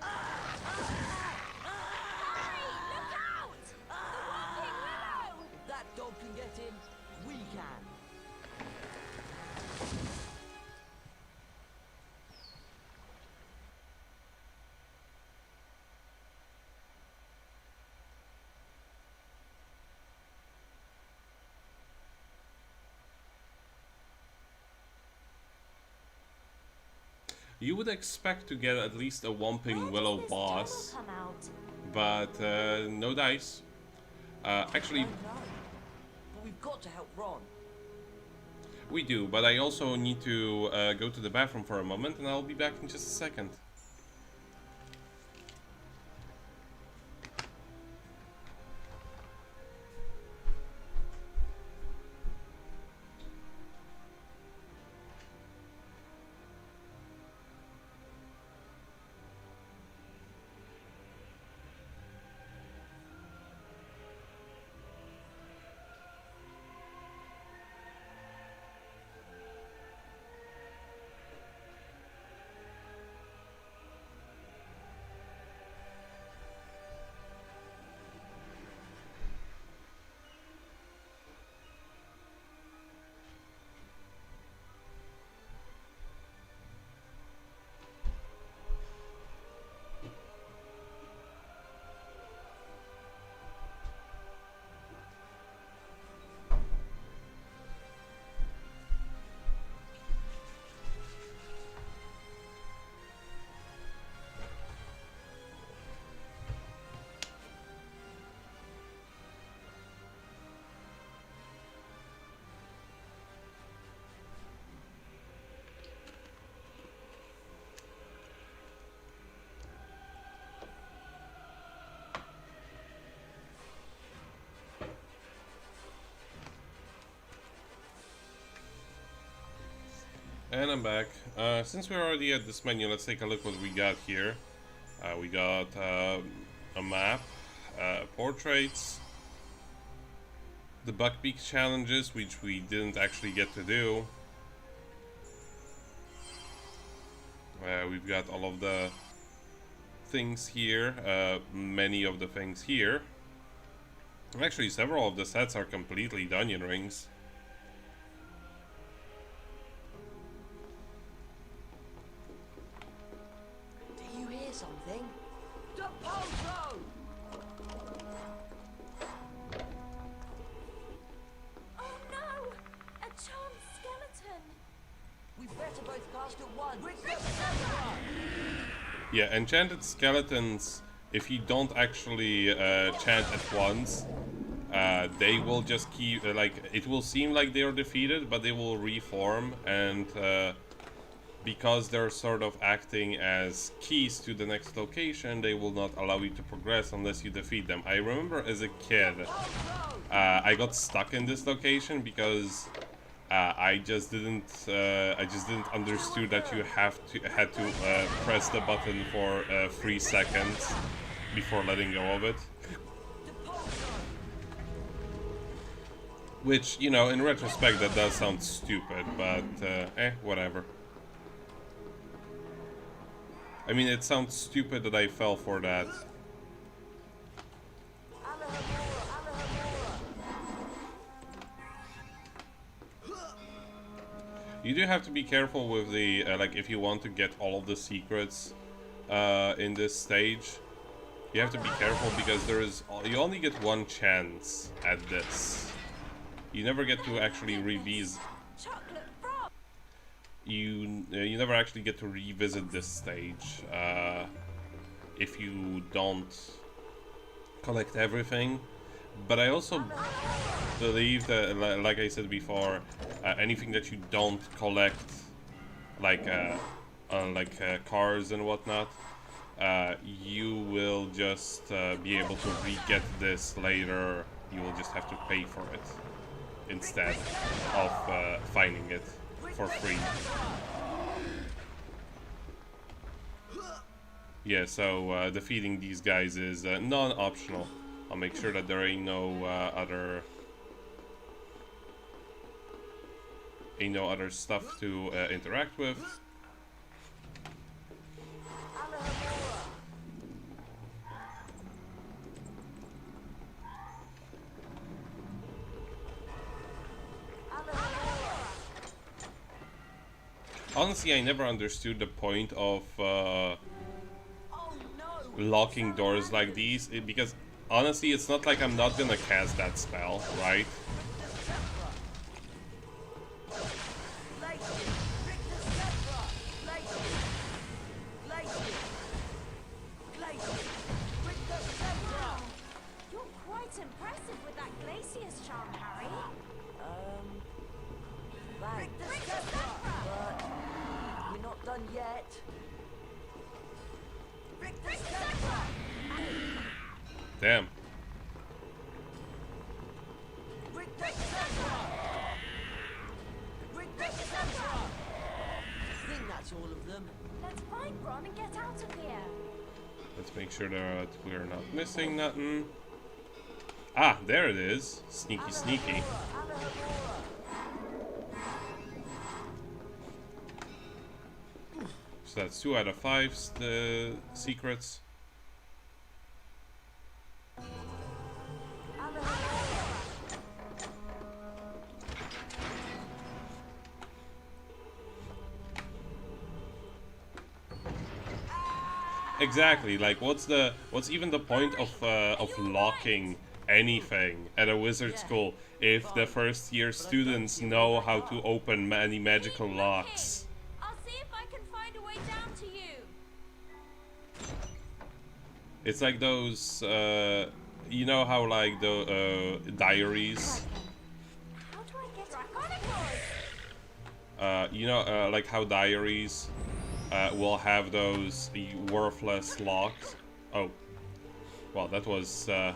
Harry, look out! The Whomping Willow! If that dog can get in, we can. You would expect to get at least a Whomping Willow boss, Come out. but no dice. Actually, But we've got to help Ron. we do, but I also need to go to the bathroom for a moment, and I'll be back in just a second. And I'm back. Since we're already at this menu, let's take a look what we got here. We got a map, portraits, the Buckbeak challenges, which we didn't actually get to do. We've got all of the things here, many of the things here. Actually, several of the sets are completely onion rings. Do you hear something? The Pozo! Oh no! A charmed skeleton! We better both cast at once. Yeah, enchanted skeletons, if you don't actually chant at once, they will just keep, like, it will seem like they are defeated, but they will reform, and because they're sort of acting as keys to the next location, they will not allow you to progress unless you defeat them. I remember as a kid, I got stuck in this location because I just didn't understood that you had to press the button for 3 seconds before letting go of it. Which, you know, in retrospect, that does sound stupid, but whatever. I mean, it sounds stupid that I fell for that. You do have to be careful with the, like, if you want to get all of the secrets in this stage, you have to be careful because you only get one chance at this. You never get to actually revisit. You never actually get to revisit this stage if you don't collect everything. But I also believe that, like I said before, anything that you don't collect, like cars and whatnot, you will just be able to re-get this later. You will just have to pay for it instead of finding it for free. Yeah, so defeating these guys is non-optional. I'll make sure that there ain't no other stuff to interact with. Honestly, I never understood the point of locking doors like these, because honestly, it's not like I'm not gonna cast that spell, right? You're quite impressive with that Glacier's charm, Harry. Thanks. But we're not done yet. Damn. I think that's all of them. Let's find Ron and get out of here. Let's make sure that we're not missing nothing. Ah, there it is. Sneaky, sneaky. So that's 2 out of 5 secrets. Exactly. Like, what's even the point of locking anything at a wizard school if the first year students know how to open any magical locks? I'll see if I can find a way down to you. It's like those, you know how like the diaries. How do I get You know, like how diaries will have those worthless locks. Oh, well, that was. I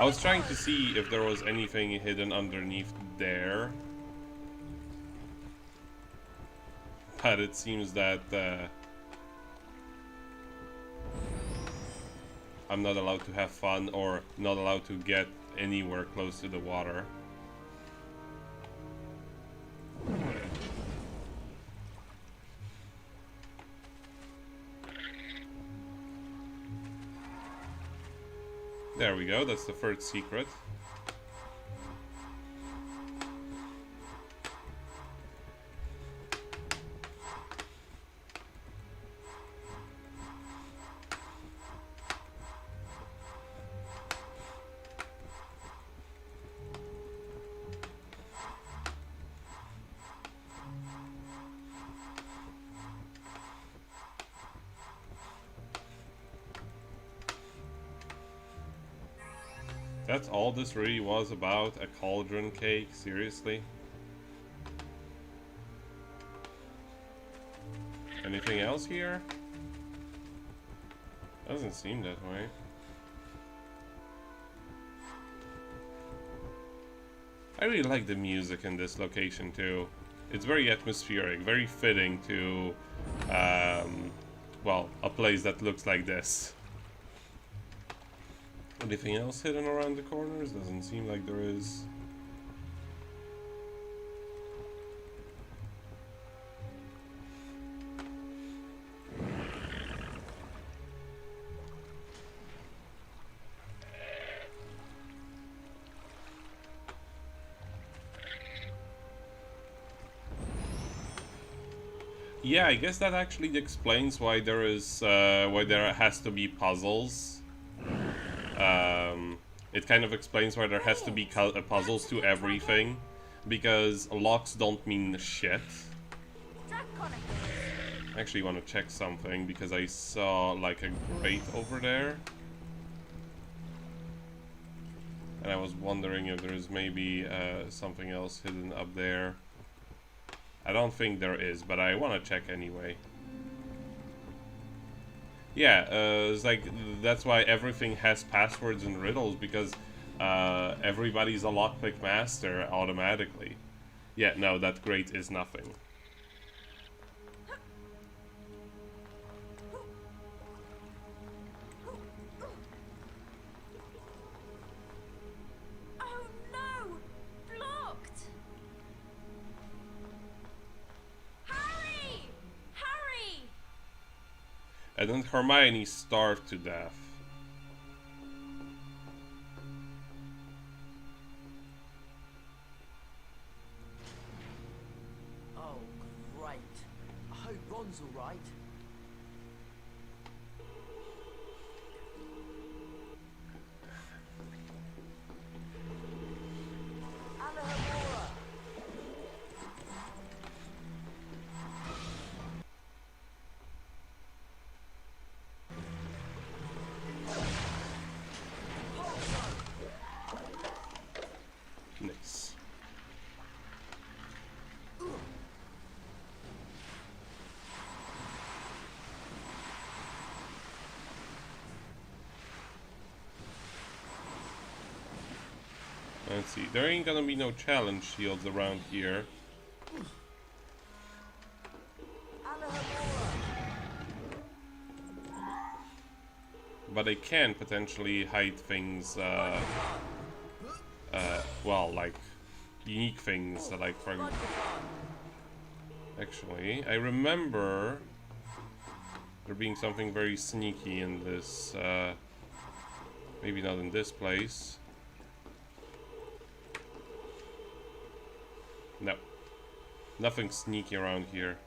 was trying to see if there was anything hidden underneath there. but it seems that I'm not allowed to have fun or not allowed to get anywhere close to the water. There we go, that's the first secret. That's all this really was about? A cauldron cake? Seriously? Anything else here? Doesn't seem that way. I really like the music in this location too. It's very atmospheric, very fitting to, well, a place that looks like this. Anything else hidden around the corners? Doesn't seem like there is. Yeah, I guess that actually explains why there is, why there has to be puzzles. It kind of explains why there has to be puzzles to everything, because locks don't mean shit. I actually want to check something, because I saw like a grate over there. And I was wondering if there's maybe something else hidden up there. I don't think there is, but I want to check anyway. Yeah, it's like, that's why everything has passwords and riddles, because everybody's a lockpick master automatically. Yeah, no, that grate is nothing. Oh no! Blocked! Harry! Harry! And then Hermione starved to death. Oh, great. I hope Ron's all right. Nice. Let's see, there ain't gonna be no challenge shields around here. But I can potentially hide things, well, like, unique things, like, for... Actually, I remember there being something very sneaky in this, maybe not in this place. No. Nothing sneaky around here.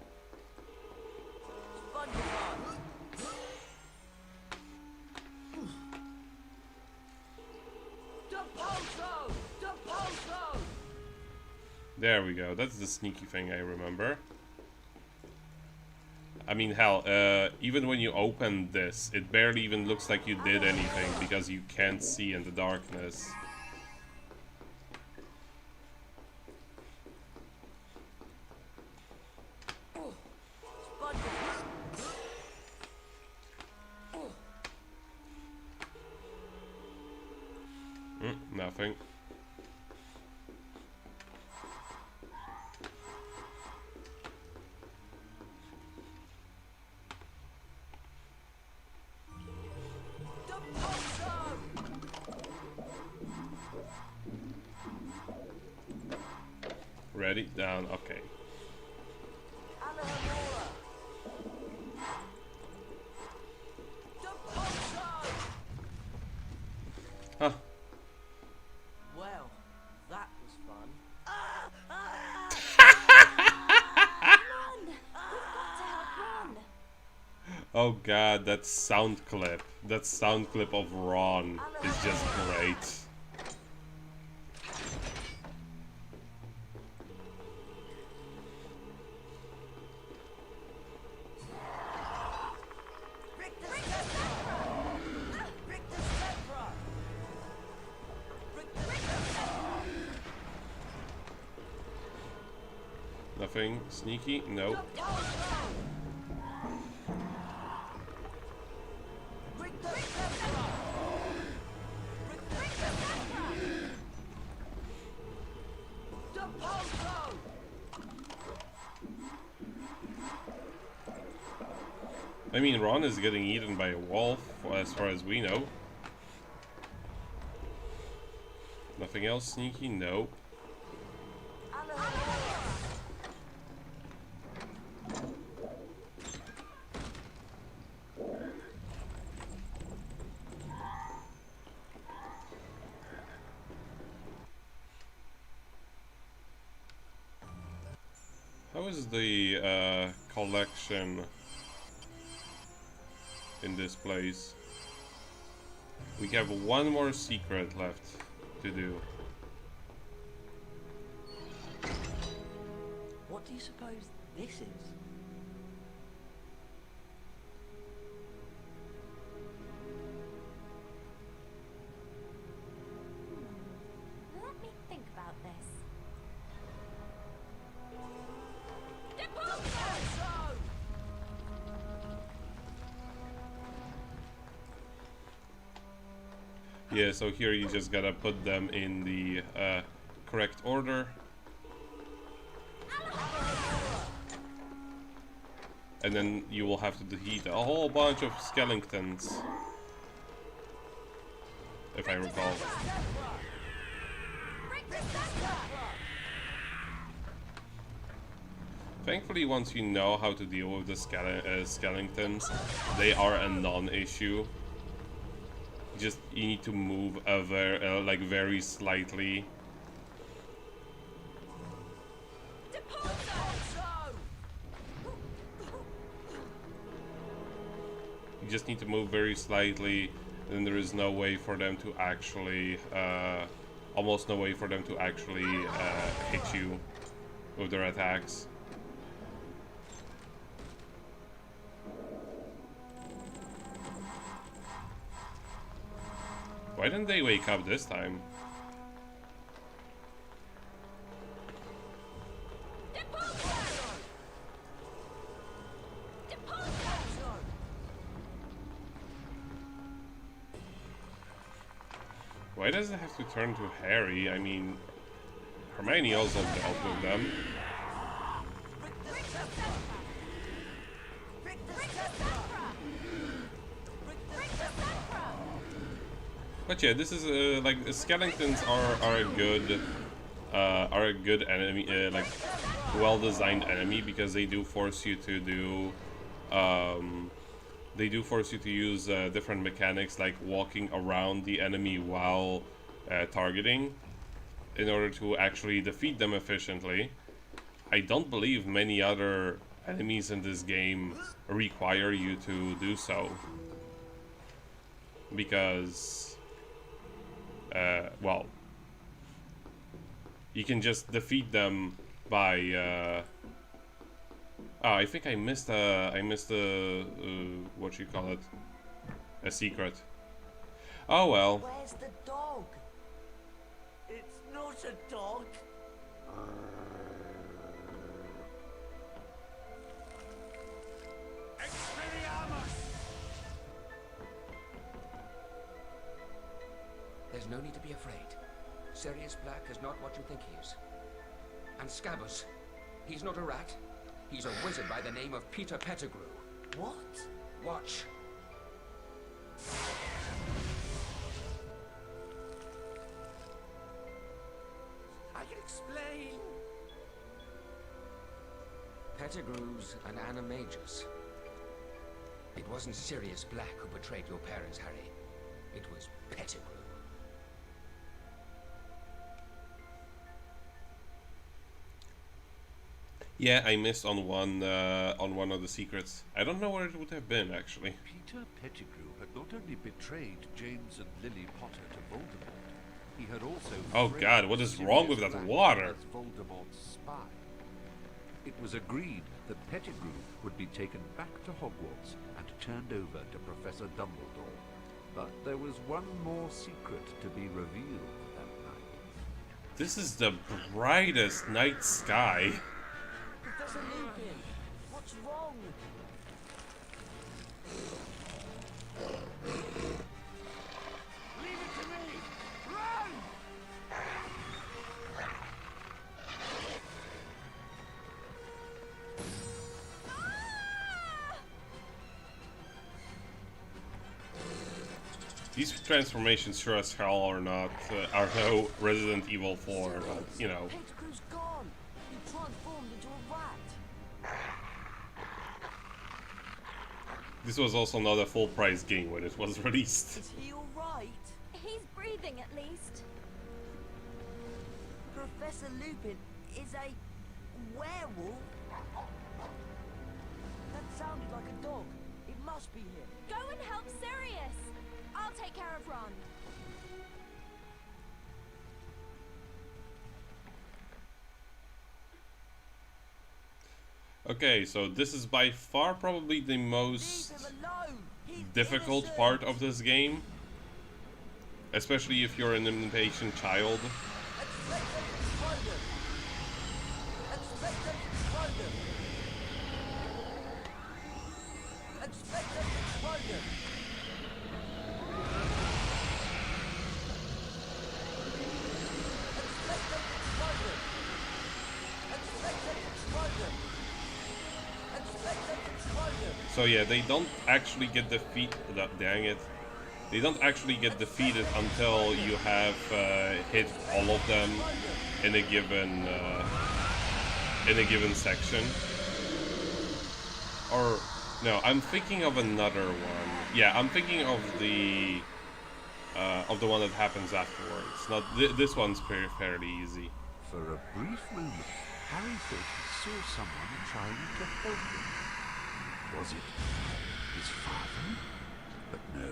There we go. That's the sneaky thing I remember. I mean, hell, even when you open this, it barely even looks like you did anything because you can't see in the darkness. Nothing. it down. Okay. Huh. Well, that was fun. Oh god, that sound clip. That sound clip of Ron is just great. Nothing sneaky? No. I mean, Ron is getting eaten by a wolf, as far as we know. Nothing else sneaky? Nope. How is the collection in this place? We have one more secret left to do. What do you suppose this is? Let me think about this. Yeah, so here you just gotta put them in the correct order. And then you will have to defeat a whole bunch of skeletons, if I recall. Thankfully, once you know how to deal with the skeletons, they are a non-issue. You need to move like very slightly. You just need to move very slightly, and then there is no way for them to actually, almost no way for them to actually hit you with their attacks. Why didn't they wake up this time? Why does it have to turn to Harry? I mean, Hermione also dealt with them. But yeah, this is like skeletons are a good enemy, like well-designed enemy, because they do force you to do use different mechanics, like walking around the enemy while targeting, in order to actually defeat them efficiently. I don't believe many other enemies in this game require you to do so, because well, you can just defeat them by oh, I think I missed what you call it, a secret. Oh well. Where's the dog? It's not a dog. There's no need to be afraid. Sirius Black is not what you think he is. And Scabbers, he's not a rat. He's a wizard by the name of Peter Pettigrew. What? Watch. I can explain. Pettigrew's and Animagus. It wasn't Sirius Black who betrayed your parents, Harry. It was Pettigrew. Yeah, I missed on one of the secrets. I don't know where it would have been actually. Peter Pettigrew had not only betrayed James and Lily Potter to Voldemort, he had also... Oh God, what is wrong with that water? ...as Voldemort's spy. It was agreed that Pettigrew would be taken back to Hogwarts and turned over to Professor Dumbledore. But there was one more secret to be revealed that night. This is the brightest night sky. Professor Lupin, what's wrong? Leave it to me! Run! These transformations sure as hell are not are no Resident Evil 4, but you know. Pettigrew's gone. He transformed into a rat. This was also not a full price game when it was released. Is he alright? He's breathing at least. Professor Lupin is a werewolf? That sounded like a dog. It must be him. Go and help Sirius. I'll take care of Ron. Okay, so this is by far probably the most difficult part of this game. Especially if you're an impatient child. So yeah, they don't actually get defeated. Dang it! They don't actually get defeated until you have hit all of them in a given section. Or no, I'm thinking of another one. Yeah, I'm thinking of the one that happens afterwards. Not this one's fairly easy. For a brief moment, Harry thought he saw someone trying to help him. Was it his father? But no,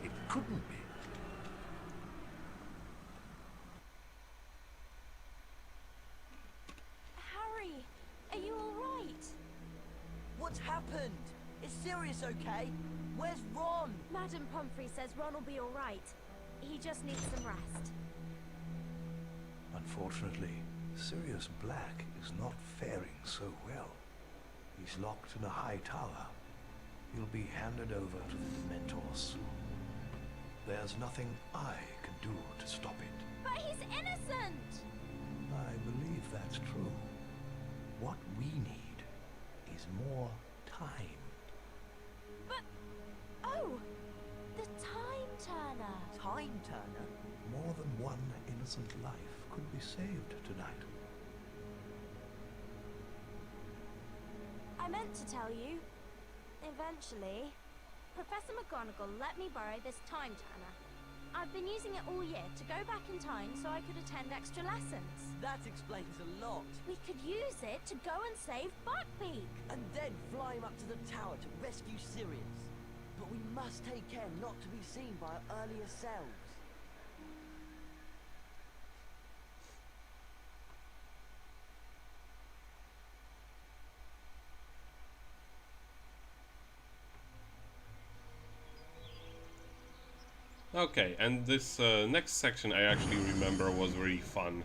it couldn't be. Harry, are you alright? What's happened? Is Sirius okay? Where's Ron? Madam Pomfrey says Ron will be alright. He just needs some rest. Unfortunately, Sirius Black is not faring so well. He's locked in a high tower. He'll be handed over to the Dementors soon. There's nothing I can do to stop it. But he's innocent! I believe that's true. What we need is more time. But... oh! The Time Turner! Time Turner? More than one innocent life could be saved tonight. I meant to tell you. Eventually, Professor McGonagall let me borrow this Time Turner. I've been using it all year to go back in time so I could attend extra lessons. That explains a lot. We could use it to go and save Buckbeak. And then fly him up to the tower to rescue Sirius. But we must take care not to be seen by our earlier selves. Okay, and this next section I actually remember was very fun.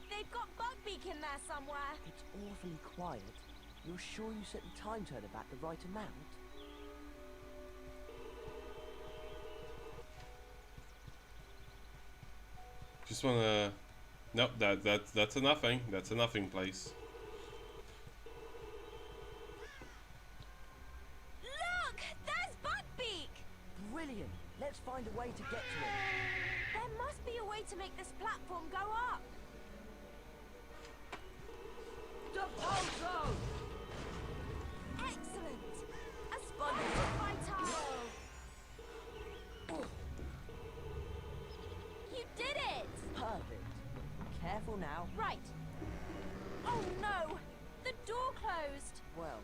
They've got Buckbeak in there somewhere. It's awfully quiet. You're sure you set the Time Turner back the right amount? Just wanna... Nope, that's a nothing. That's a nothing place. Look! There's Buckbeak! Brilliant! Let's find a way to get to him. There must be a way to make this platform go up. Excellent! A splendid fighter! You did it! Perfect. Careful now. Right. Oh no! The door closed! Well,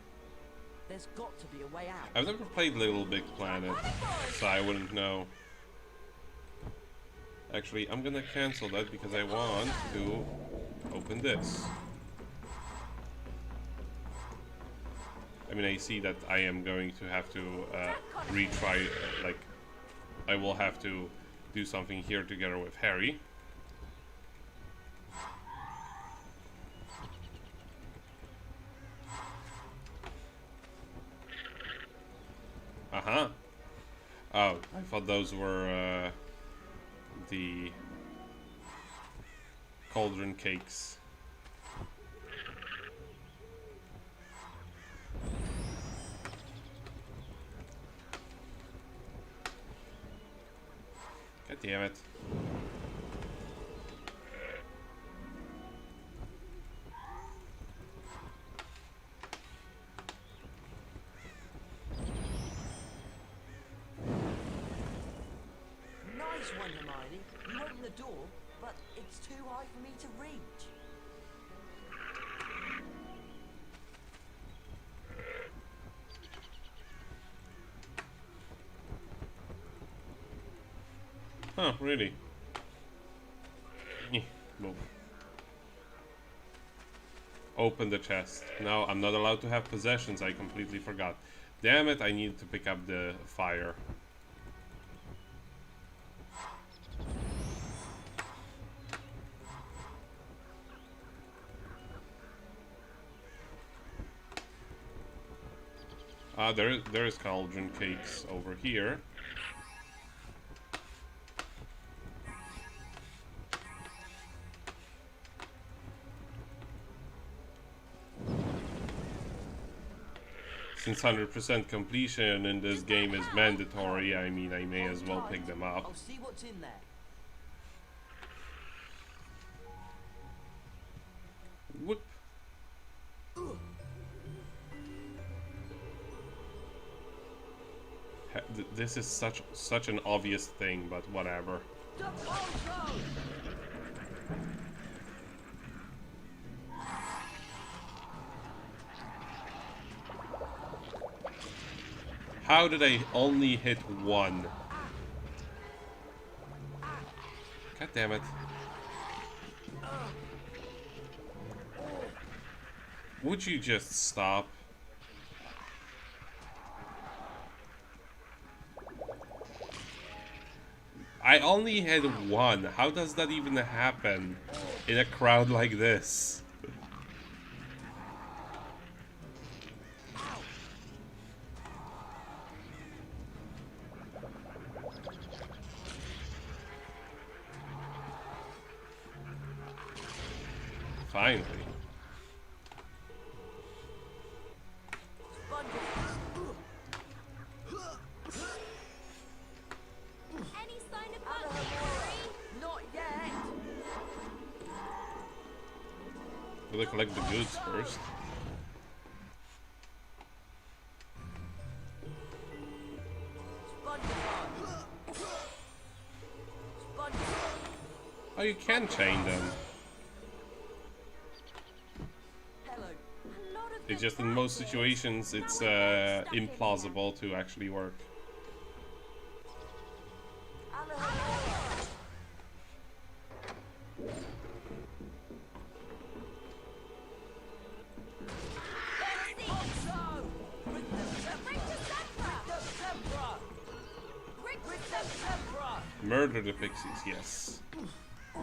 there's got to be a way out. I've never played Little Big Planet, so I wouldn't know. Actually, I'm gonna cancel that because I want to open this. I mean, I see that I am going to have to retry, like, I will have to do something here together with Harry. Uh-huh. Oh, I thought those were the cauldron cakes. God damn it. Nice one, Hermione. You opened the door, but it's too high for me to reach. Huh, really? Move. Open the chest. No, I'm not allowed to have possessions. I completely forgot. Damn it, I need to pick up the fire. There's cauldron cakes over here. Since 100% completion in this game is mandatory, I mean, I may as well pick them up. I'll see what's in there. Whoop. This is such an obvious thing, but whatever. How did I only hit one? God damn it. Would you just stop? I only hit one. How does that even happen in a crowd like this? Finally. Any sign of luck, Harry? Not yet. Gotta collect the goods first. Oh, you can chain them. It's just in most situations it's implausible to actually work. Murder the pixies, yes. A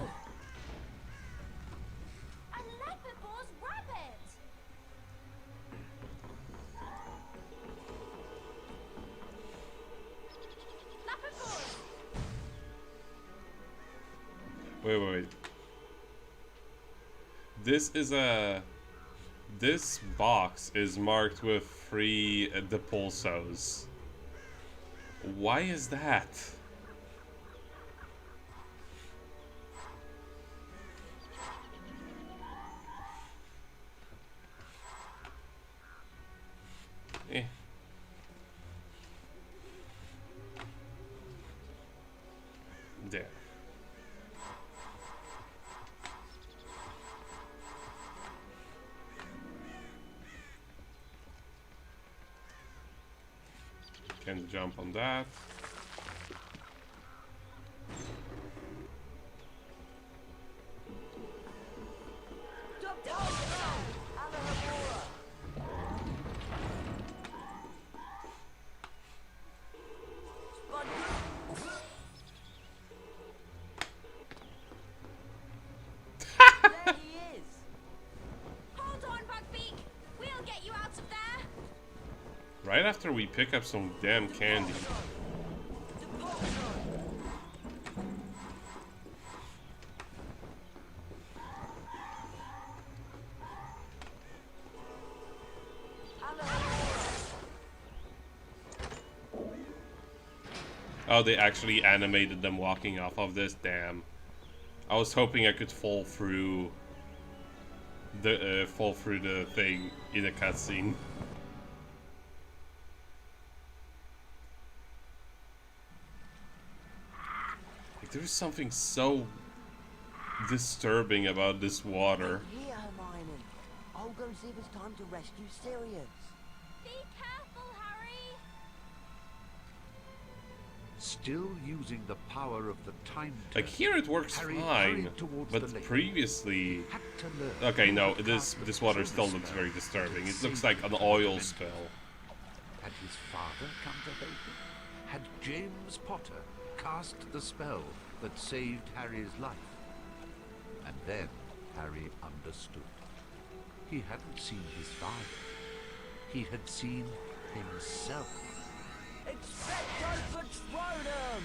leopard-paws rabbit! Leopard-paws! Wait. This box is marked with 3 depulsos. Why is that? Eh. There. Can jump on that. There he is! Hold on, Bugbeak! We'll get you out of there! Right after we pick up some damn candy. Oh, they actually animated them walking off of this. Damn. I was hoping I could fall through the thing in a cutscene. Like, there's something so disturbing about this water. Here, Hermione. I'll go see if it's time to rescue Sirius. Be careful, Harry! Still using the power of the time turn, Like, here it works Harry fine, hurried towards but the lake. previously... Had to learn Okay, no, how to this cast this the water still silver looks spell very disturbing. that It looks saved like an the oil Dementor. spell. Had his father come to help him? Had James Potter cast the spell that saved Harry's life? And then Harry understood. He hadn't seen his father. He had seen himself. Expecto Patronum!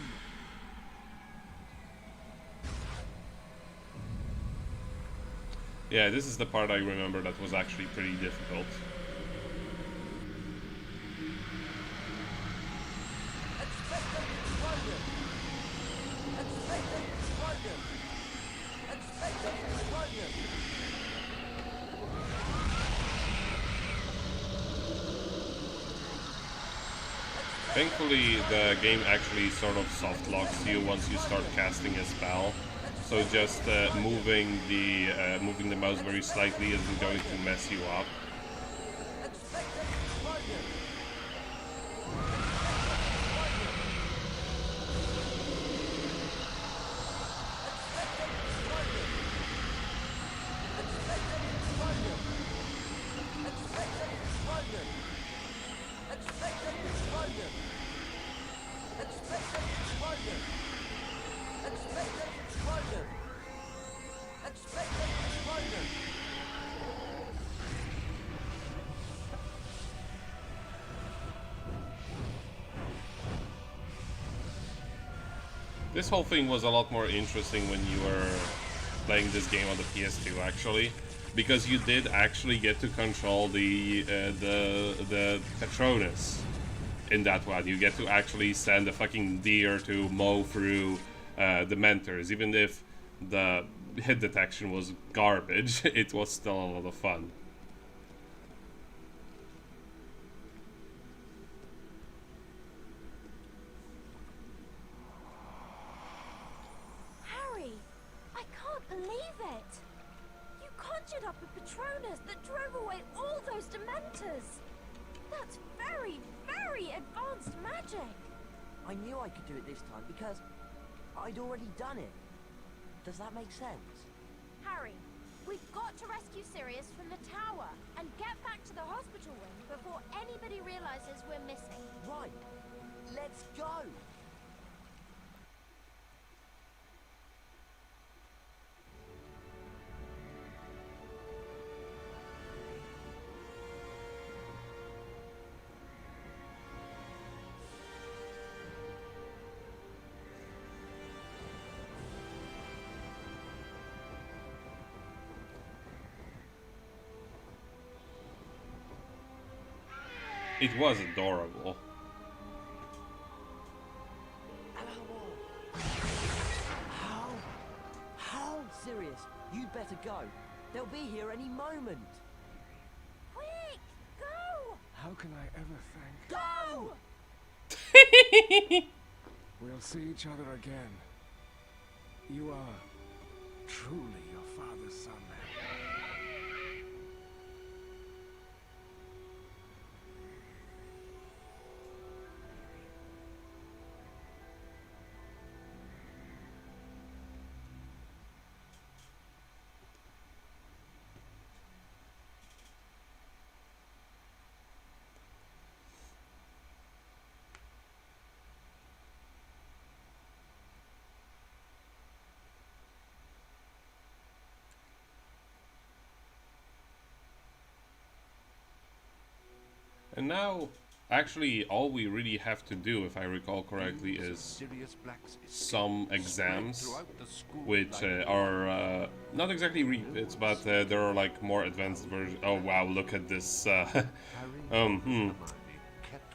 Yeah, this is the part I remember that was actually pretty difficult. Expecto Patronum! Expecto Patronum! Expecto Patronum! Thankfully, the game actually sort of soft locks you once you start casting a spell. So just moving the mouse very slightly isn't going to mess you up. This whole thing was a lot more interesting when you were playing this game on the PS2, actually, because you did actually get to control the Patronus in that one. You get to actually send a fucking deer to mow through Dementors, even if the hit detection was garbage. It was still a lot of fun. Believe it! You conjured up a Patronus that drove away all those Dementors! That's very, very advanced magic! I knew I could do it this time because I'd already done it. Does that make sense? Harry, we've got to rescue Sirius from the tower and get back to the hospital wing before anybody realizes we're missing. Right. Let's go! It was adorable. How? Sirius, you better go. They'll be here any moment. Quick! Go! How can I ever thank? Go! We'll see each other again. You are truly your father's son. And now, actually, all we really have to do, if I recall correctly, is some exams, which are not exactly repeats, but there are like more advanced versions. Oh wow, look at this.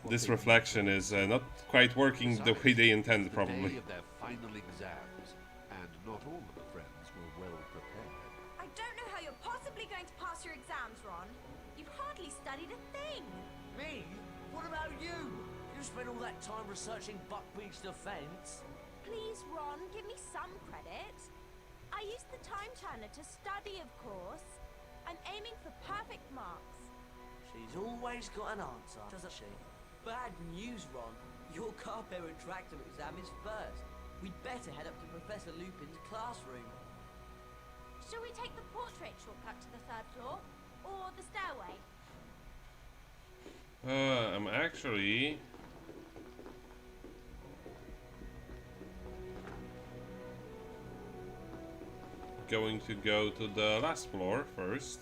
This reflection is not quite working the way they intended, probably. Of their final exams, and not all of the friends were well prepared. I don't know how you're possibly going to pass your exams, Ron. You've hardly studied a thing. Me? What about you? You spent all that time researching Buckbeak's defense. Please, Ron, give me some credit. I used the time turner to study, of course. I'm aiming for perfect marks. She's always got an answer, doesn't she? Bad news, Ron. Your carpe retractum exam is first. We'd better head up to Professor Lupin's classroom. Shall we take the portrait shortcut to the 3rd floor? Or the stairway? I'm actually going to go to the last floor first.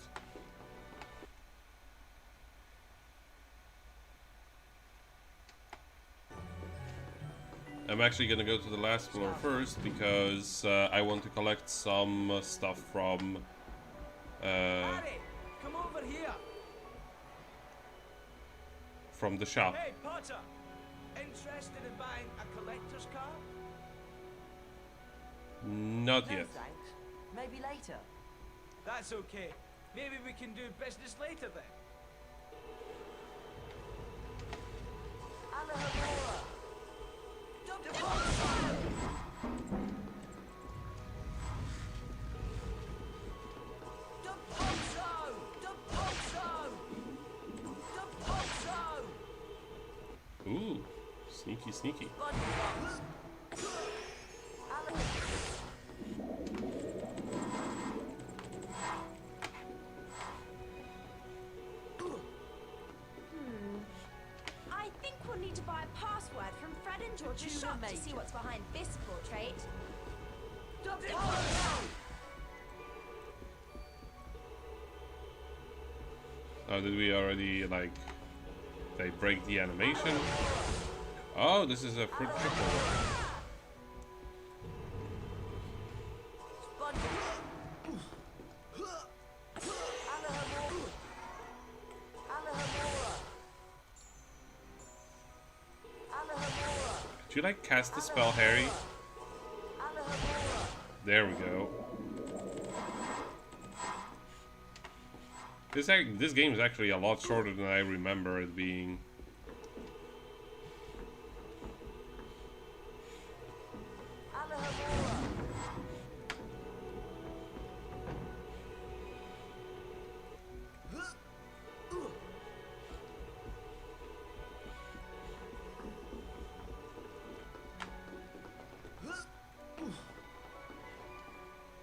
I'm actually gonna go to the last floor first because I want to collect some stuff from Harry, come over here. from the shop. Hey, Potter. Interested in buying a collector's car? Not No, yet. thanks. Maybe later. That's okay. Maybe we can do business later then. Alahomora! Ooh, sneaky, sneaky. I think we'll need to buy a password from Fred and George's shop to see what's behind this portrait. Oh, did we already, like, they break the animation? Oh, this is a fruit triple. Could you, like, cast the spell, Harry? There we go. This game is actually a lot shorter than I remember it being.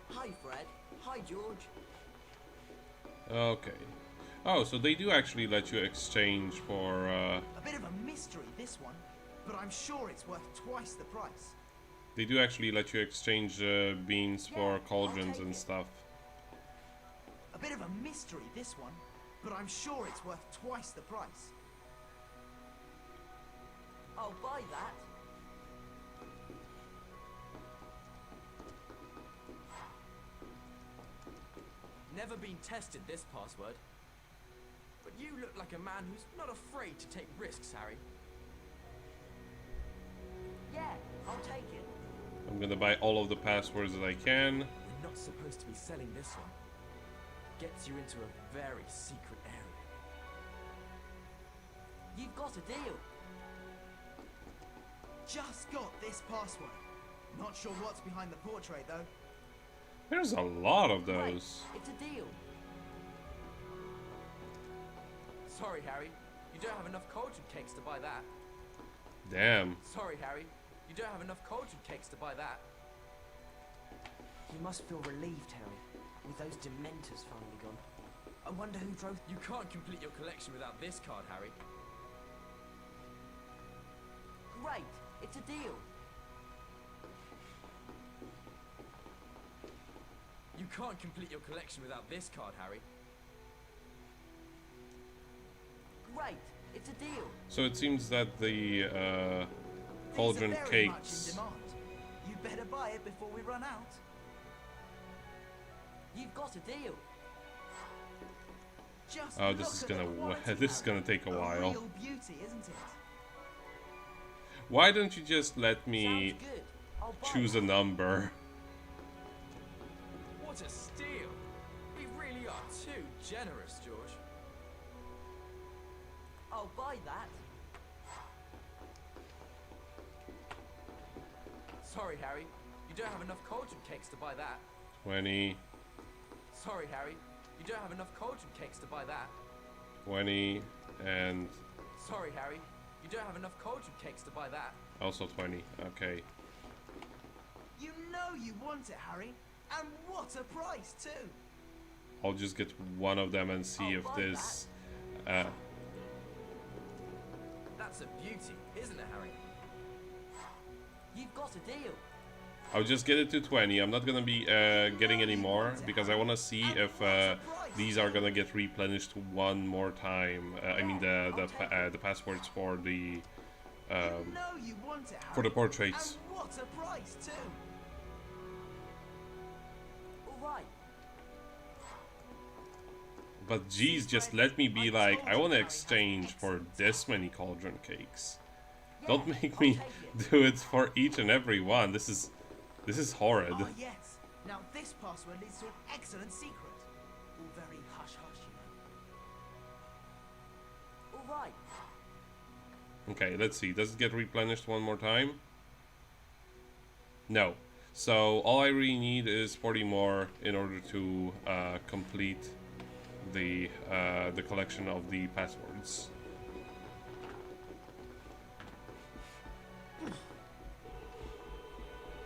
Hi, Fred. Hi, George. Okay. Oh, so they do actually let you exchange for, A bit of a mystery, this one, but I'm sure it's worth twice the price. they do actually let you exchange beans for cauldrons and stuff. A bit of a mystery, this one, but I'm sure it's worth twice the price. I'll buy that. Never been tested, this password. But you look like a man who's not afraid to take risks, Harry. Yeah, I'll take it. I'm gonna buy all of the passwords that I can. We're not supposed to be selling this one. Gets you into a very secret area. got a deal. Just got this password. Not sure what's behind the portrait though. There's a lot of Right, those. it's a deal. Sorry, Harry. You don't have enough cauldron cakes to buy that. Damn. Sorry, Harry. You don't have enough cauldron cakes to buy that. You must feel relieved, Harry, with those Dementors finally gone. I wonder who drove... You can't complete your collection without this card, Harry. Great, it's a deal. You can't complete your collection without this card, Harry. Great, it's a deal. So it seems that the cauldron These are very much in cakes. demand. You better buy it before we run out. You've got a deal. Just Oh, look this is at the gonna quality, this is Harry. gonna take a while. Real beauty, isn't it? Why don't you just let me Sounds good. I'll buy choose it. a number? What a steal! We really are too generous, George. I'll buy that. Sorry, Harry. You don't have enough cauldron cakes to buy that. 20, Sorry, Harry. You don't have enough cauldron cakes to buy that. 20, and Sorry, Harry. You don't have enough cauldron cakes to buy that. also 20. Okay. You know you want it, Harry. And what a price, too. I'll just get one of them and see I'll if buy this. That's a beauty, isn't it, Harry? You've got a deal. I'll just get it to 20. I'm not gonna be getting any more because I wanna see if these are gonna get replenished one more time. I mean the passwords for the You know you want it, Harry. for the portraits. And what a price, too. All right. But geez, just let me be like, I wanna exchange for this many cauldron cakes. Don't make me do it for each and every one. This is horrid. Ah, yes. Now this password leads to an excellent secret. All very hush-hush, you know. All right. Okay, let's see. Does it get replenished one more time? No. So all I really need is 40 more in order to complete the collection of the passwords.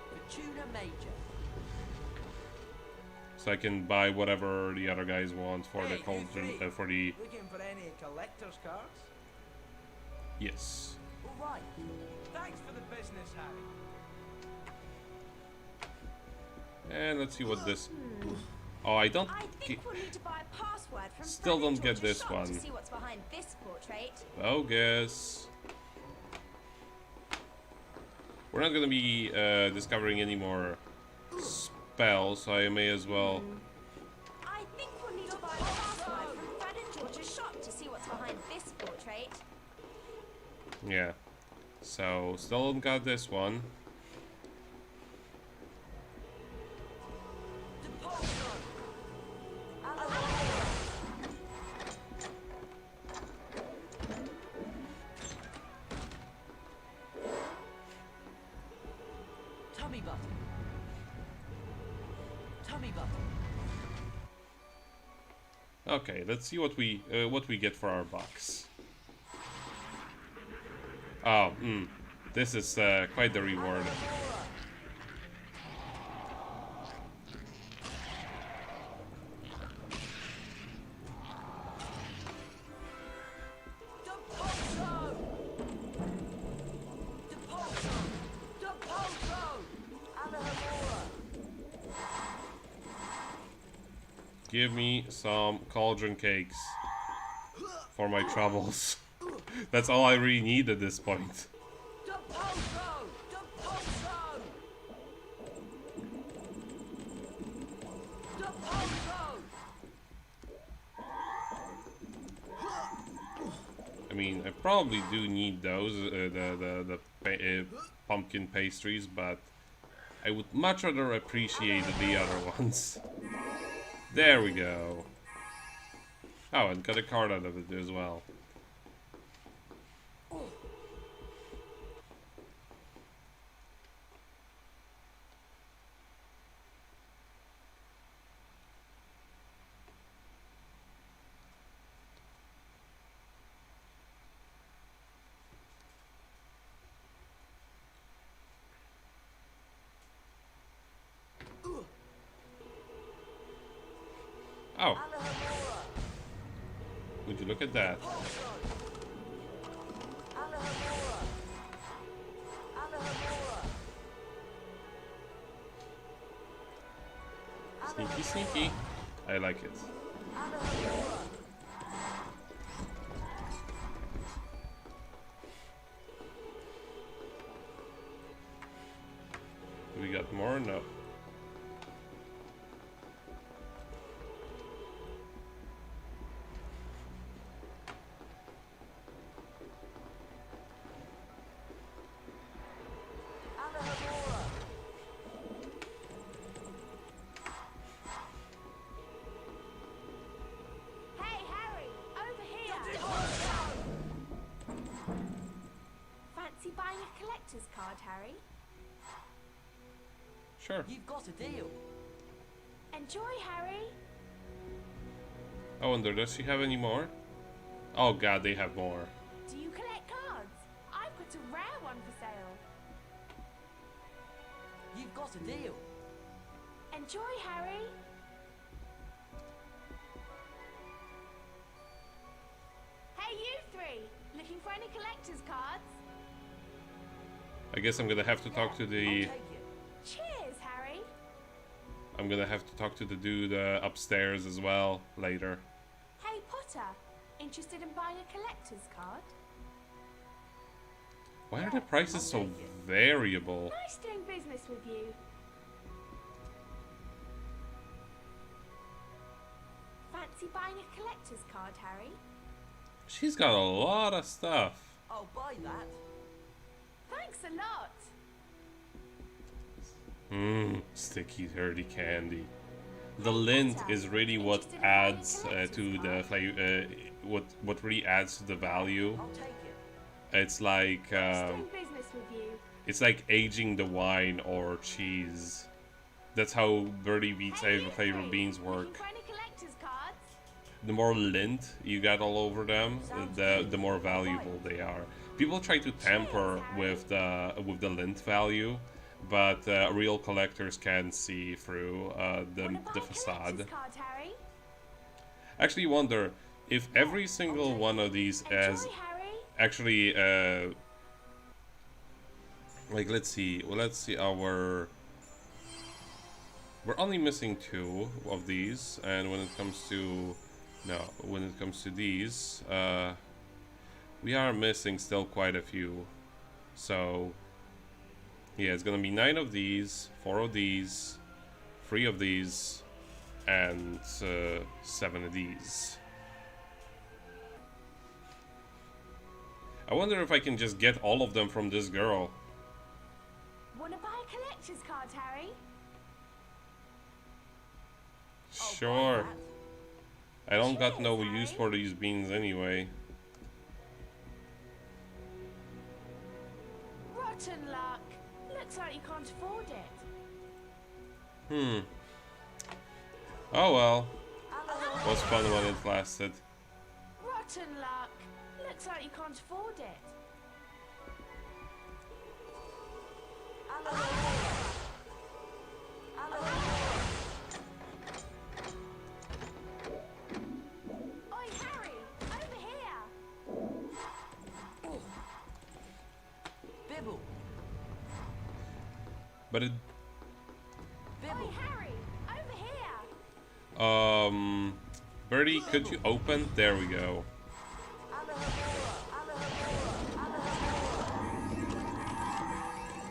Fortuna Major. So I can buy whatever the other guys want for the cauldron for the Looking for any collector's cards? yes. All right. Thanks for the business, Harry. And let's see what this. Oh, I don't. I think we'll need to buy a password from Still Fred and don't get George's this shop one. to see what's behind this portrait. Bogus. We're not gonna be discovering any more spells, so I may as well. I think we'll need to buy a password from Fred and George's shop to see what's behind this portrait. Yeah. So still don't got this one. Tummy button. Tummy button. Okay, let's see what we get for our bucks. Oh, this is quite the reward. Give me some cauldron cakes for my troubles. That's all I really need at this point. I mean, I probably do need those, pumpkin pastries, but I would much rather appreciate the other ones. There we go. Oh, and got a card out of it as well. Oh. Would you look at that? Sneaky, sneaky. I like it. We got more? No. Hey, Harry, over here. Fancy buying a collector's card, Harry? Sure. You've got a deal. Enjoy, Harry. I wonder, does she have any more? Oh god, they have more. Do you collect cards? I've got a rare one for sale. You've got a deal. Enjoy, Harry. Hey, you three. Looking for any collector's cards? I guess I'm gonna have to talk to the... Cheers, Harry. I'm gonna have to talk to the dude upstairs as well later. Hey, Potter. Interested in buying a collector's card? Why are the prices so variable? Nice doing business with you. Fancy buying a collector's card, Harry? She's got a lot of stuff. I'll buy that. Thanks a lot. Sticky, dirty candy. The lint is really what adds to the flavor. What really adds to the value. It's like Business with you. it's like aging the wine or cheese. That's how Birdie Beats flavor beans work. For any collector's cards? The more lint you got all over them, the more valuable they are. People try to tamper with the lint value, but real collectors can see through the facade. Card, Harry? Actually, wonder if every single one of these has actually like let's see our. We're only missing 2 of these, and when it comes to these, we are missing still quite a few. So yeah, it's gonna be 9 of these, 4 of these, 3 of these, and 7 of these. I wonder if I can just get all of them from this girl. Wanna buy a collector's card, Harry? Sure. I don't got no use for these beans anyway. Rotten luck. Looks like you can't afford it. Oh well. Was fun when it lasted. Rotten luck. Looks like you can't afford it. Oi, Harry! Over here! Bibble. But it Oi, Harry! Over here! Birdie, could you open? There we go.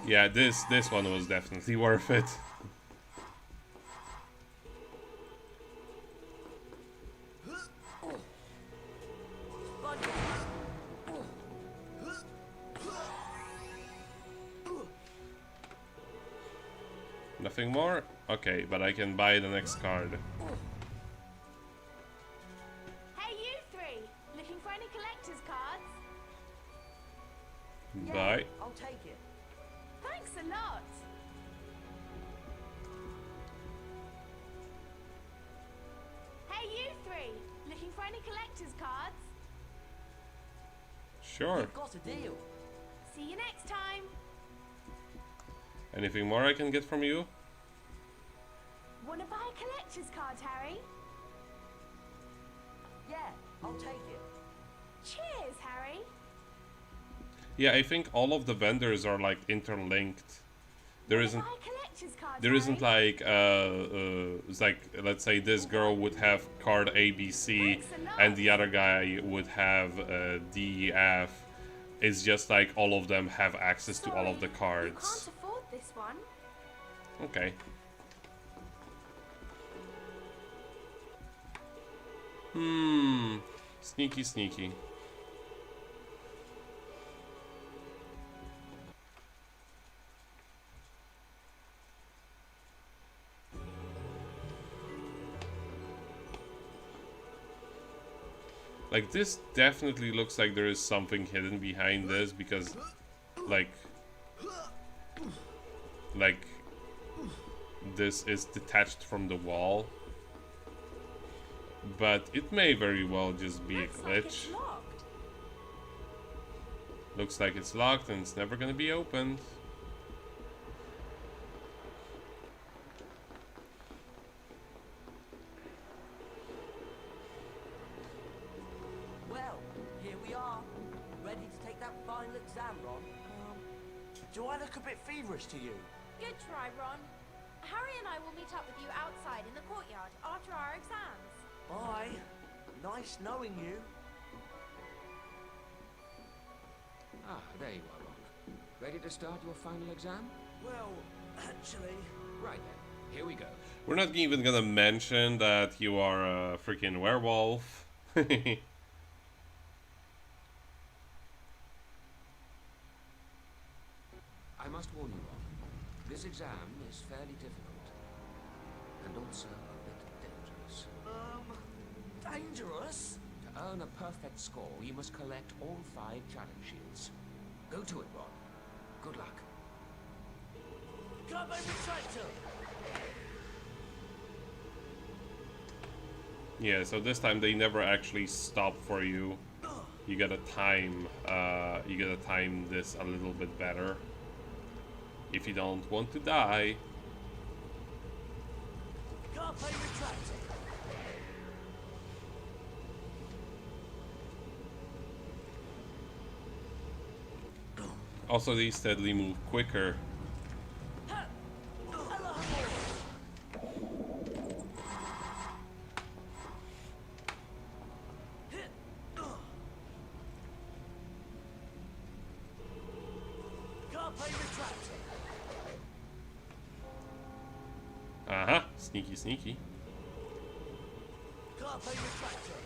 Yeah, this one was definitely worth it. Nothing more? Okay, but I can buy the next card. Hey, you three! Looking for any collector's cards? Buy. I'll take it. Thanks a lot! Hey, you three! Looking for any collector's cards? Sure. You've got a deal. See you next time! Anything more I can get from you? Wanna buy a collector's card, Harry? Yeah, I'll take it. Cheers, Harry. Yeah, I think all of the vendors are like interlinked. There isn't. There isn't like it's like, let's say this girl would have card ABC and the other guy would have DEF. It's just like all of them have access to all of the cards. Can't afford this one. Okay. Sneaky, sneaky. Like, this definitely looks like there is something hidden behind this, because, like, this is detached from the wall. But it may very well just be a glitch. Looks like it's locked and it's never gonna be opened. Well, here we are. Ready to take that final exam, Ron? Do I look a bit feverish to you? Good try, Ron. Harry and I will meet up with you outside in the courtyard after our exams. Bye. Nice knowing you. Ah, there you are, Ron. Ready to start your final exam? Well, actually... Right then, here we go. We're not even gonna mention that you are a freaking werewolf. I must warn you, Ron. This exam is fairly difficult. And also a bit dangerous. Dangerous? To earn a perfect score, you must collect all 5 challenge shields. Go to it, Ron. Good luck. Come and retractor! Yeah, so this time they never actually stop for you. You gotta time this a little bit better if you don't want to die. Carpe retractor! Also, they steadily move quicker. Uh-huh. Sneaky, sneaky. Carpe retractor!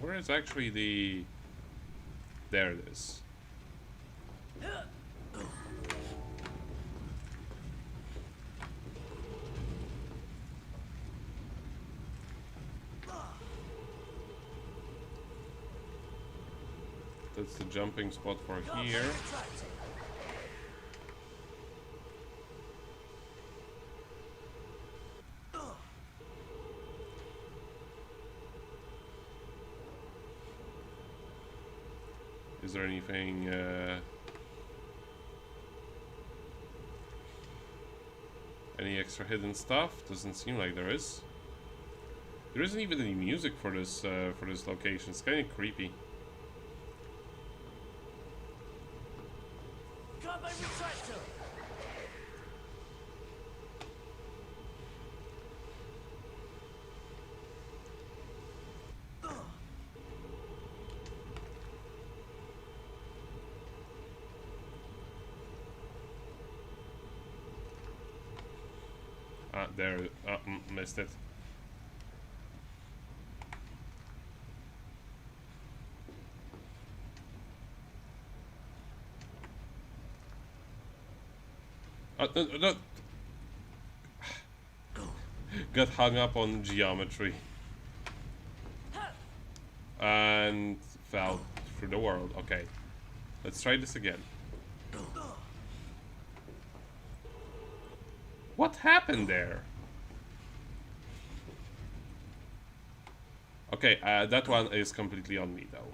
Where is actually the... There it is. That's the jumping spot for here. Is there anything any extra hidden stuff? Doesn't seem like there is. There isn't even any music for this location. It's kind of creepy. There, missed it. No. Got hung up on geometry. And fell through the world. Okay. Let's try this again. What happened there? Okay, that one is completely on me though.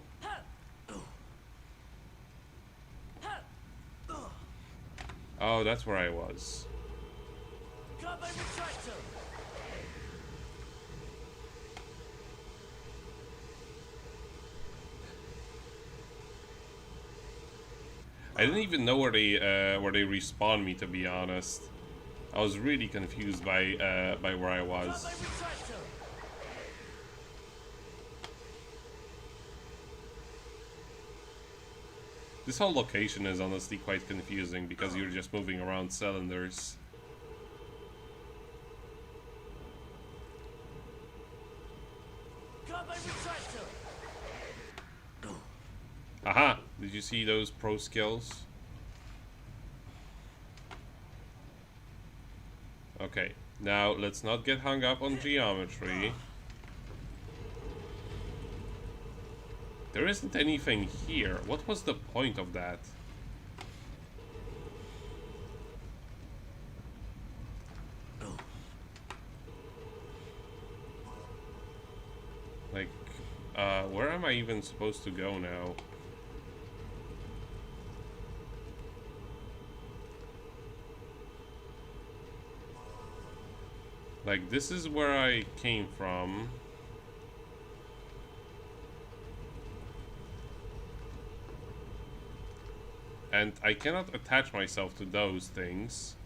Oh, that's where I was. I didn't even know where they respawn me, to be honest. I was really confused by where I was. This whole location is honestly quite confusing because you're just moving around cylinders. Aha! Did you see those pro skills? Okay, now let's not get hung up on geometry. There isn't anything here. What was the point of that? Like, where am I even supposed to go now? Like, this is where I came from. And I cannot attach myself to those things.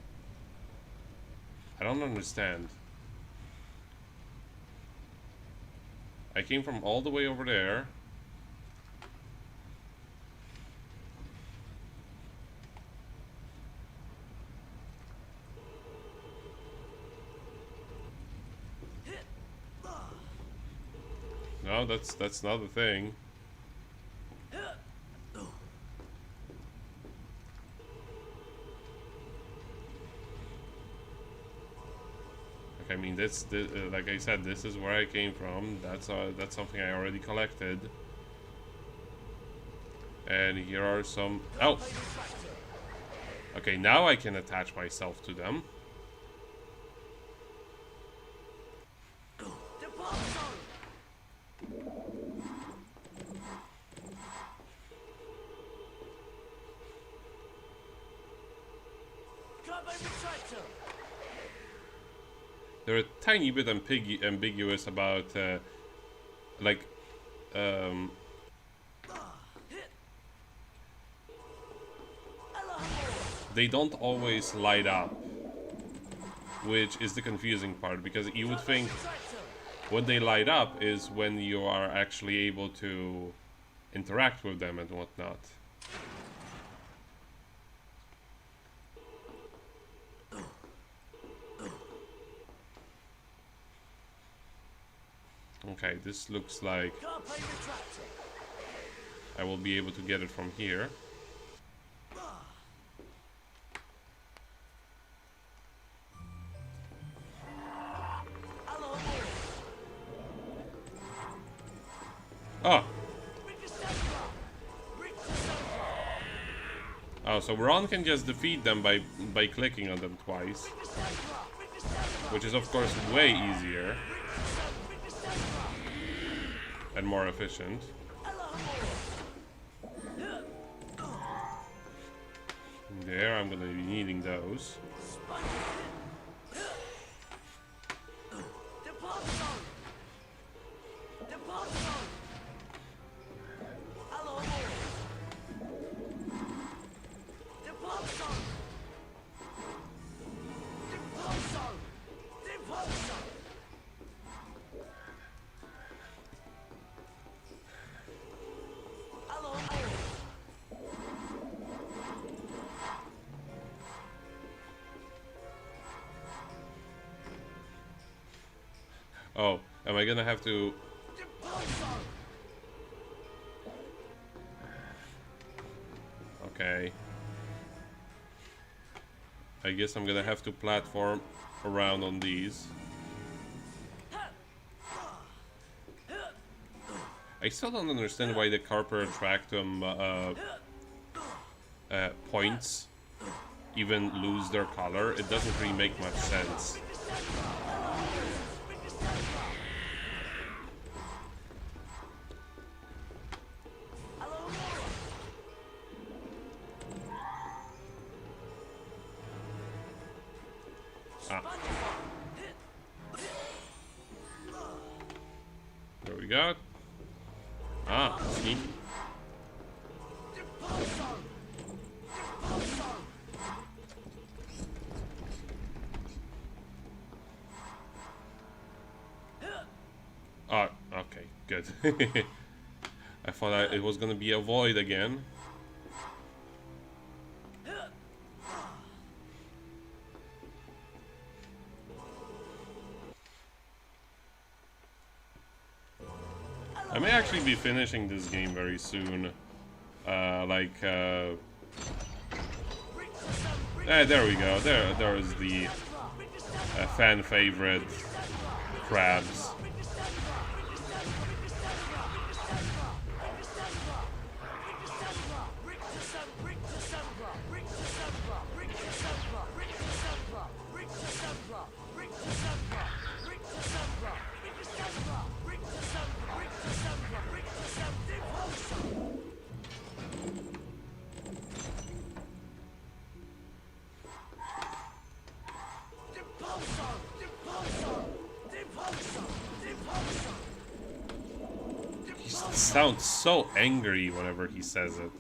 I don't understand. I came from all the way over there. No, that's not a thing. I mean, this like I said, this is where I came from. That's something I already collected. And here are some. Oh. Okay, now I can attach myself to them. They're a tiny bit ambiguous about, like, they don't always light up, which is the confusing part, because you would think when they light up is when you are actually able to interact with them and whatnot. Okay, this looks like I will be able to get it from here. Oh! Oh, so Ron can just defeat them by clicking on them twice. Which is of course way easier. And more efficient. There, I'm gonna be needing those. Oh, am I gonna have to... Okay. I guess I'm gonna have to platform around on these. I still don't understand why the Carper Attractum points even lose their color. It doesn't really make much sense. Ah. There we go. Ah, sneak. Oh, okay, good. I thought it was gonna be a void again. I may actually be finishing this game very soon. There we go. There is the fan favorite crabs. He sounds so angry whenever he says it.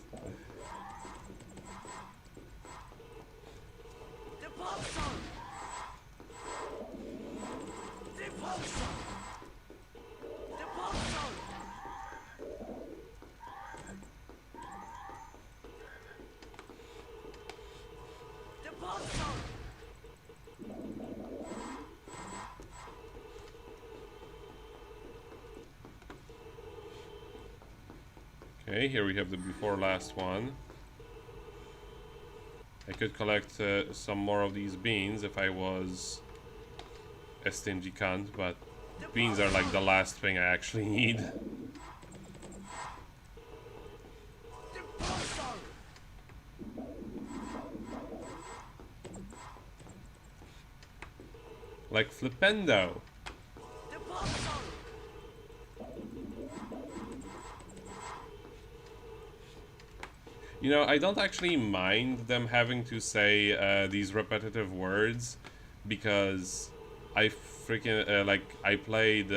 Okay, here we have the before last one. I could collect some more of these beans if I was a stingy cunt, but beans are like the last thing I actually need. Like Flipendo. You know, I don't actually mind them having to say these repetitive words, because I freaking I played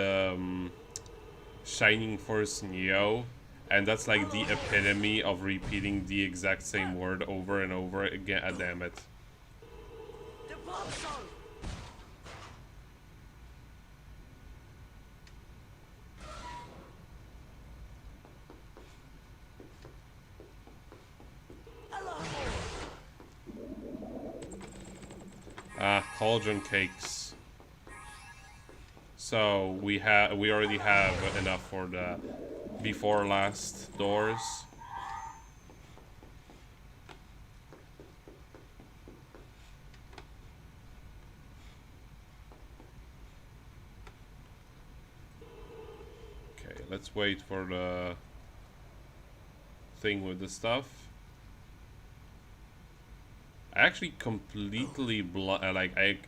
Shining Force Neo, and that's like the epitome of repeating the exact same word over and over again. Ah, damn it. Ah, cauldron cakes. So we already have enough for the before last doors. Okay, let's wait for the thing with the stuff. I actually completely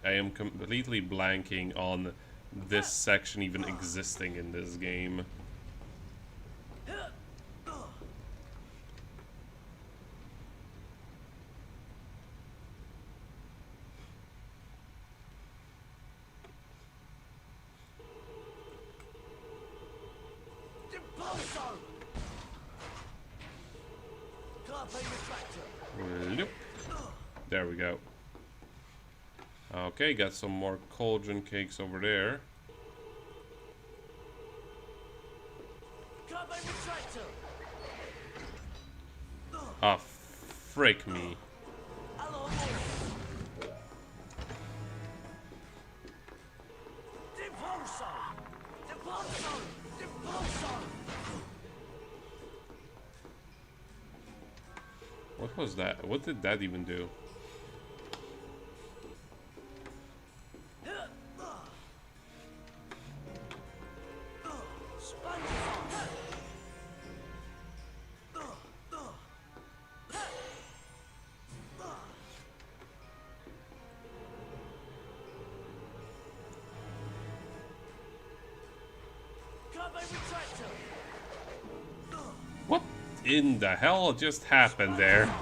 I am completely blanking on this section even existing in this game. Nope. There we go. Okay, got some more cauldron cakes over there. Ah, frick me. What was that? What did that even do? What in the hell just happened there?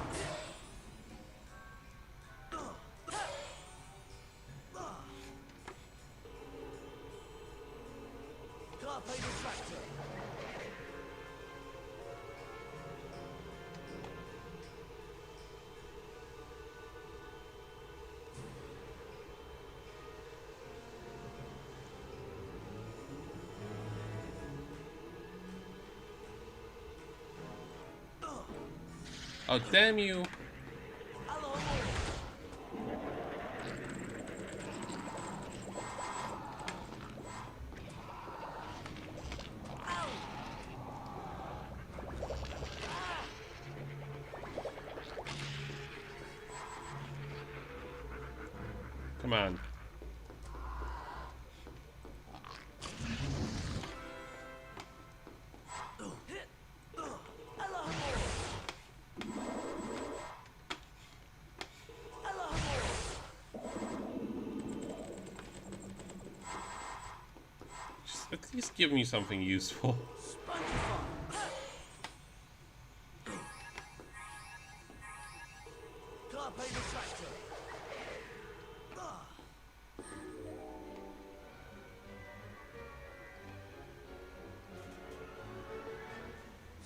Oh, damn you! Come on. Just at least give me something useful.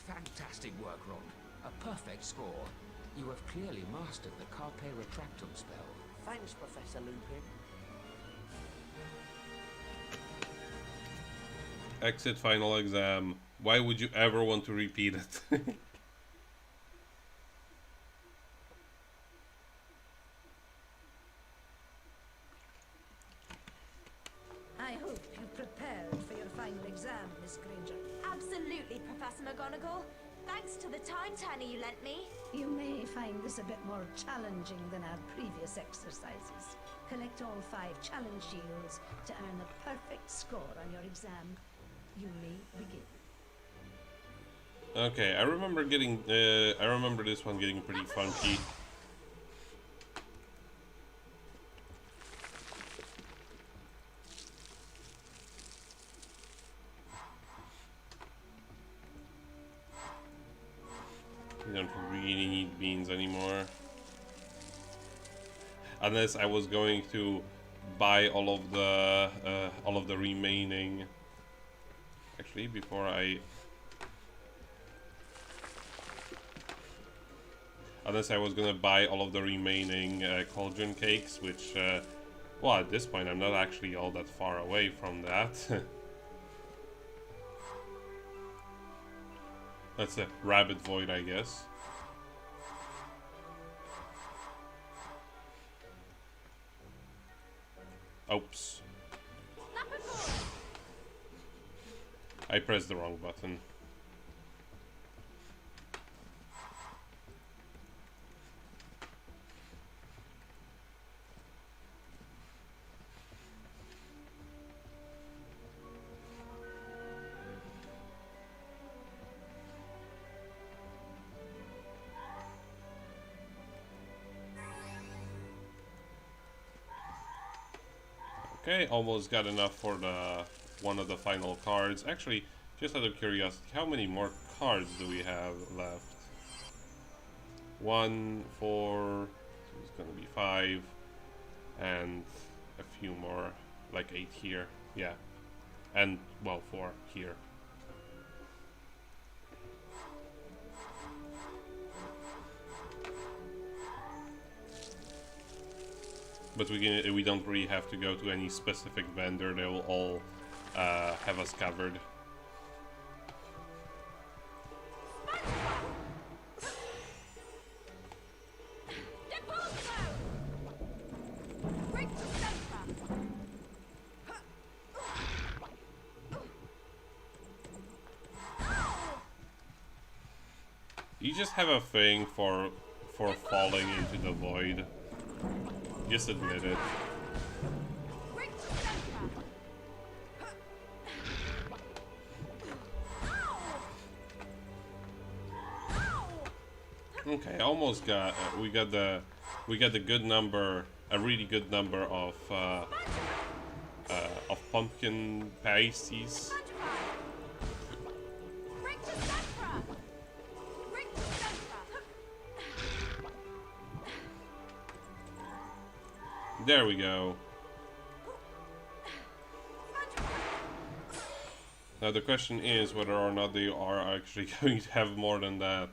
Fantastic work, Ron. A perfect score. You have clearly mastered the Carpe Retractum spell. Thanks, Professor Lupin. Exit final exam. Why would you ever want to repeat it? I hope you prepared for your final exam, Miss Granger. Absolutely, Professor McGonagall. Thanks to the time turner you lent me. You may find this a bit more challenging than our previous exercises. Collect all 5 challenge shields to earn a perfect score on your exam. You may begin. Okay, I remember getting. I remember this one getting pretty funky. We don't really need beans anymore. Unless I was going to buy all of the remaining. Actually, before I. Unless I was gonna buy all of the remaining cauldron cakes, which, well, at this point I'm not actually all that far away from that. That's a rabbit void, I guess. Oops. I pressed the wrong button. Okay, almost got enough for the one of the final cards. Actually, just out of curiosity, how many more cards do we have left? 1, 4, it's gonna be 5, and a few more, like 8 here. Yeah, and well, 4 here. But we don't really have to go to any specific vendor. They will all have us covered. You just have a thing for falling into the void. Just admit it. Okay, almost got. We got the good number, a really good number of pumpkin pasties. There we go. Now the question is whether or not they are actually going to have more than that.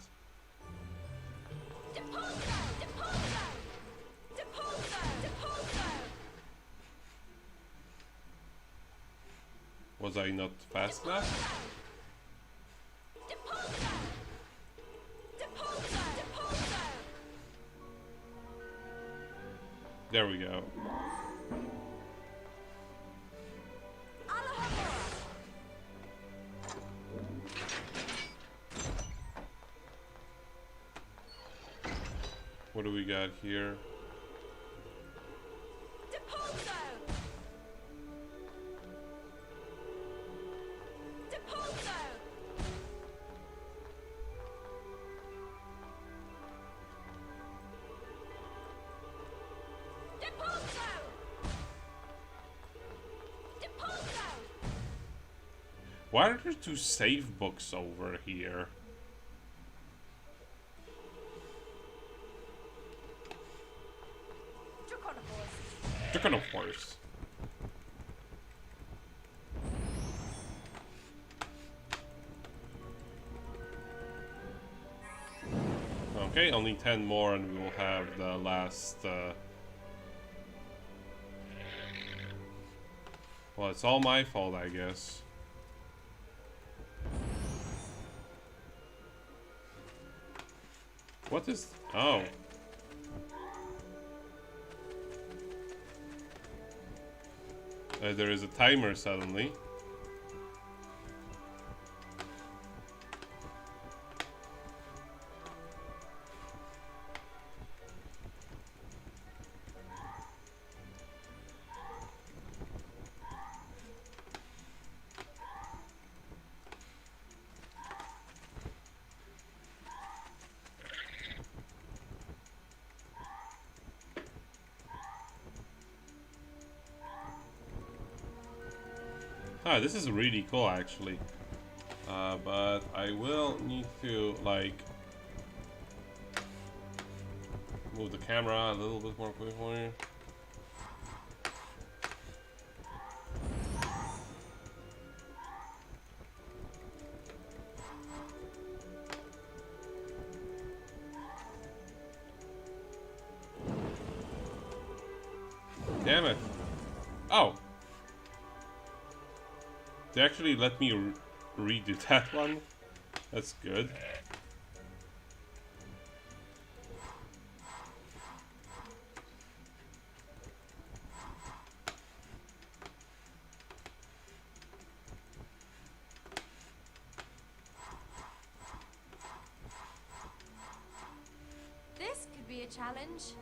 Was I not fast enough? There we go. What do we got here? Why are there two save books over here? Draconophores. Okay, only 10 more and we will have the last... Well, it's all my fault, I guess. What is... Oh. There is a timer suddenly. Ah, this is really cool actually. But I will need to like move the camera a little bit more quickly. Damn it. Oh. They actually let me redo that one. That's good. This could be a challenge.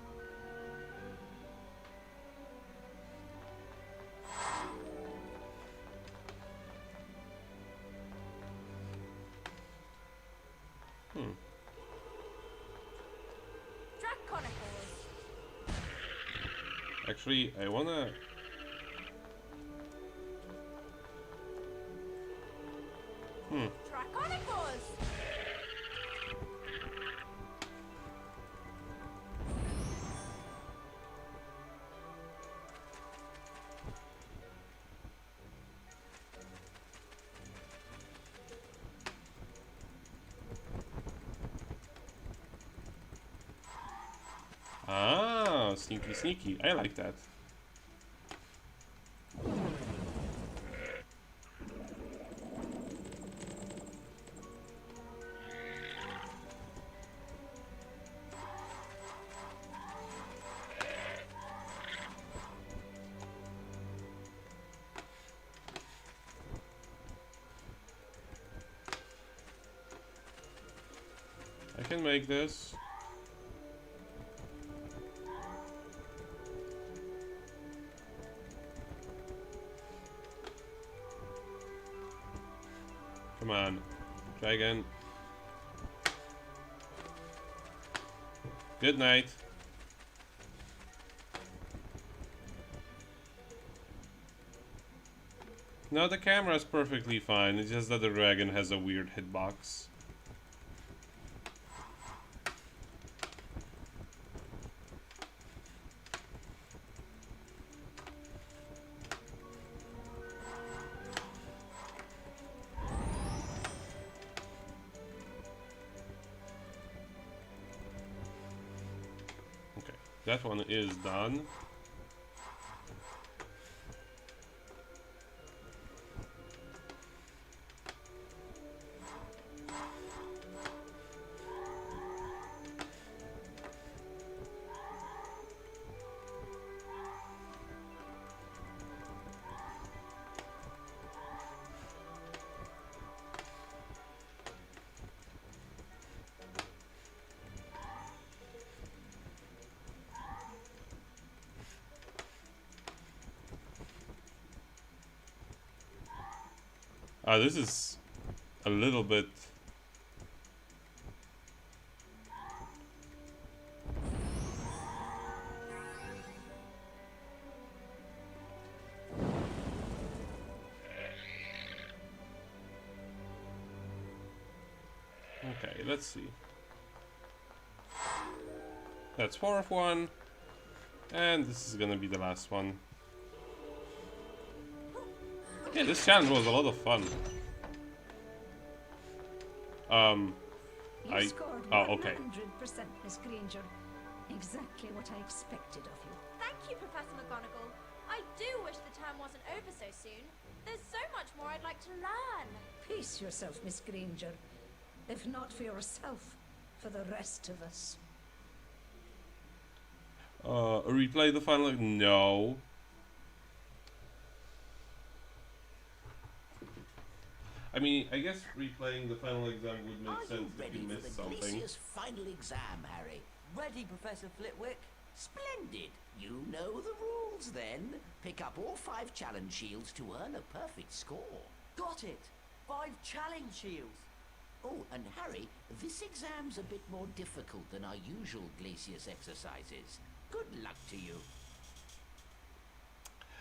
Actually, I wanna... Ah, sneaky sneaky. I like that. I can make this. Come on, dragon. Good night. No, the camera is perfectly fine. It's just that the dragon has a weird hitbox. That one is done. This is a little bit... Okay, let's see. That's 4 of 1. And this is gonna be the last one. Yeah, this challenge was a lot of fun. You scored okay. 100%, Miss Granger. Exactly what I expected of you. Thank you, Professor McGonagall. I do wish the term wasn't over so soon. There's so much more I'd like to learn. Pace yourself, Miss Granger. If not for yourself, for the rest of us. Replay the final... No. I mean, I guess replaying the final exam would make sense if you missed something. Glacier's final exam, Harry? Ready, Professor Flitwick? Splendid. You know the rules then. Pick up all 5 challenge shields to earn a perfect score. Got it. 5 challenge shields. Oh, and Harry, this exam's a bit more difficult than our usual Glacier's exercises. Good luck to you.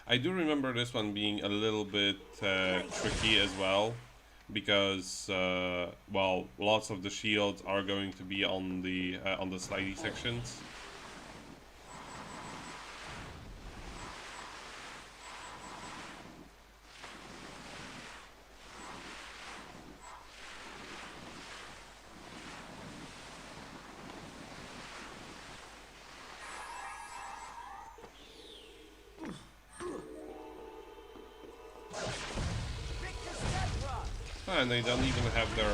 I do remember this one being a little bit tricky as well, because well, lots of the shields are going to be on the slidey sections. And they don't even have their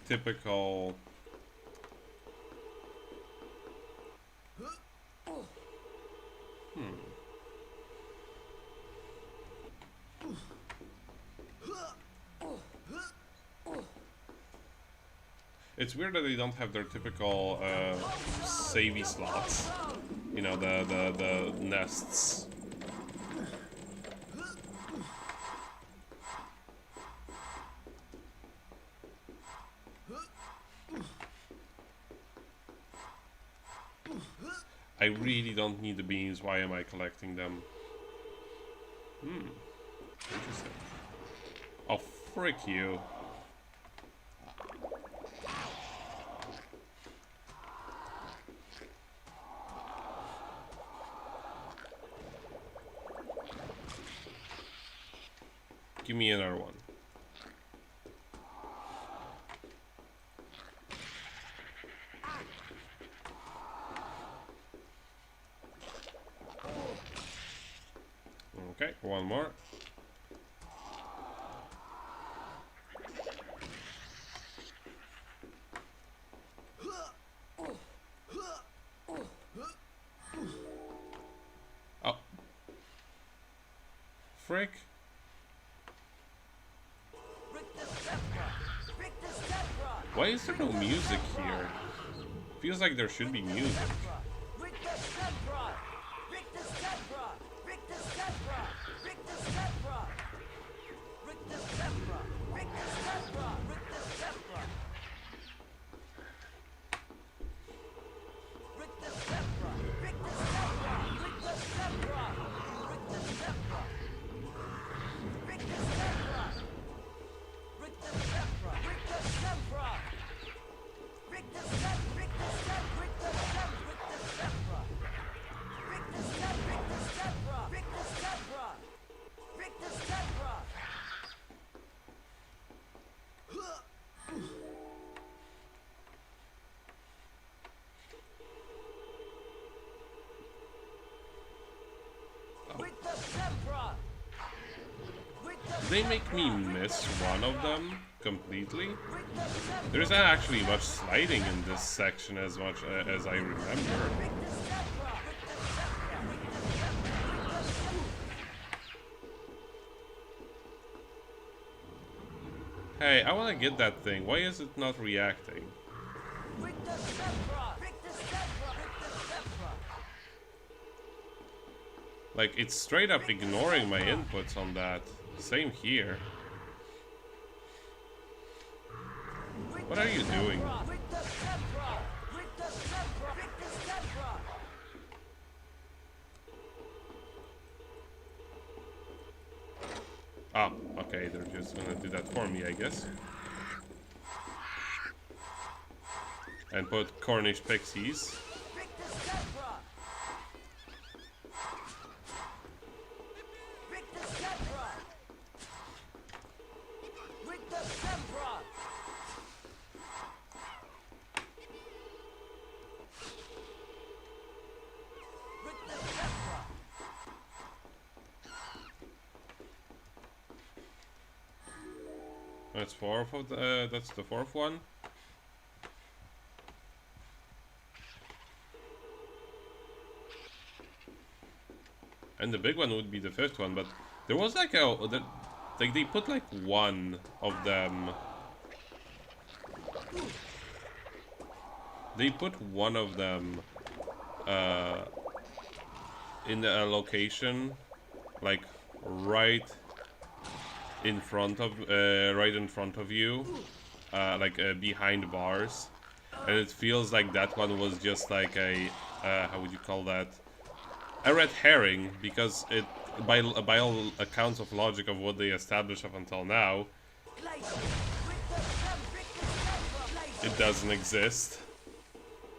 typical... It's weird that they don't have their typical savey slots. You know, the nests. I really don't need the beans. Why am I collecting them? Interesting. Oh, frick you. Give me another one. Okay, one more. Oh. Frick. Why is there no music here? Feels like there should be music. They make me miss one of them completely. There isn't actually much sliding in this section as much as I remember. Hey, I want to get that thing. Why is it not reacting? Like, it's straight up ignoring my inputs on that. Same here. What are you doing? Oh, okay, they're just gonna do that for me, I guess. And put Cornish pixies. That's that's the fourth one. And the big one would be the fifth one, but there was like like they put like one of them. They put one of them in a location like right in front of you, like behind bars, and it feels like that one was just like a how would you call that? A red herring, because it by all accounts of logic of what they established up until now, it doesn't exist,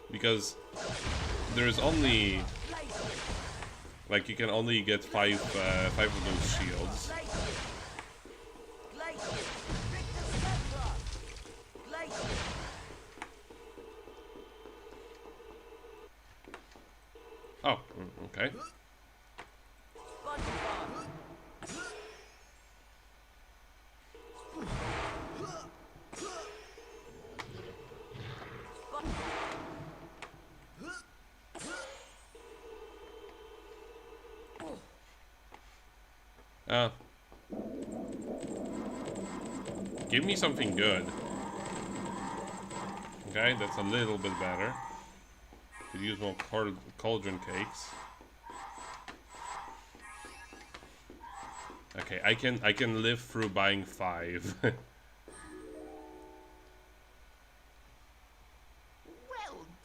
because there's only like you can only get five of those shields. Oh, okay. Give me something good. Okay, that's a little bit better. Could use more cauldron cakes. Okay, I can live through buying 5. Well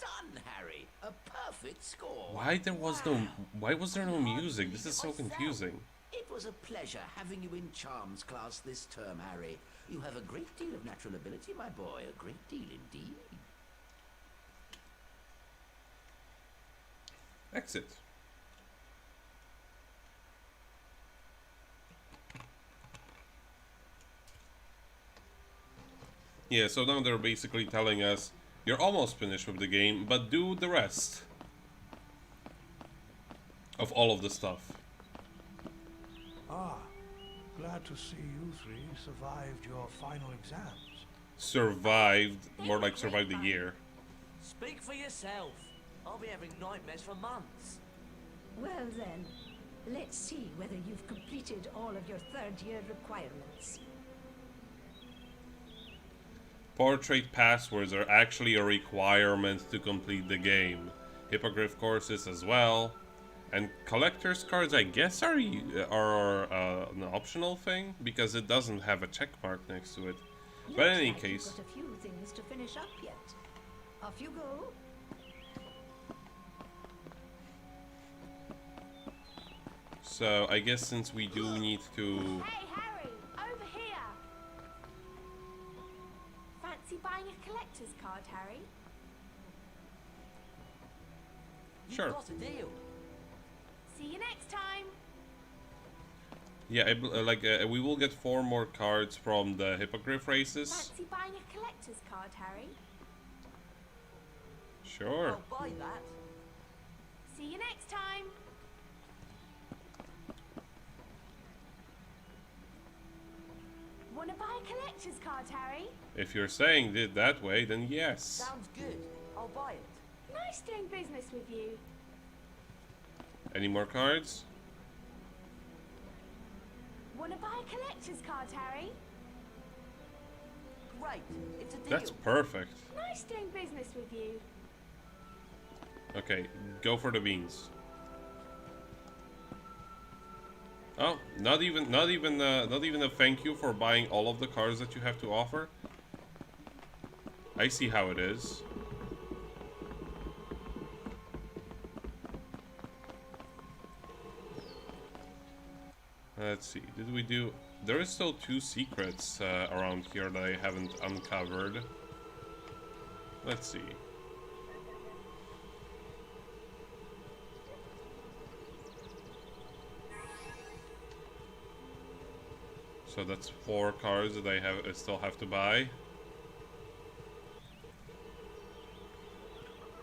done, Harry. A perfect score. Why was there no music? This is so confusing. It was a pleasure having you in Charms class this term, Harry. You have a great deal of natural ability, my boy. A great deal indeed. Exit. Yeah, so now they're basically telling us, you're almost finished with the game, but do the rest of all of the stuff. Ah, glad to see you three survived your final exams. Survived, more like survived the year. Speak for yourself. I'll be having nightmares for months. Well then, let's see whether you've completed all of your third-year requirements. Portrait passwords are actually a requirement to complete the game. Hippogriff courses as well. And collector's cards, I guess, are an optional thing, because it doesn't have a check mark next to it. But in any case... You've got a few things to finish up yet. Off you go. So, I guess since we do need to... Hey, Harry! Over here! Fancy buying a collector's card, Harry? Sure. You've got a deal. See you next time! Yeah, we will get 4 more cards from the Hippogriff races. Fancy buying a collector's card, Harry? Sure. I'll buy that. See you next time! Wanna buy a collector's card, Harry? If you're saying it that way, then yes. Sounds good. I'll buy it. Nice doing business with you. Any more cards? Wanna buy a collector's card, Harry? Great. It's a deal. That's perfect. Nice doing business with you. Okay, go for the beans. Oh, not even a thank you for buying all of the cards that you have to offer. I see how it is. Let's see, did we do... There is still 2 secrets around here that I haven't uncovered. Let's see. So that's 4 cards that I still have to buy.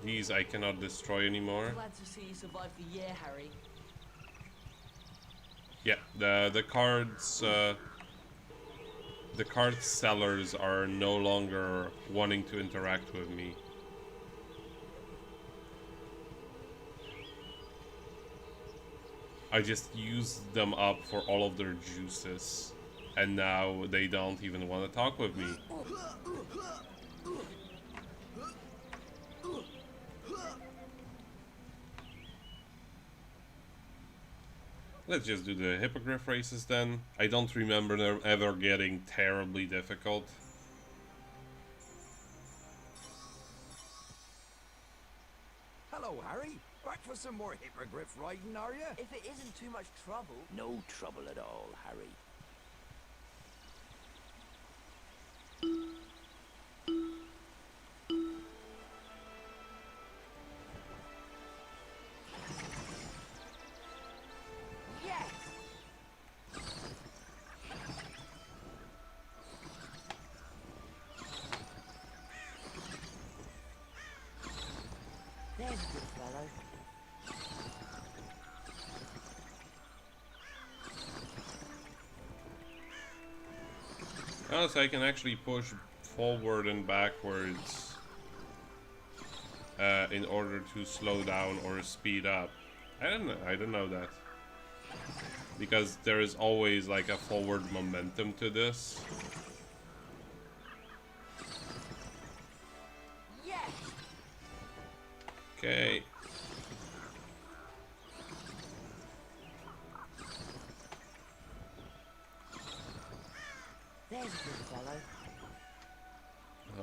These I cannot destroy anymore. Glad to see you survived the year, Harry. Yeah, the cards the card sellers are no longer wanting to interact with me. I just used them up for all of their juices, and now they don't even want to talk with me. Let's just do the hippogriff races then. I don't remember them ever getting terribly difficult. Hello, Harry. Back for some more hippogriff riding, are you? If it isn't too much trouble. No trouble at all, Harry. There's a good fellow. Oh, so I can actually push forward and backwards in order to slow down or speed up. I don't know that. Because there is always like a forward momentum to this. Okay. There's a good fellow.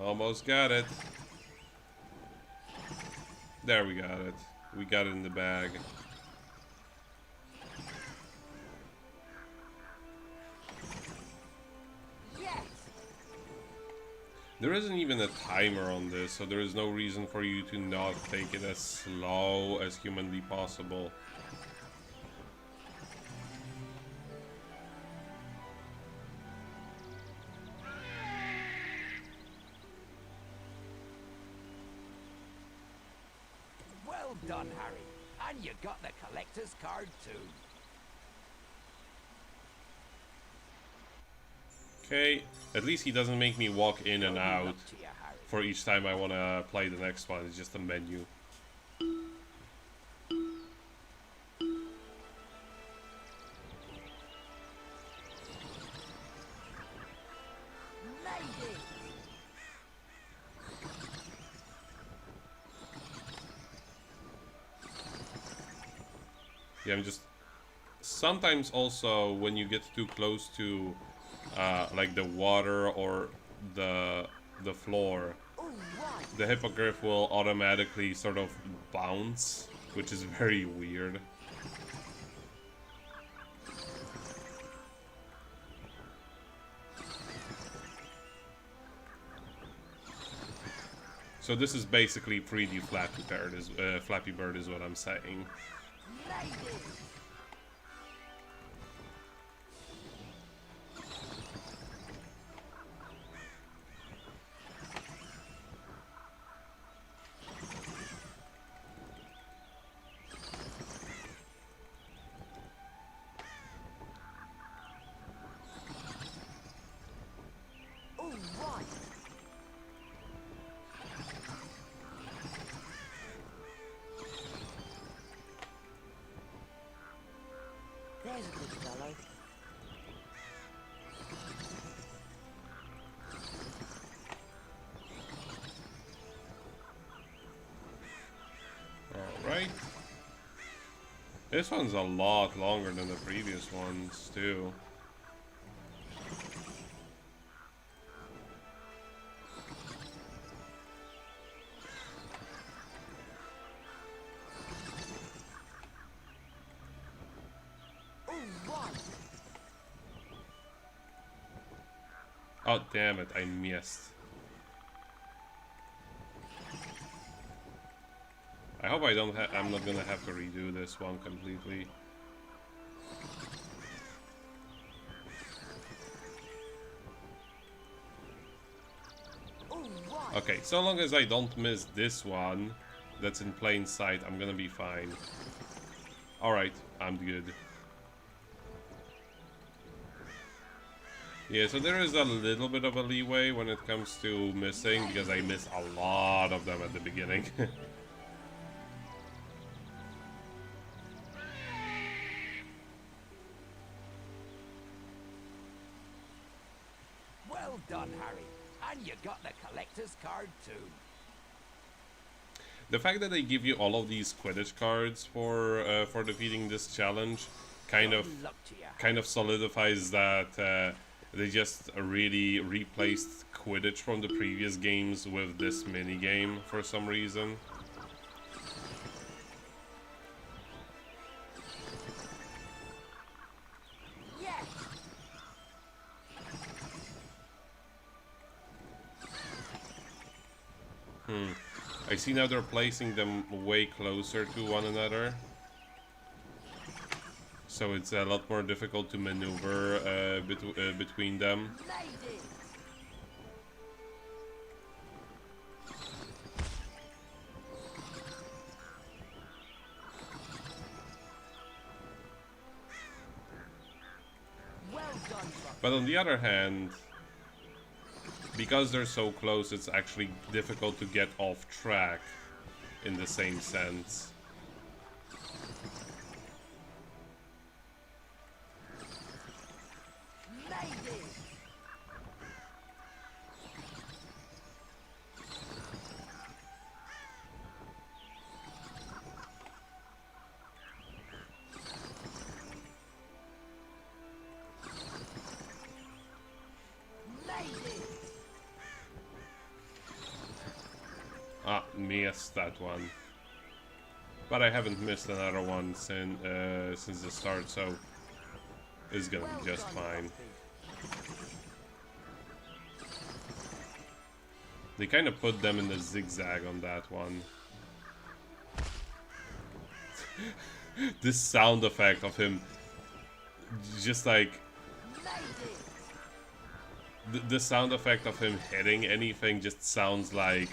Almost got it. There we got it. We got it in the bag. There isn't even a timer on this, so there is no reason for you to not take it as slow as humanly possible. Well done, Harry. And you got the collector's card too. Okay, at least he doesn't make me walk in and out for each time I want to play the next one. It's just a menu. Yeah, I'm just... Sometimes also when you get too close to like the water or the floor, the hippogriff will automatically sort of bounce, which is very weird. So this is basically 3D Flappy Bird is what I'm saying. There's a good fellow. Alright. This one's a lot longer than the previous ones, too. Oh, damn it, I missed. I hope I'm not gonna have to redo this one completely. Okay, so long as I don't miss this one that's in plain sight, I'm gonna be fine. Alright, I'm good. Yeah, so there is a little bit of a leeway when it comes to missing, because I miss a lot of them at the beginning. Well done, Harry. And you got the collector's card too. The fact that they give you all of these Quidditch cards for defeating this challenge kind of solidifies that they just really replaced Quidditch from the previous games with this mini game for some reason. I see now they're placing them way closer to one another. So it's a lot more difficult to maneuver between them. But on the other hand, because they're so close, it's actually difficult to get off track in the same sense. Ah, missed that one. But I haven't missed another one since the start, so it's gonna be just fine. They kind of put them in the zigzag on that one. This sound effect of him just like... The sound effect of him hitting anything just sounds like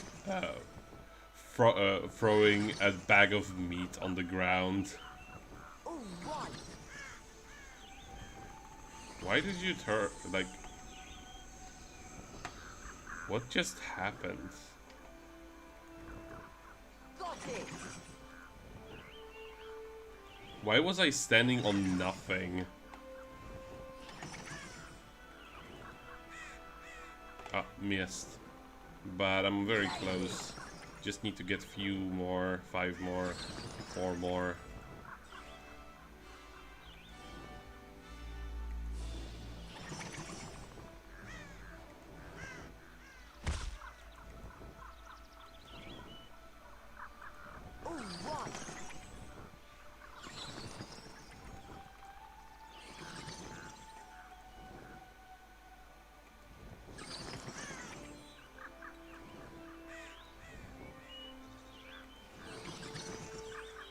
throwing a bag of meat on the ground. Why did you turn, like... What just happened? Why was I standing on nothing? Ah, missed. But I'm very close. Just need to get few more, 5 more, 4 more.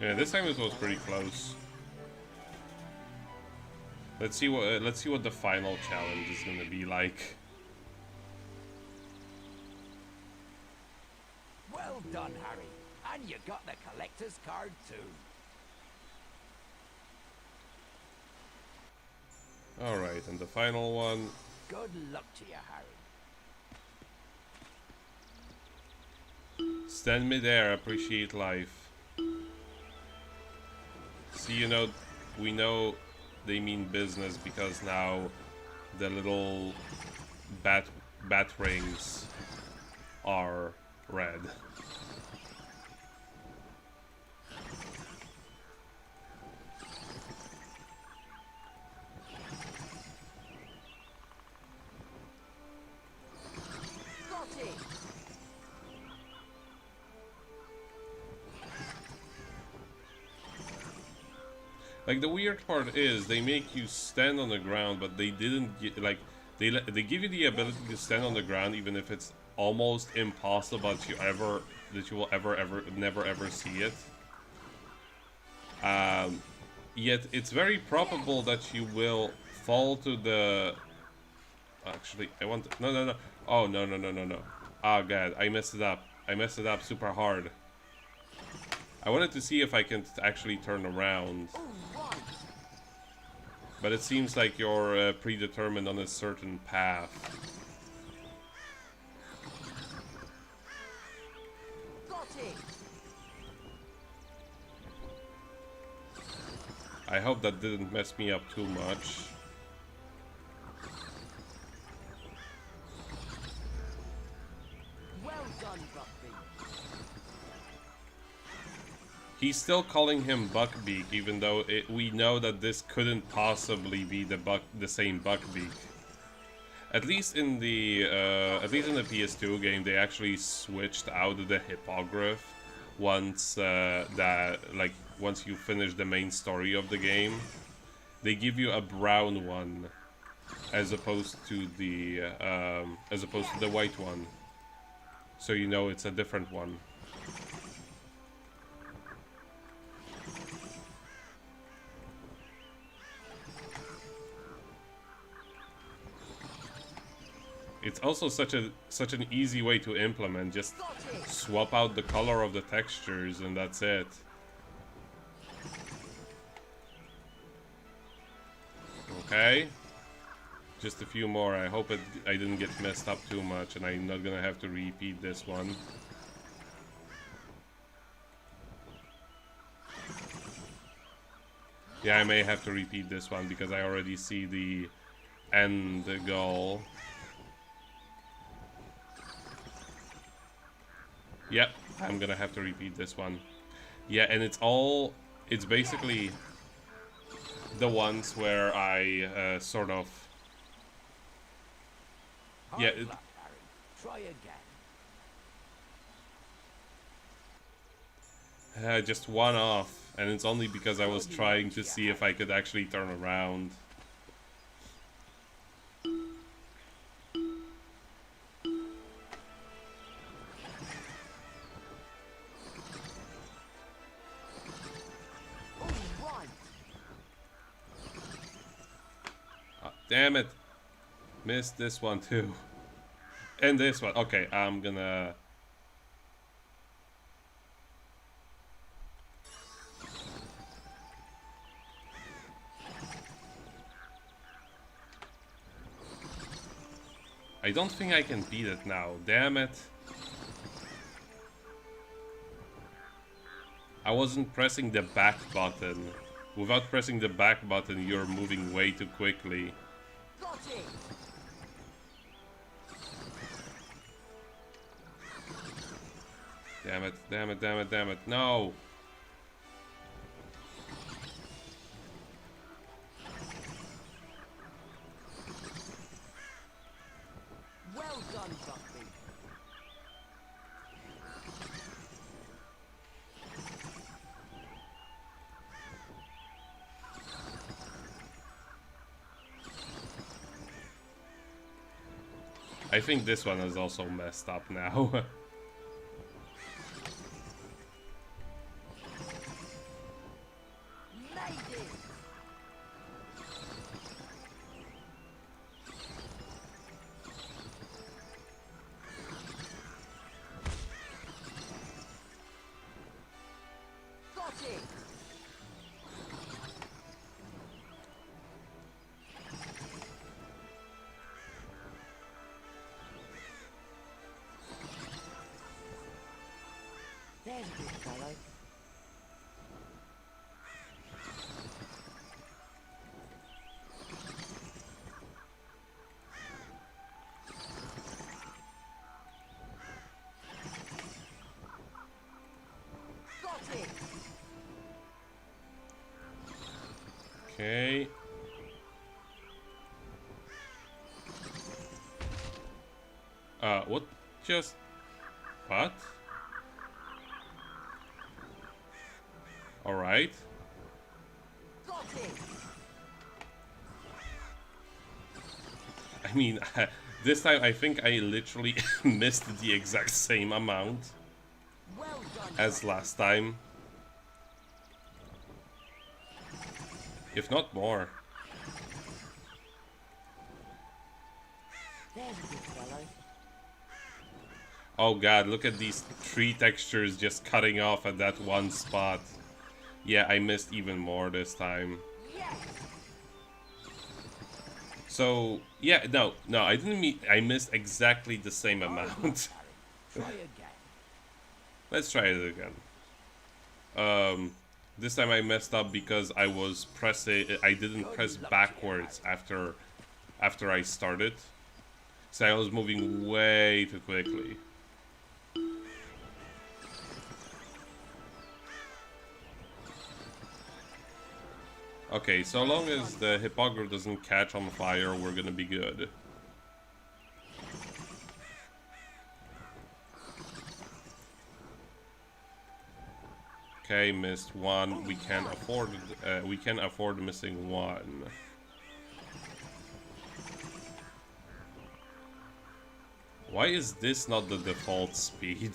Yeah, this time it was pretty close. Let's see what the final challenge is gonna be like. Well done, Harry. And you got the collector's card too. Alright, and the final one. Good luck to you, Harry. Stand midair, appreciate life. See, we know they mean business because now the little bat rings are red. Like, the weird part is they make you stand on the ground, but they They give you the ability to stand on the ground even if it's almost impossible that you will ever never ever see it. Yet it's very probable that you will fall to the... Actually, I want... No. Oh, no. Oh, God, I messed it up. I messed it up super hard. I wanted to see if I can actually turn around. But it seems like you're predetermined on a certain path. Got it. I hope that didn't mess me up too much. Well done, Buckbeak. He's still calling him Buckbeak, even though we know that this couldn't possibly be the same Buckbeak. At least in the PS2 game, they actually switched out the hippogriff once once you finish the main story of the game. They give you a brown one as opposed to the white one, so you know it's a different one. It's also such an easy way to implement. Just swap out the color of the textures and that's it. Okay. Just a few more. I hope I didn't get messed up too much and I'm not gonna have to repeat this one. Yeah, I may have to repeat this one because I already see the end goal. Yep, I'm gonna have to repeat this one. Yeah, and it's basically the ones where I sort of... Yeah, Try again. just one off, and it's only because I was trying to see if I could actually turn around. Damn it. Missed this one too. And this one. Okay, I'm gonna... I don't think I can beat it now. Damn it. I wasn't pressing the back button. Without pressing the back button, you're moving way too quickly. Got it. Damn it, damn it, damn it, damn it. No! Well done, Buckbeak. I think this one is also messed up now. There's a good fellow. Got it. Okay. What just... What? Alright. Got it. I mean, this time I think I literally missed the exact same amount as last time. If not more. There's a good fellow. Oh god, look at these tree textures just cutting off at that one spot. Yeah, I missed even more this time. So, yeah, no, I didn't mean, I missed exactly the same amount. Try again. Let's try it again. This time I messed up because I was pressing, I didn't press backwards after I started. So I was moving way too quickly. Okay, so long as the hippogriff doesn't catch on fire, we're gonna be good. Okay, missed one. We can afford missing one. Why is this not the default speed?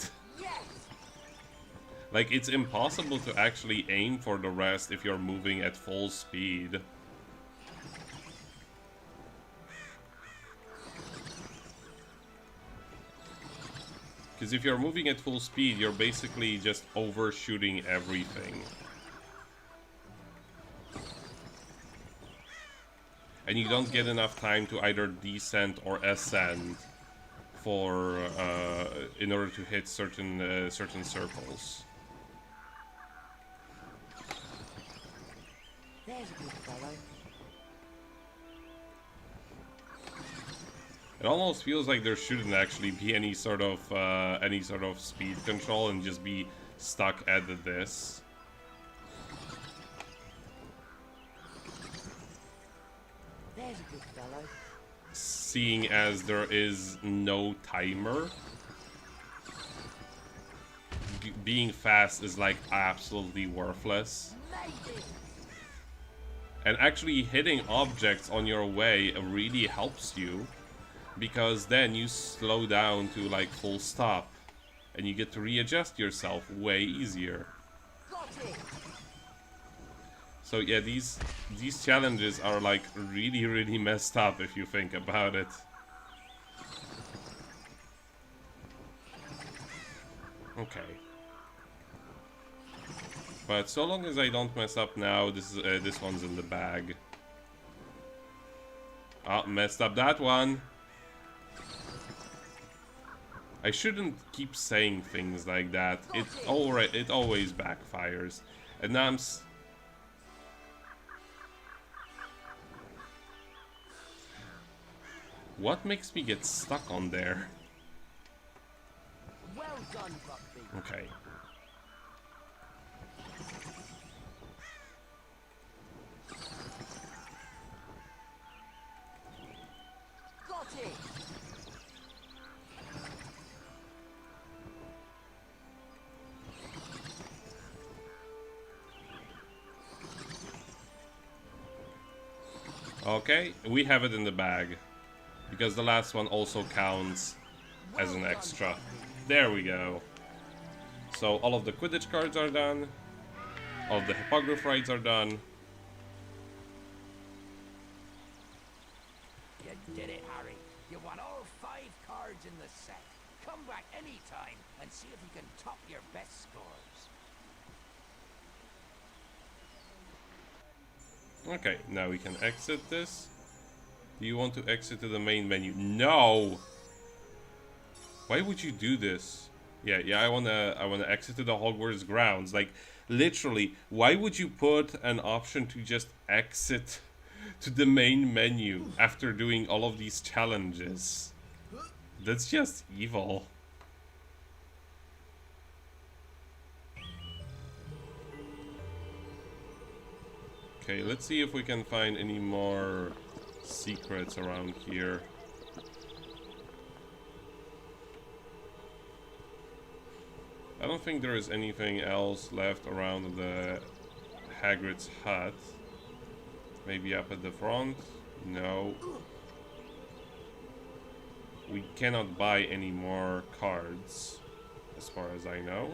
Like, it's impossible to actually aim for the rest if you're moving at full speed. Because if you're moving at full speed, you're basically just overshooting everything. And you don't get enough time to either descend or ascend for in order to hit certain circles. There's a good fellow. It almost feels like there shouldn't actually be any sort of speed control and just be stuck at this. There's a good fellow. Seeing as there is no timer, being fast is like absolutely worthless. And actually hitting objects on your way really helps you, because then you slow down to like full stop and you get to readjust yourself way easier. So yeah, these challenges are like really messed up if you think about it. Okay. But so long as I don't mess up now, this one's in the bag. Oh, messed up that one. I shouldn't keep saying things like that. It always backfires. And now I'm what makes me get stuck on there? Well done, Buckbeak. Okay. Got it. Okay, we have it in the bag. Because the last one also counts as an extra. There we go. So all of the Quidditch cards are done. All of the Hippogriff rides are done. You did it, Harry. You won all 5 cards in the set. Come back anytime and see if you can top your best scores. Okay, now we can exit this. Do you want to exit to the main menu? No! Why would you do this? Yeah, I wanna exit to the Hogwarts grounds. Like, literally, why would you put an option to just exit to the main menu after doing all of these challenges? That's just evil. Okay, let's see if we can find any more secrets around here. I don't think there is anything else left around the Hagrid's hut. Maybe up at the front? No. we cannot buy any more cards, as far as I know.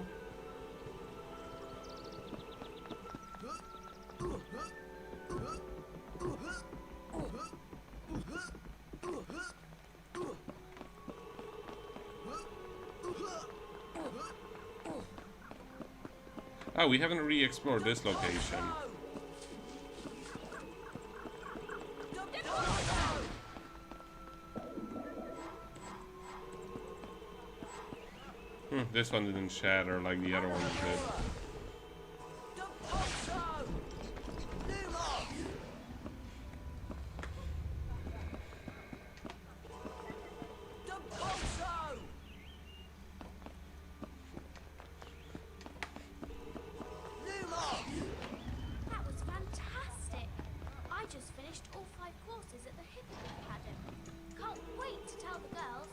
Oh, we haven't really explored this location. This one didn't shatter like the other ones did. That was fantastic. I just finished all 5 courses at the Hippogriff Academy. Can't wait to tell the girls.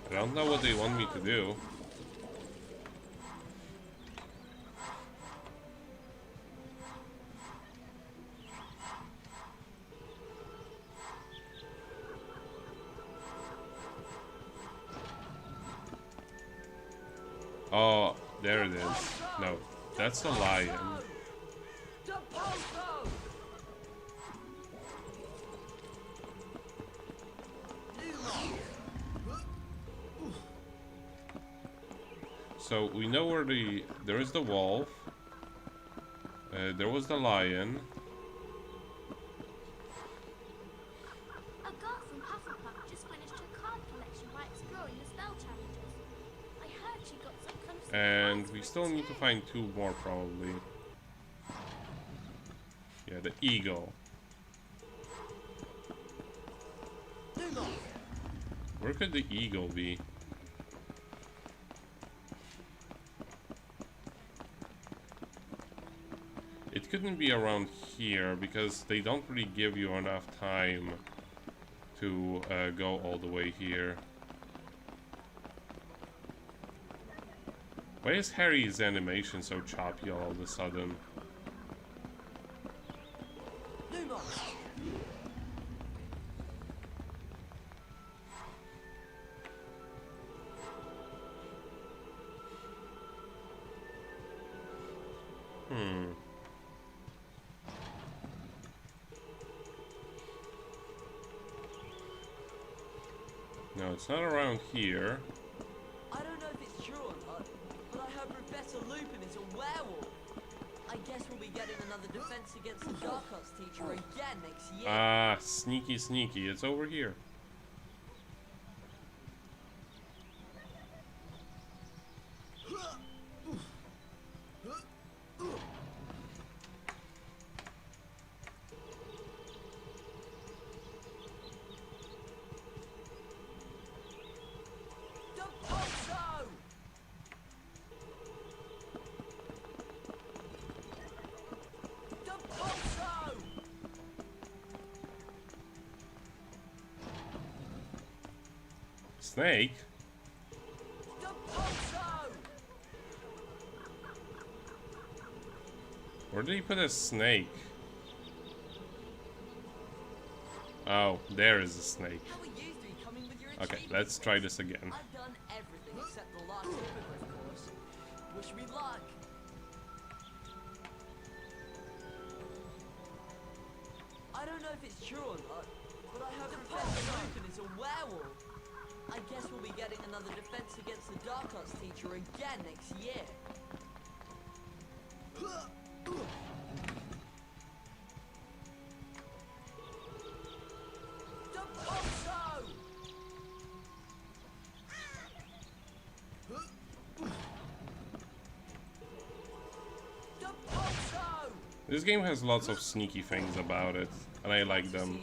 I don't know what they want me to do. Oh, there it is. No, that's the lion. So we know where there is the wolf. There was the lion. A girl from Hufflepuff just finished her card collection by exploring the spell challenges. I heard she got some kind of And we still need to find 2 more probably. Yeah, the eagle. Where could the eagle be? It couldn't be around here because they don't really give you enough time to go all the way here. Why is Harry's animation so choppy all of a sudden? No, it's not around here. I don't know if it's true or not, but I heard Professor Lupin is a werewolf. I guess we'll be getting another defense against the Dark Arts teacher again next year. Ah, sneaky, sneaky. It's over here. Snake? Where did he put a snake? Oh, there is a snake. Okay, let's try this again. I've done everything except the last Hippogriff course. Wish me luck. I don't know if it's true or not, but I heard Professor Lupin is a werewolf. I guess we'll be getting another defense against the Dark Arts teacher again next year. This game has lots of sneaky things about it, and I like them.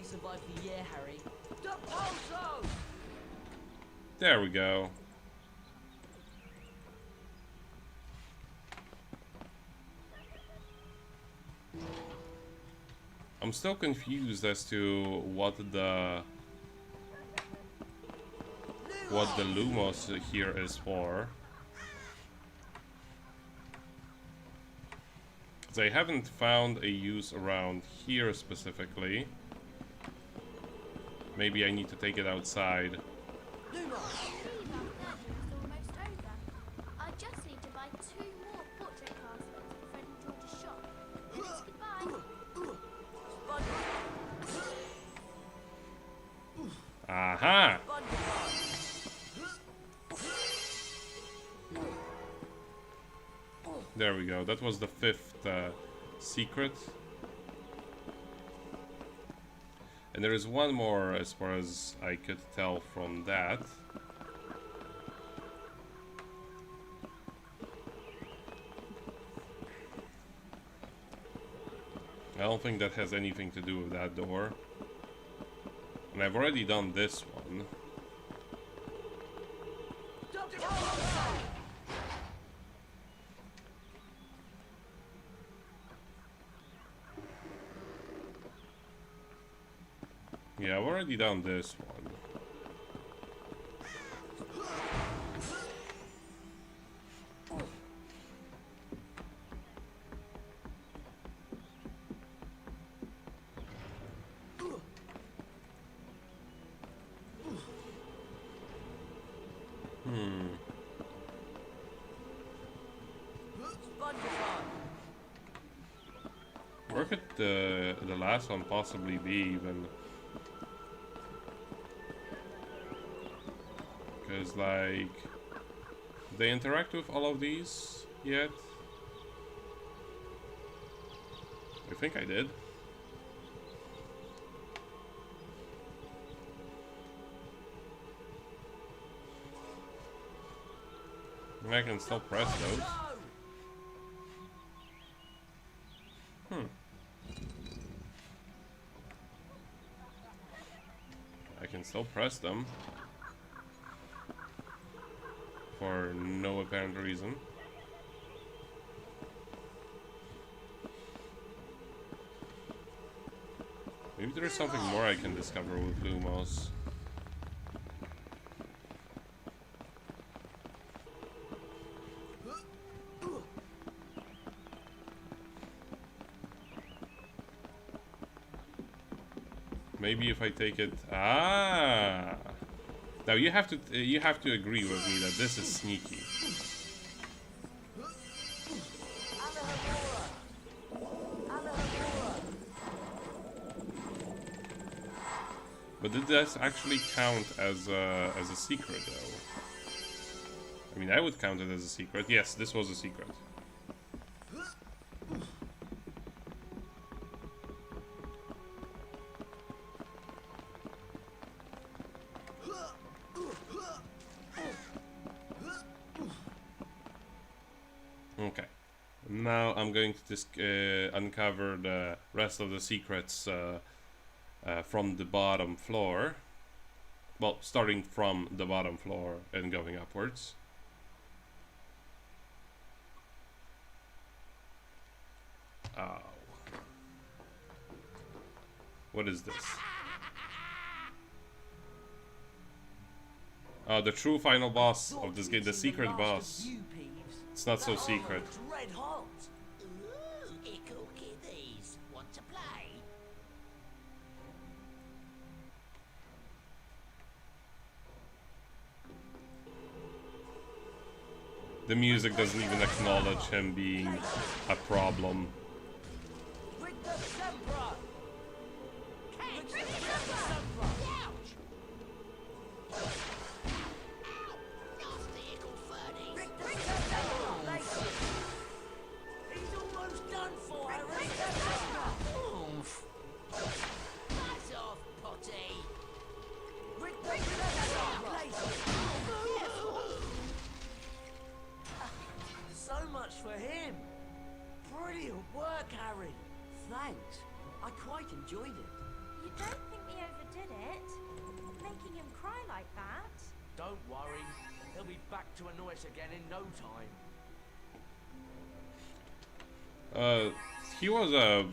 There we go. I'm still confused as to what the Lumos here is for. Because I haven't found a use around here specifically. Maybe I need to take it outside. I believe our third year is almost over. I just need to buy 2 more portrait casts for Fred and George's shop. Then it's goodbye. Aha! There we go. That was the 5th secret. And there is one more as far as I could tell from that. I don't think that has anything to do with that door. And I've already done this one. Yeah, I've already done this one. Where could the last one possibly be even? Because like, did they interact with all of these yet? I think I did. I can still press those. I can still press them. For no apparent reason. Maybe there's something more I can discover with Lumos. Maybe if I take it... Ah! Now you have to agree with me that this is sneaky. But did this actually count as a secret though? I mean, I would count it as a secret. Yes, this was a secret. Okay, now I'm going to just uncover the rest of the secrets from the bottom floor. Well, starting from the bottom floor and going upwards. Oh. What is this? Oh, the true final boss of this game, the secret boss. It's not so secret. Red hot. Ooh, ickle kiddies. Want to play? The music doesn't even acknowledge him being a problem. Thanks. I quite enjoyed it. You don't think we overdid it? Making him cry like that? Don't worry. He'll be back to annoy us again in no time. He was a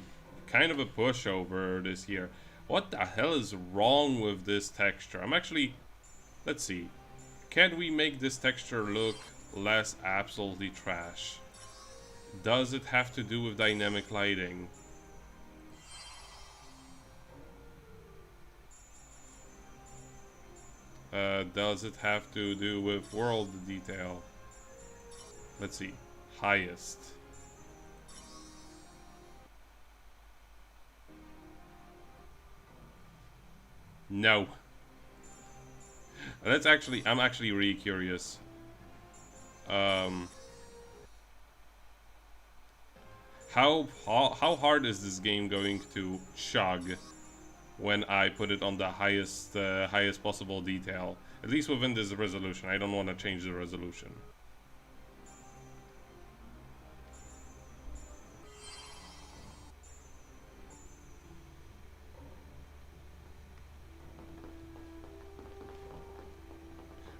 kind of a pushover this year. What the hell is wrong with this texture? I'm actually... Let's see. Can we make this texture look less absolutely trash? Does it have to do with dynamic lighting? Does it have to do with world detail? Let's see. Highest. No. That's actually, I'm actually really curious. How hard is this game going to chug when I put it on the highest highest possible detail? At least within this resolution. I don't want to change the resolution.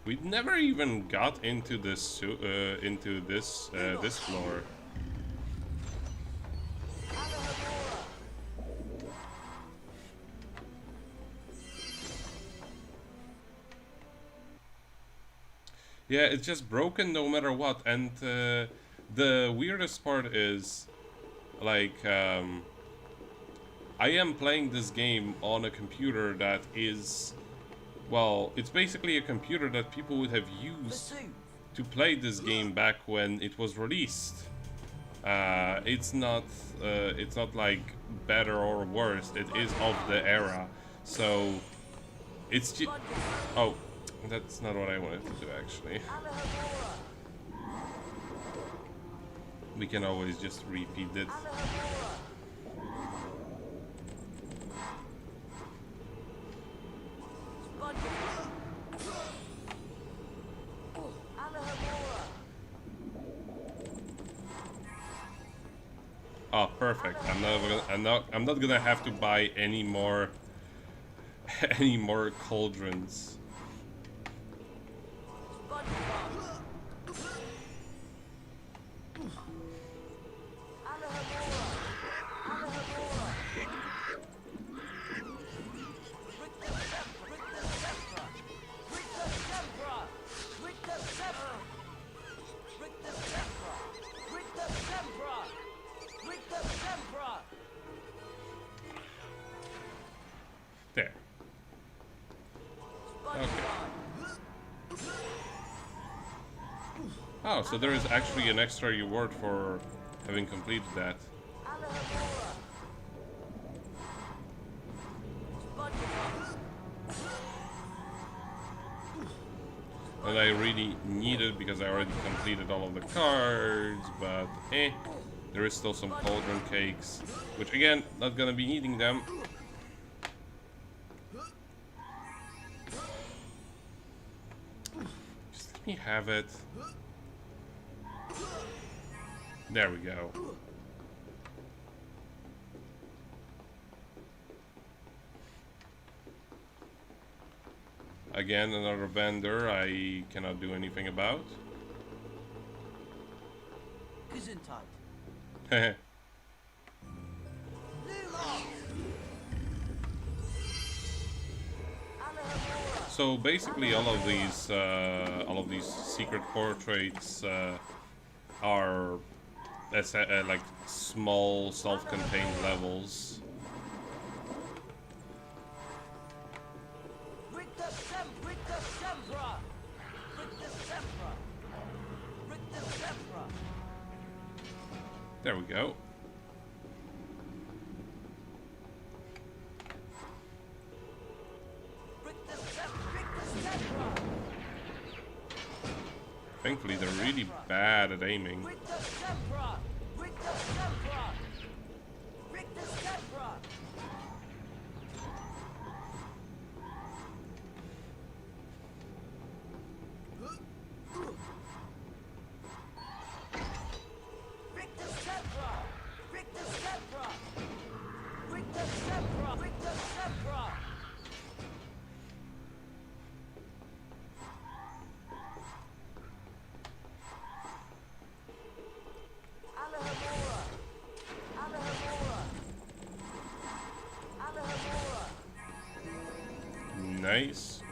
We never even got into this this floor. Yeah, it's just broken no matter what, and the weirdest part is, like, I am playing this game on a computer that is, well, it's basically a computer that people would have used to play this game back when it was released. It's not like better or worse. It is of the era, so it's just. Oh, that's not what I wanted to do actually. We can always just repeat it. Oh, perfect. I'm not gonna have to buy any more any more cauldrons. There. Okay. Oh, so there is actually an extra reward for having completed that. And I really need it because I already completed all of the cards, but there is still some cauldron cakes, which again, not gonna be needing them. Just let me have it. There we go. Again, another vendor I cannot do anything about. Gesundheit. So basically, all of these secret portraits are like small, self-contained levels. There we go. Thankfully, they're really bad at aiming. Nice.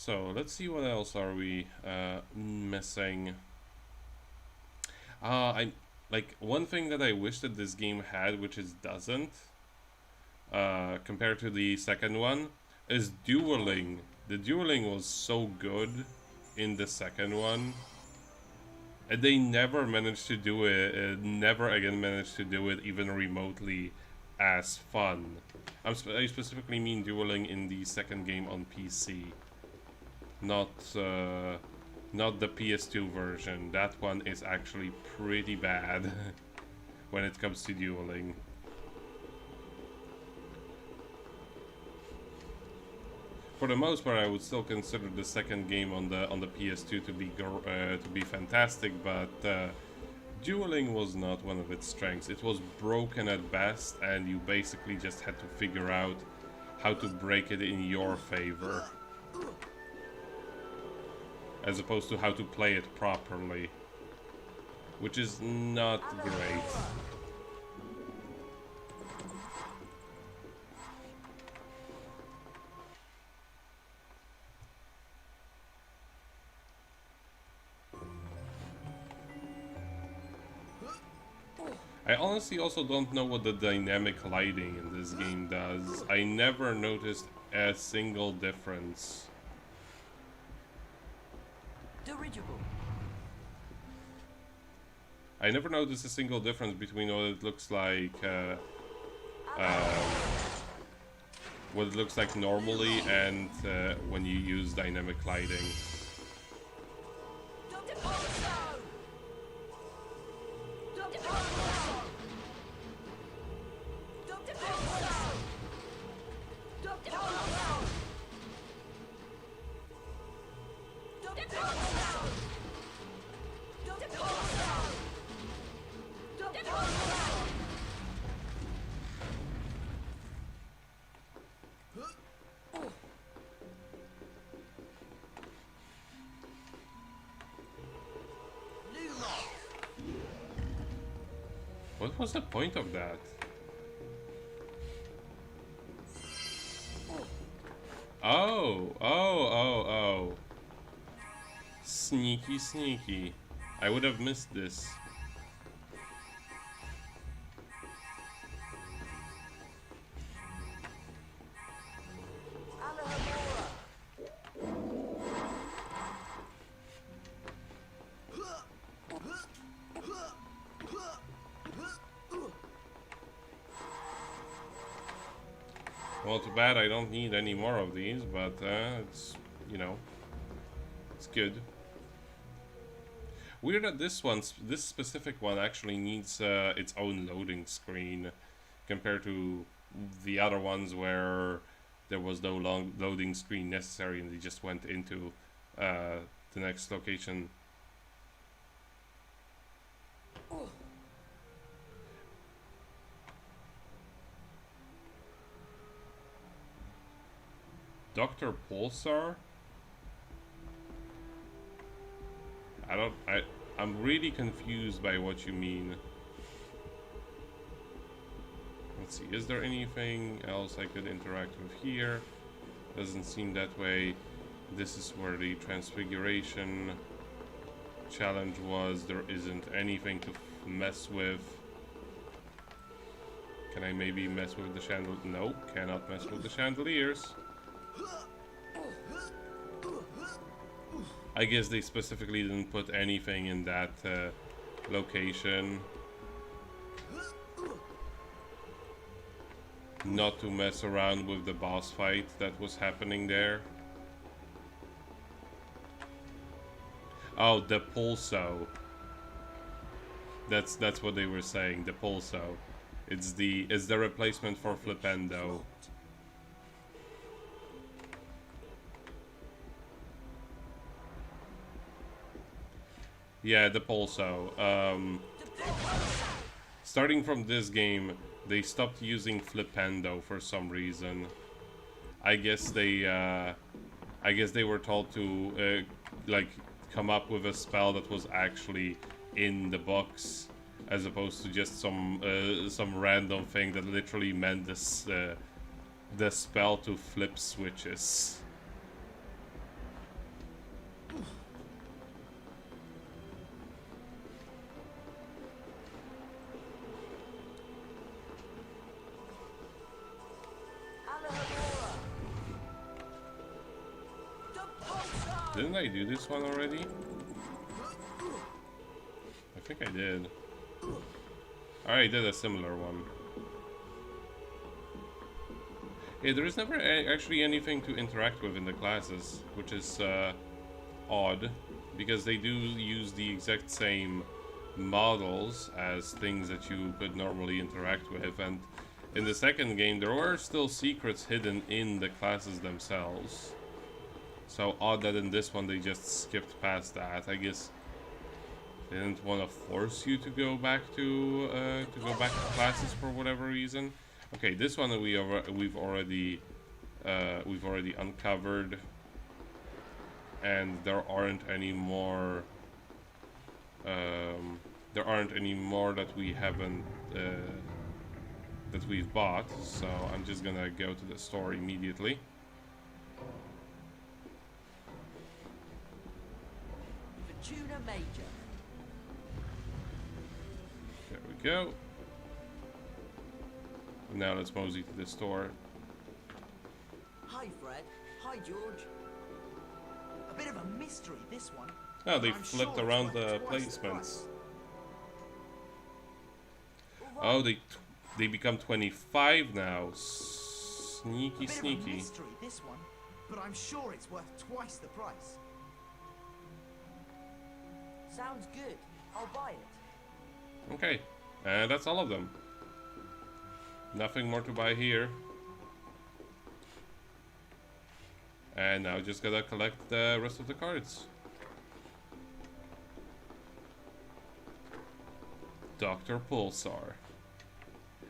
So let's see what else are we missing. I like one thing that I wish that this game had, which it doesn't, compared to the second one, is dueling. The dueling was so good in the second one, and they never managed to do it. Never again managed to do it even remotely as fun. I specifically mean dueling in the second game on PC, not not the PS2 version. That one is actually pretty bad when it comes to dueling. For the most part, I would still consider the second game on the PS2 to be fantastic, but dueling was not one of its strengths. It was broken at best, and you basically just had to figure out how to break it in your favor, as opposed to how to play it properly, which is not great. I honestly also don't know what the dynamic lighting in this game does. I never noticed a single difference. Dirigible. I never noticed a single difference between what it looks like normally and when you use dynamic lighting. What was the point of that? Oh. Sneaky, sneaky. I would have missed this. Well, too bad I don't need any more of these, but it's, you know, it's good. Weird that this specific one actually needs its own loading screen compared to the other ones where there was no loading screen necessary and they just went into the next location. Dr. Pulsar? I'm really confused by what you mean. Let's see, is there anything else I could interact with here? Doesn't seem that way. This is where the Transfiguration challenge was. There isn't anything to mess with. Can I maybe mess with the chandelier? No, cannot mess with the chandeliers. I guess they specifically didn't put anything in that location. Not to mess around with the boss fight that was happening there. Oh, the Pulso. That's what they were saying, the Pulso. It's the replacement for Flipendo. Yeah, the Pulso. Starting from this game, they stopped using Flipendo for some reason. I guess they were told to like come up with a spell that was actually in the box, as opposed to just some random thing that literally meant this the spell to flip switches. Didn't I do this one already? I think I did. I did a similar one. Yeah, there is never actually anything to interact with in the classes, which is odd, because they do use the exact same models as things that you could normally interact with, and in the second game there were still secrets hidden in the classes themselves. So odd that in this one they just skipped past that. I guess they didn't want to force you to go back to classes for whatever reason. Okay, this one we've already uncovered, and there aren't any more. There aren't any more that we haven't that we've bought. So I'm just gonna go to the store immediately. Tuna Major. There we go. Now let's mosey to the store. Hi, Fred. Hi, George. A bit of a mystery, this one. Oh, they I'm flipped sure around it's the worth twice the placements. price. Oh, they become 25 now. Sneaky, A bit of a sneaky. mystery, this one. But I'm sure it's worth twice the price. Sounds good. I'll buy it. Okay, and that's all of them. Nothing more to buy here. And now just gotta collect the rest of the cards. Dr. Pulsar.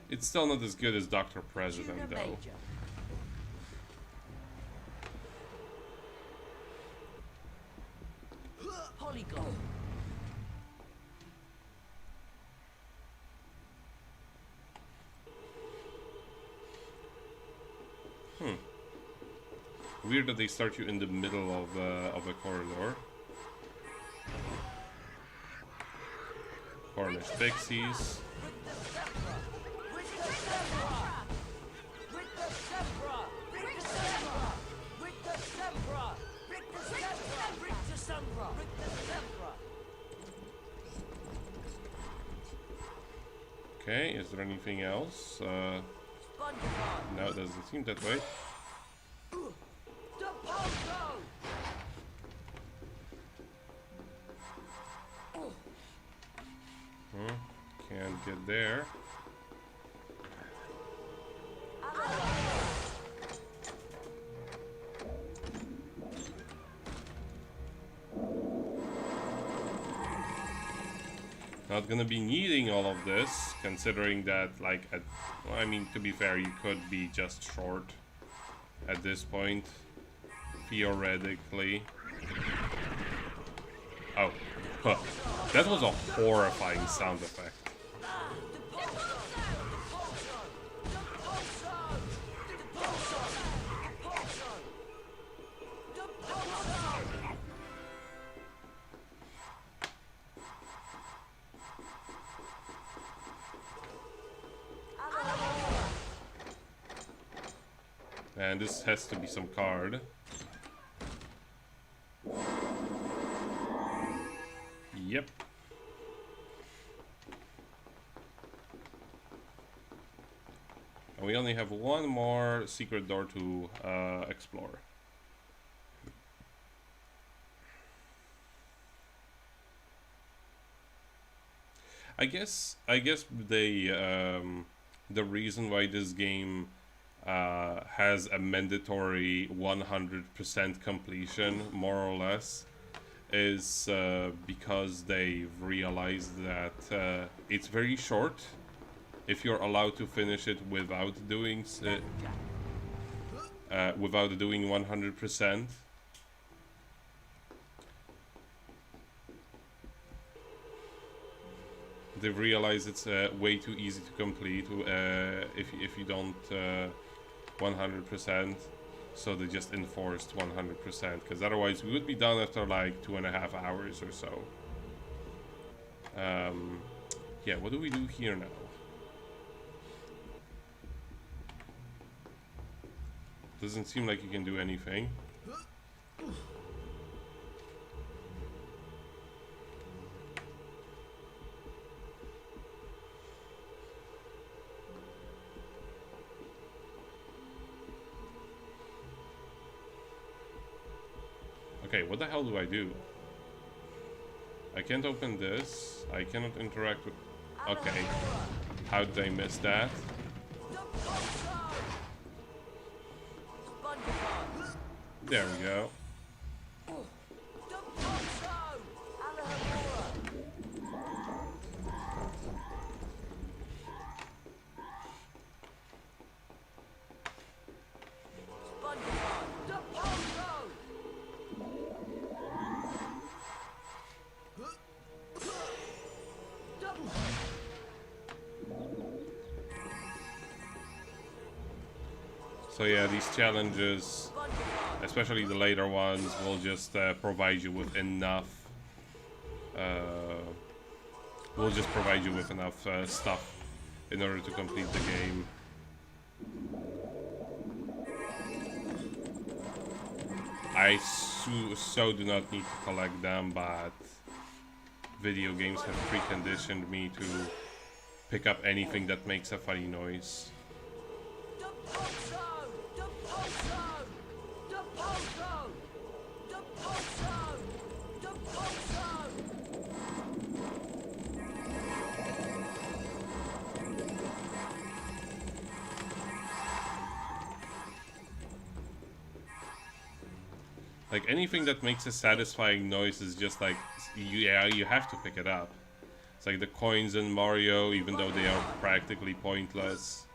It's still not as good as Dr. President, though. Polygon. Weird that they start you in the middle of a corridor. Cornish Pixies. Okay, is there anything else? No, it doesn't seem that way. Can't get there. Not gonna be needing all of this, considering that, like, well, I mean, to be fair, you could be just short at this point, theoretically. Oh, huh. That was a horrifying sound effect. And this has to be some card. Yep. And we only have one more secret door to explore. I guess they the reason why this game has a mandatory 100% completion, more or less, is because they've realized that it's very short if you're allowed to finish it without doing 100%. They've realized it's way too easy to complete if you don't 100%. So they just enforced 100%, because otherwise we would be done after like 2.5 hours or so. Yeah, what do we do here now? Doesn't seem like you can do anything. Okay, what the hell do I do? I can't open this. I cannot interact with... Okay. How did I miss that? There we go. So yeah, these challenges, especially the later ones, will just provide you with enough. Will just provide you with enough stuff in order to complete the game. I so do not need to collect them, but video games have preconditioned me to pick up anything that makes a funny noise. Like anything that makes a satisfying noise is just like, yeah, you have to pick it up. It's like the coins in Mario, even though they are practically pointless,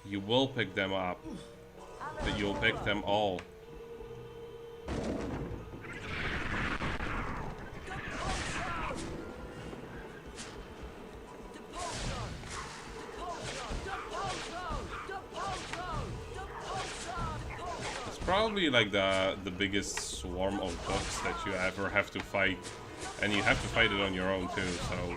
you will pick them up, but you'll pick them all. Probably like the biggest swarm of bugs that you ever have to fight, and you have to fight it on your own too, so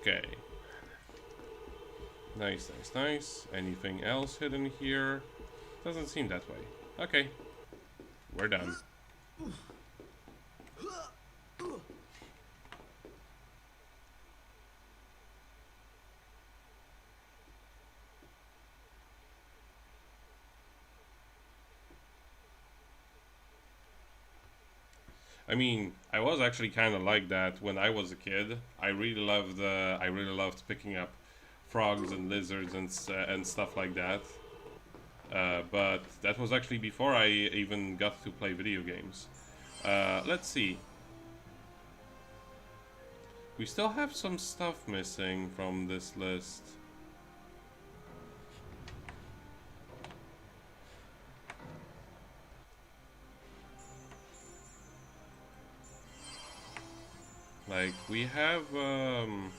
okay. Nice, nice, nice. Anything else hidden here? Doesn't seem that way. Okay. We're done. I mean, I was actually kind of like that when I was a kid. I really loved picking up frogs and lizards and stuff like that. But that was actually before I even got to play video games. Let's see. We still have some stuff missing from this list. Like, we have, oh.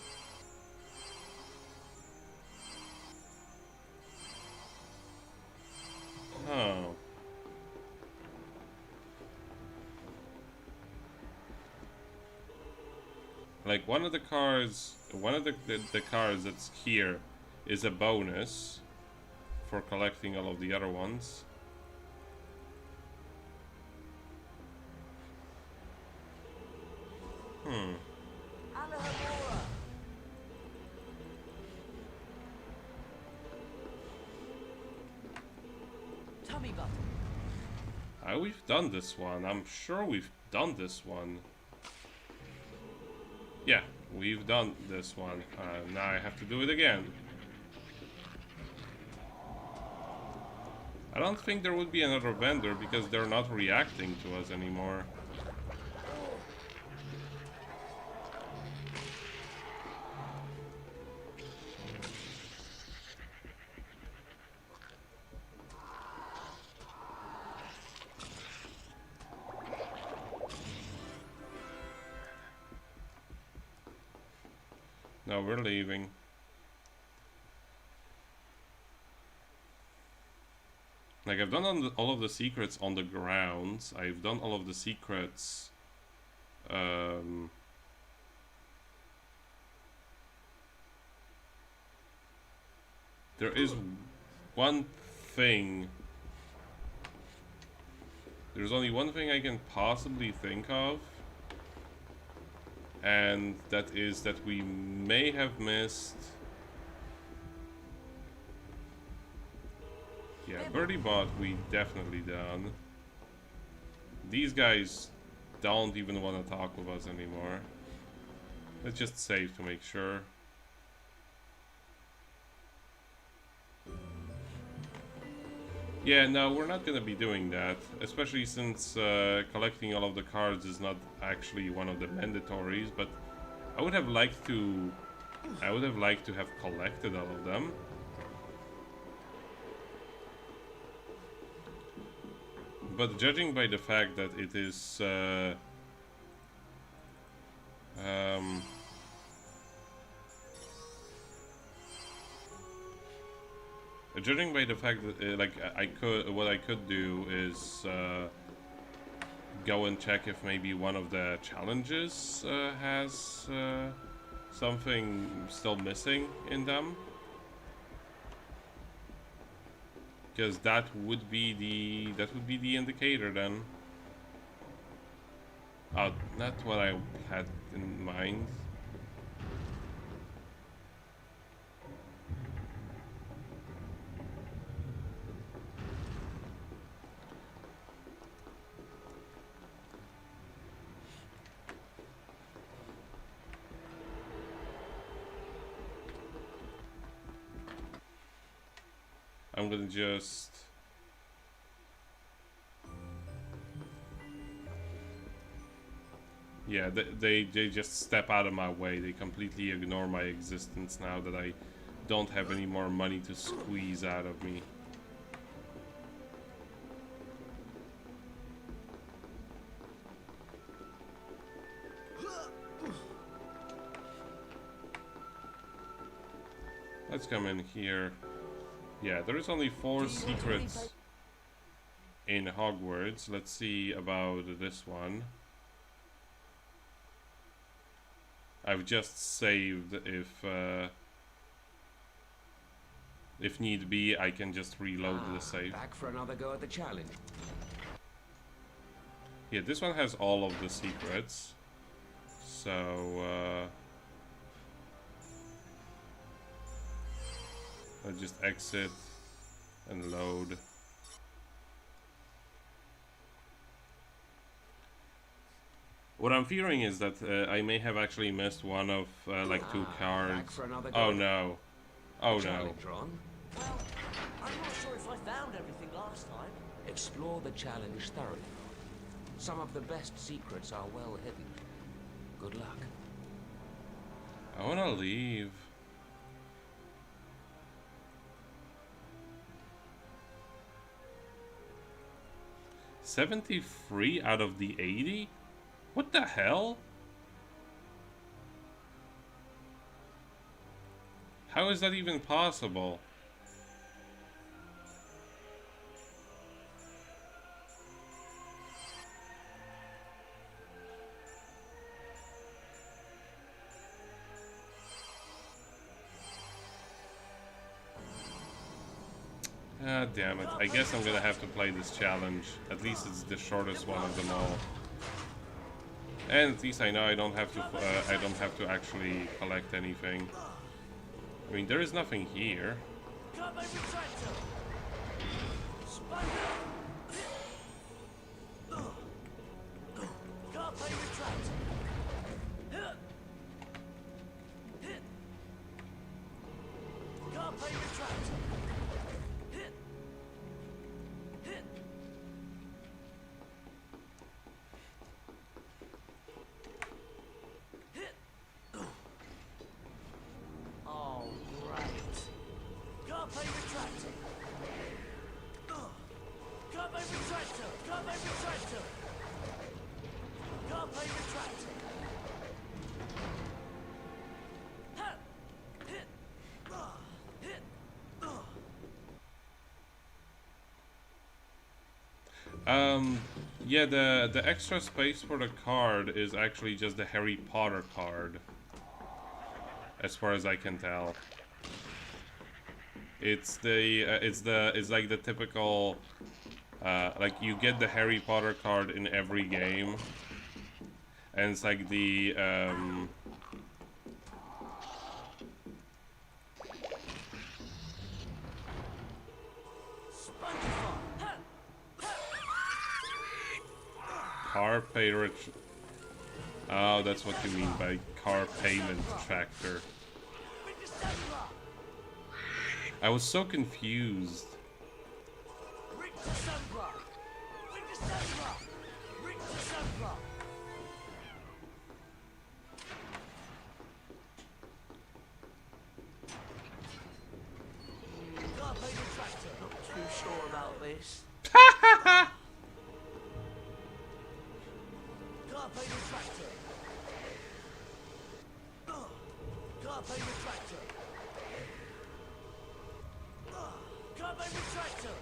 Like, one of the cars, the cars that's here is a bonus for collecting all of the other ones. Tummy button. We've done this one. I'm sure we've done this one. Yeah, we've done this one. Now I have to do it again. I don't think there would be another vendor because they're not reacting to us anymore. No, we're leaving. Like, I've done all of the secrets on the grounds. I've done all of the secrets. There is one thing. There's only one thing I can possibly think of. And that is that we may have missed. Yeah, Birdie Bot we definitely done. These guys don't even want to talk with us anymore. Let's just save to make sure. Yeah, no, we're not gonna be doing that, especially since collecting all of the cards is not actually one of the mandatories, but I would have liked to have collected all of them. But judging by the fact that it is judging by the fact that what I could do is go and check if maybe one of the challenges has something still missing in them, because that would be the indicator then. Not what I had in mind. I'm gonna just... Yeah, they just step out of my way. They completely ignore my existence now that I don't have any more money to squeeze out of me. Let's come in here. Yeah, there is only 4 secrets in Hogwarts. Let's see about this one. I've just saved. If need be, I can just reload the save. Back for another go at the challenge. Yeah, this one has all of the secrets. So I'll just exit and load. What I'm fearing is that I may have actually missed one of like 2 cards. Oh no. Oh no. Well, I'm not sure if I found everything last time. Explore the challenge thoroughly. Some of the best secrets are well hidden. Good luck. I wanna leave. $73 out of the 80? What the hell? How is that even possible? Ah, damn it. I guess I'm gonna have to play this challenge. At least it's the shortest one of them all. And at least I know I don't have to actually collect anything. I mean, there is nothing here. Yeah, the extra space for the card is actually just the Harry Potter card, as far as I can tell. It's it's like the typical, like you get the Harry Potter card in every game, and it's like the car pay Oh, that's what you mean by car payment tractor. I was so confused. Not too sure about this. Carpe retractor. Carpe retractor. Carpe retractor.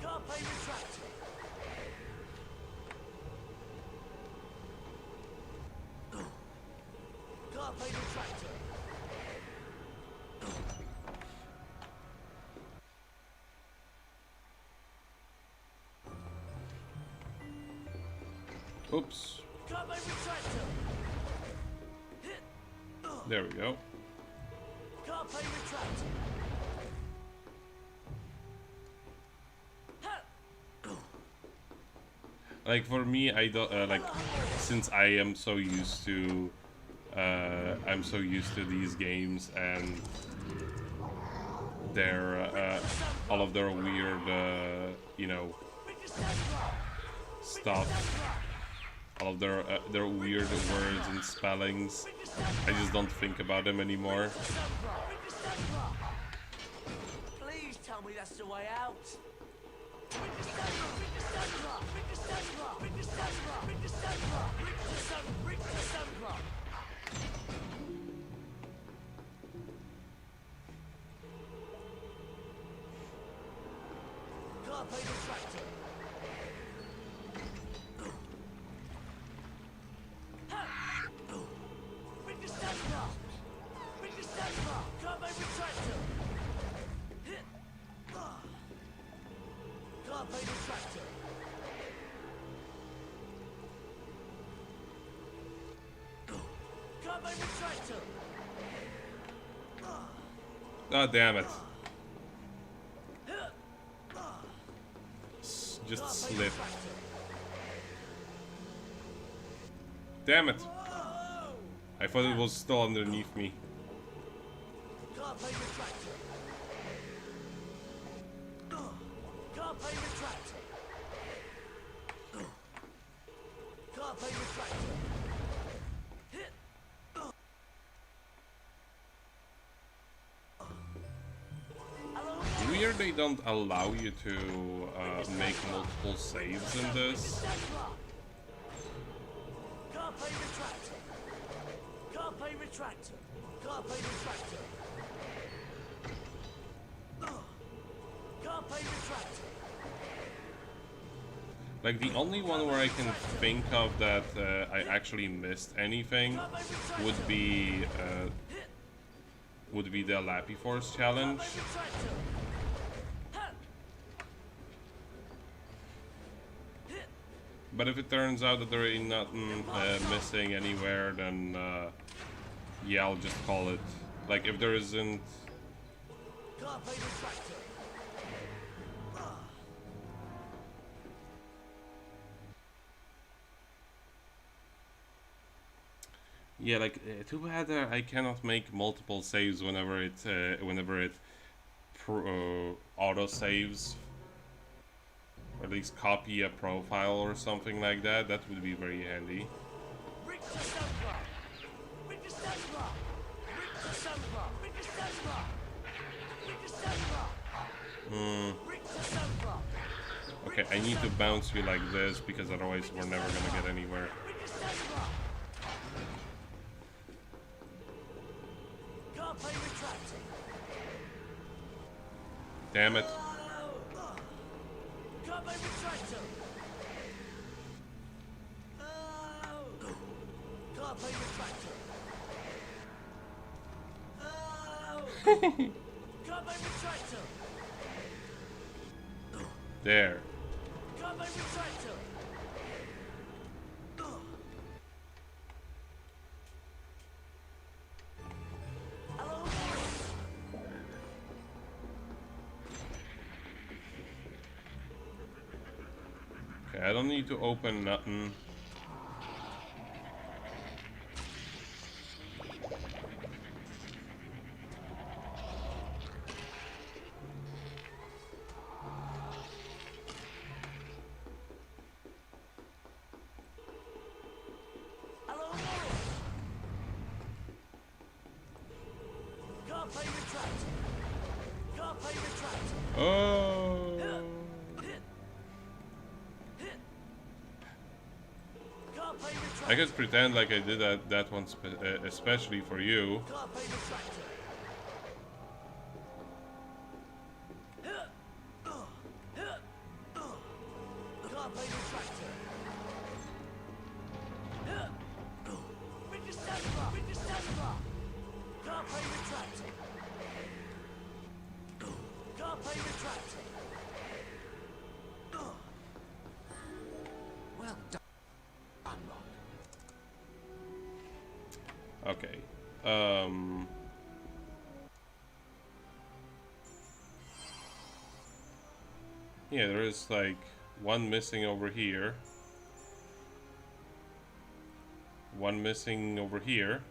Carpe retractor. Carpe retractor. Oops. There we go. Like for me, I don't like, since I am so used to I'm so used to these games and their all of their weird you know, stuff, all of their weird words and spellings. I just don't think about them anymore. Please tell me that's the way out. Oh, damn it. Just slip. Damn it. I thought it was still underneath me. Weird they don't allow you to make multiple saves in this. Like the only one where I can think of that I actually missed anything would be the Lappy Force challenge. But if it turns out that there ain't nothing missing anywhere, then yeah, I'll just call it. Like if there isn't. Yeah, like too bad I cannot make multiple saves whenever it auto saves, or at least copy a profile or something like that. That would be very handy. Okay, I need to bounce you like this because otherwise we're never gonna get anywhere. Damn it. Carpe retractor! Carpe retractor! Carpe retractor! There. Carpe retractor! Okay, I don't need to open nothing. Carpe retractor! Carpe retractor! Oh. I could pretend like I did that one especially for you. Carpe retractor! Carpe retractor! Witness Templar! Witness Templar! Carpe retractor! Carpe retractor! Well done, Rod. Okay. Yeah, there is like one missing over here. One missing over here.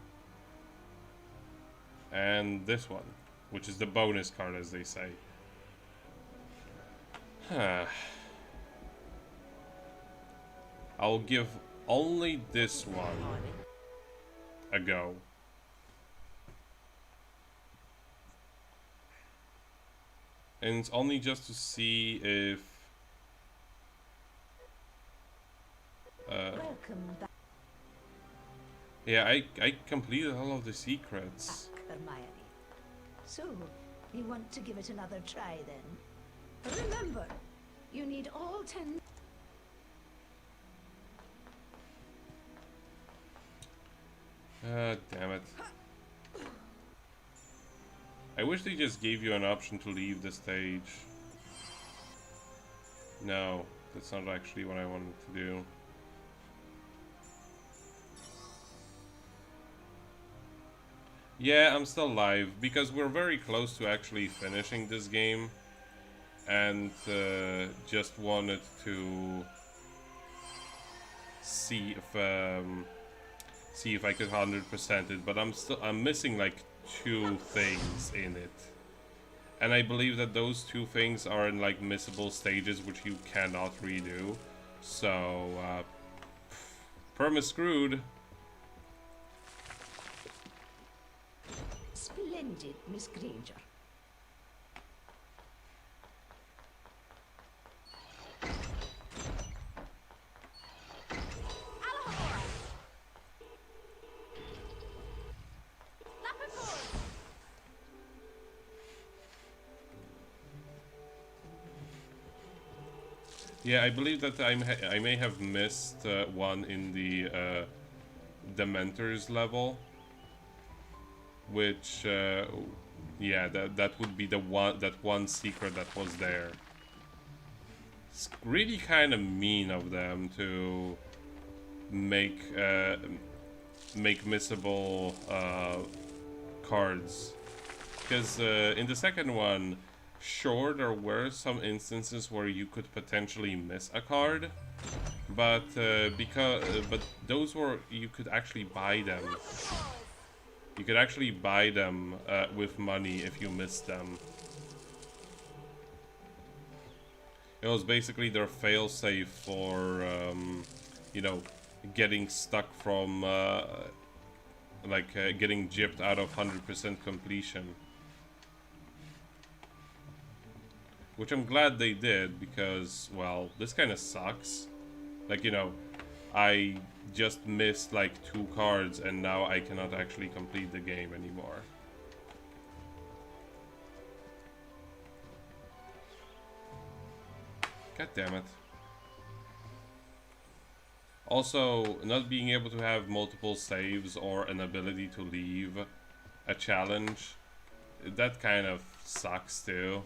And this one, which is the bonus card, as they say. I'll give only this one a go. And it's only just to see if Welcome back, yeah, I completed all of the secrets. Hermione. So, you want to give it another try then? Remember, you need all 10... Damn it. I wish they just gave you an option to leave the stage. No, that's not actually what I wanted to do. Yeah, I'm still live, because we're very close to actually finishing this game. And just wanted to see if I could 100% it, but I'm missing like 2 things in it. And I believe that those 2 things are in like missable stages which you cannot redo. So perma screwed. Splendid, Miss Granger. Yeah, I believe that I may have missed one in the Dementors level, which yeah, that would be the one secret that was there. It's really kind of mean of them to make missable cards, because in the second one, sure, there were some instances where you could potentially miss a card, but but those were, you could actually buy them. You could actually buy them with money if you missed them. It was basically their failsafe for you know, getting stuck from like getting gypped out of 100% completion. Which I'm glad they did, because, well, this kind of sucks. Like, you know, I just missed like 2 cards and now I cannot actually complete the game anymore. God damn it. Also, not being able to have multiple saves or an ability to leave a challenge, that kind of sucks too.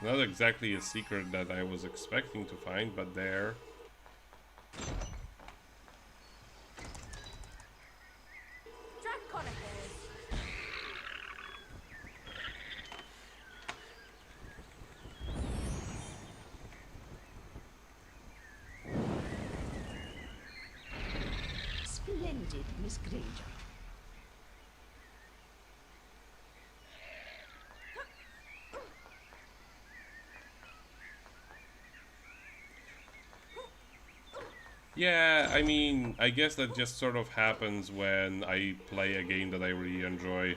Not exactly a secret that I was expecting to find, but there. Splendid, Miss Granger. Yeah, I mean, I guess that just sort of happens when I play a game that I really enjoy.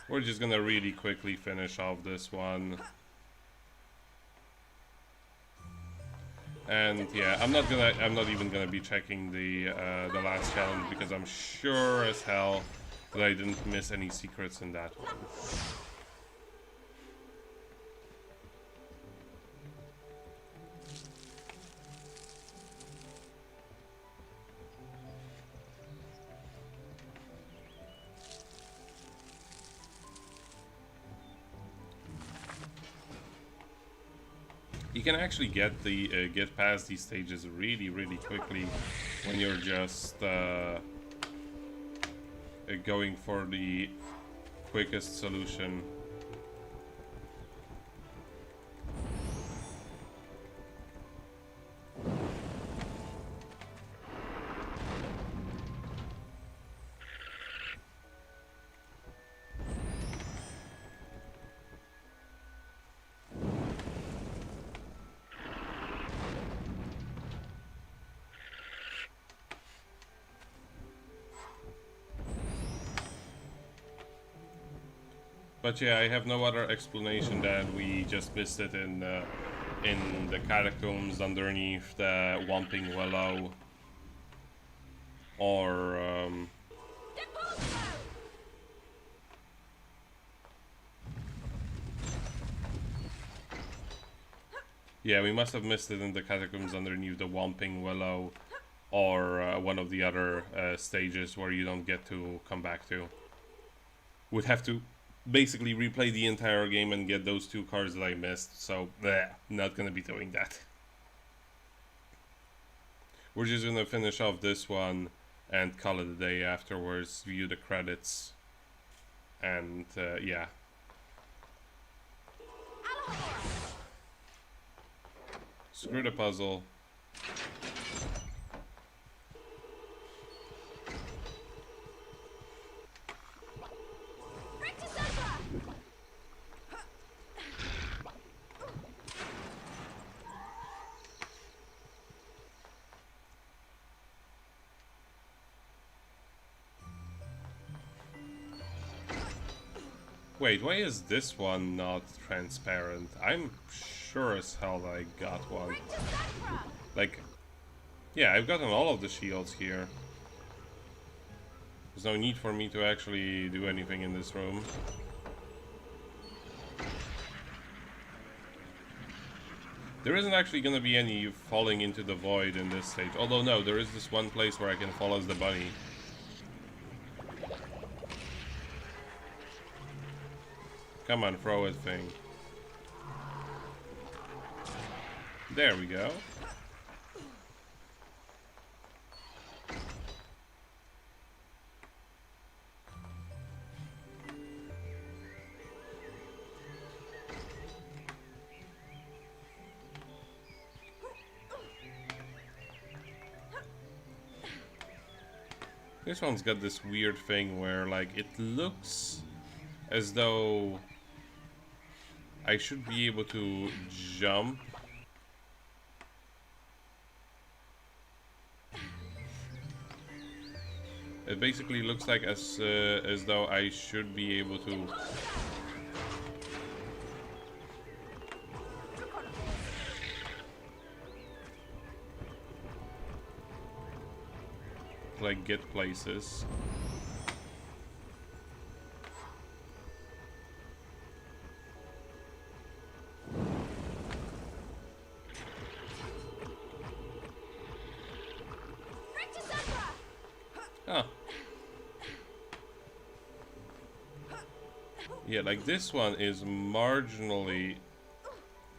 We're just gonna really quickly finish off this one. And yeah, I'm not even gonna be checking the last challenge because I'm sure as hell that I didn't miss any secrets in that one. You can actually get past these stages really quickly when you're just going for the quickest solution. But yeah, I have no other explanation than we just missed it in the catacombs underneath the Whomping Willow, or yeah, we must have missed it in the catacombs underneath the Whomping Willow, or one of the other stages where you don't get to come back to. Would have to basically replay the entire game and get those 2 cards that I missed, so bleh, not gonna be doing that. We're just gonna finish off this one and call it a day afterwards, view the credits, and yeah. Screw the puzzle. Wait, why is this one not transparent? I'm sure as hell that I got one. Like, yeah, I've gotten all of the shields here. There's no need for me to actually do anything in this room. There isn't actually gonna be any falling into the void in this stage. Although no, there is this one place where I can fall as the bunny. Come on, throw it, thing. There we go. This one's got this weird thing where, like, it looks as though I should be able to jump. It basically looks like as though I should be able to. Like get places. Oh. Yeah, like this one is marginally.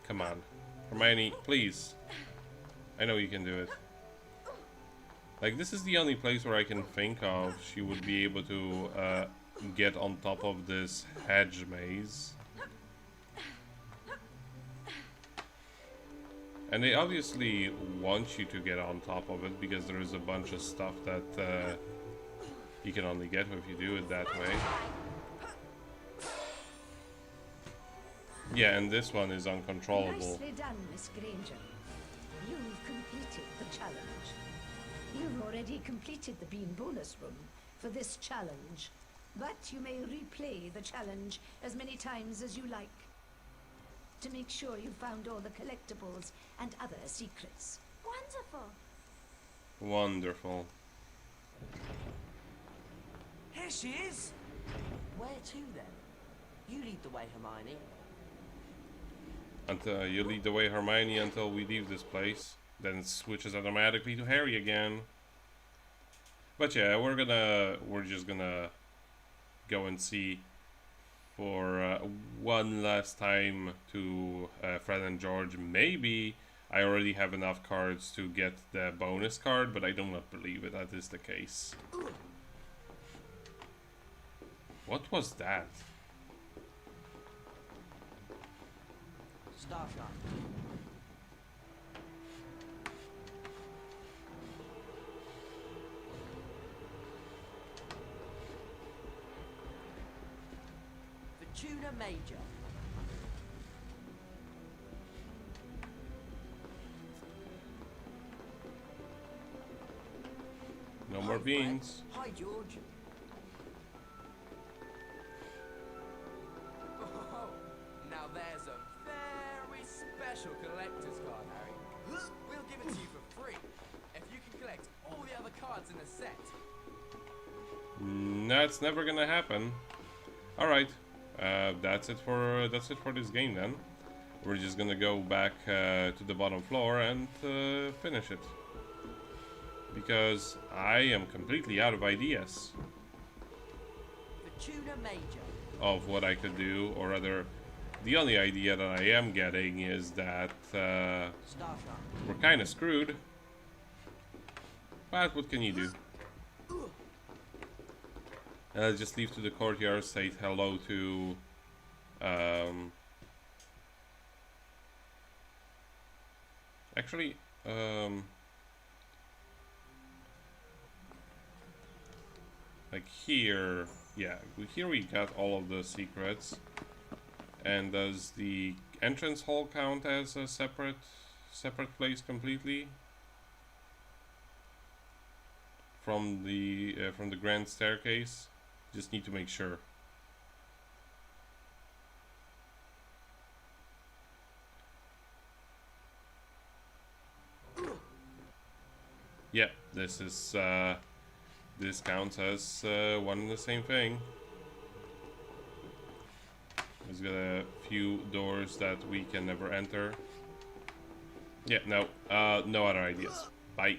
Come on, Hermione, please. I know you can do it. Like, this is the only place where I can think of she would be able to get on top of this hedge maze. And they obviously want you to get on top of it because there is a bunch of stuff that you can only get if you do it that way. Yeah, and this one is uncontrollable. Nicely done, Miss Granger. You've completed the challenge. You've already completed the bean bonus room for this challenge, but you may replay the challenge as many times as you like to make sure you've found all the collectibles and other secrets. Wonderful. Wonderful. Here she is! Where to then? You lead the way, Hermione. Until you lead the way, Hermione, until we leave this place. Then it switches automatically to Harry again. But yeah, we're just gonna go and see for one last time to Fred and George. Maybe I already have enough cards to get the bonus card, but I do not believe it. That is the case. What was that? Starshot. Tuna Major. No more beans. Hi, George. Oh, now there's a very special collector's card, Harry. We'll give it to you for free if you can collect all the other cards in the set. That's never gonna happen. All right. That's it for this game then. We're just gonna go back to the bottom floor and finish it because I am completely out of ideas The Tuna Major. of what I could do, or rather, the only idea that I am getting is that we're kind of screwed. But what can you do? Just leave to the courtyard, say hello to actually like here, yeah, here we got all of the secrets. And does the entrance hall count as a separate place completely from the grand staircase? Just need to make sure. Yep, this is this counts as one and the same thing. There's got a few doors that we can never enter. Yeah, no, no other ideas. Bye.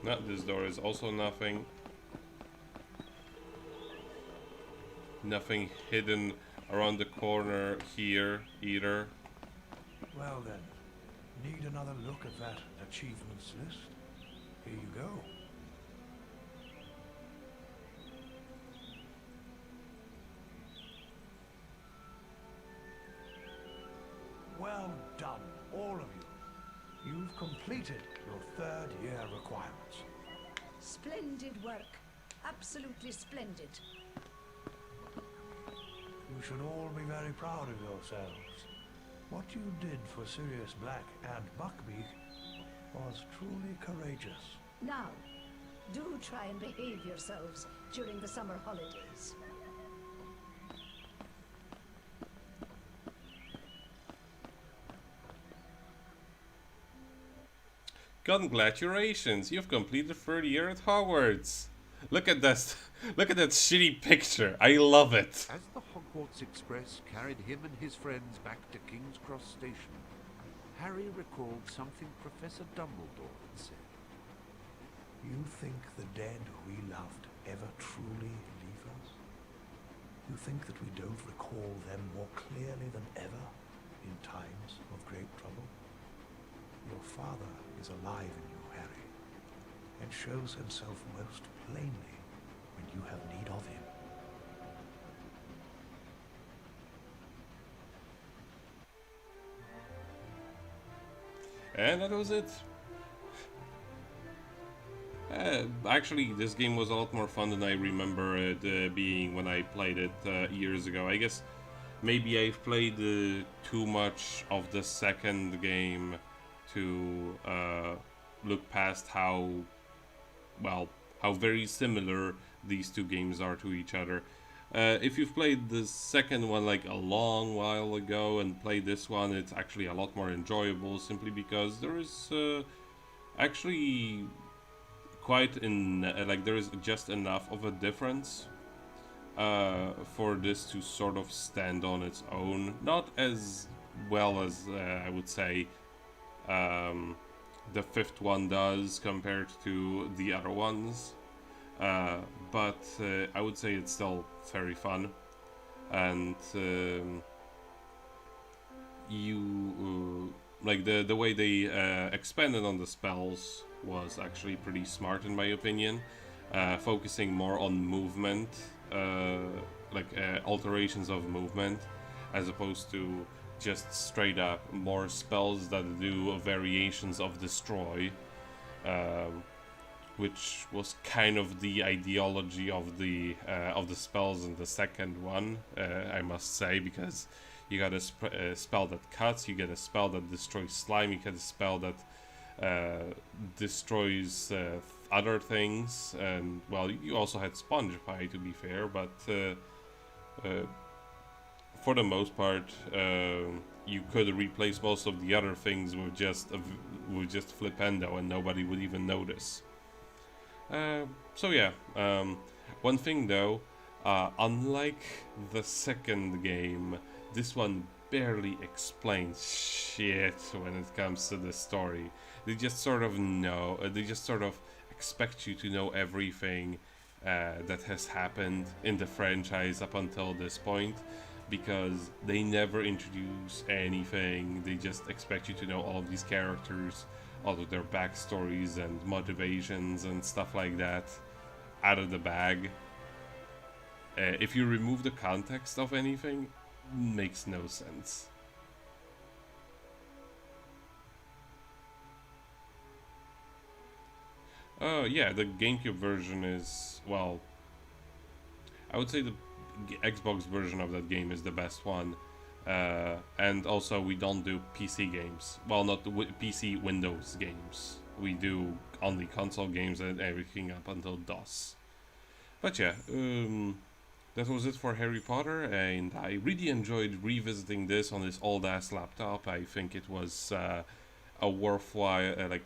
No, this door is also nothing. Nothing hidden around the corner here either. Well then, need another look at that achievements list? Here you go. completed your third-year requirements. Splendid work. Absolutely splendid. You should all be very proud of yourselves. What you did for Sirius Black and Buckbeak was truly courageous. Now, do try and behave yourselves during the summer holidays. Congratulations, you've completed the third year at Hogwarts. Look at this. Look at that shitty picture. I love it. As the Hogwarts Express carried him and his friends back to King's Cross Station, Harry recalled something Professor Dumbledore had said. You think the dead we loved ever truly leave us? You think that we don't recall them more clearly than ever in times of great trouble? Your father is alive in you, Harry, and shows himself most plainly when you have need of him. And that was it. Actually, this game was a lot more fun than I remember it being when I played it years ago. I guess maybe I've played too much of the second game to look past how very similar these two games are to each other. If you've played the second one like a long while ago and played this one, it's actually a lot more enjoyable simply because there is actually there is just enough of a difference for this to sort of stand on its own. Not as well as I would say the fifth one does compared to the other ones, but I would say it's still very fun, and like the way they expanded on the spells was actually pretty smart in my opinion, focusing more on movement, alterations of movement, as opposed to just straight up more spells that do variations of destroy, which was kind of the ideology of the spells in the second one, I must say, because you got a spell that cuts, you get a spell that destroys slime, you get a spell that destroys other things, and well, you also had Spongify to be fair, but for the most part, you could replace most of the other things with just Flipendo, and nobody would even notice. So yeah, one thing though, unlike the second game, this one barely explains shit when it comes to the story. They just sort of know, they just sort of expect you to know everything that has happened in the franchise up until this point, because they never introduce anything. They just expect you to know all of these characters, all of their backstories and motivations and stuff like that out of the bag. If you remove the context of anything, it makes no sense. Yeah, the GameCube version is, well, I would say the Xbox version of that game is the best one, and also we don't do PC games. Well, not the PC Windows games. We do only console games and everything up until DOS. But yeah, that was it for Harry Potter, and I really enjoyed revisiting this on this old ass laptop. I think it was a worthwhile,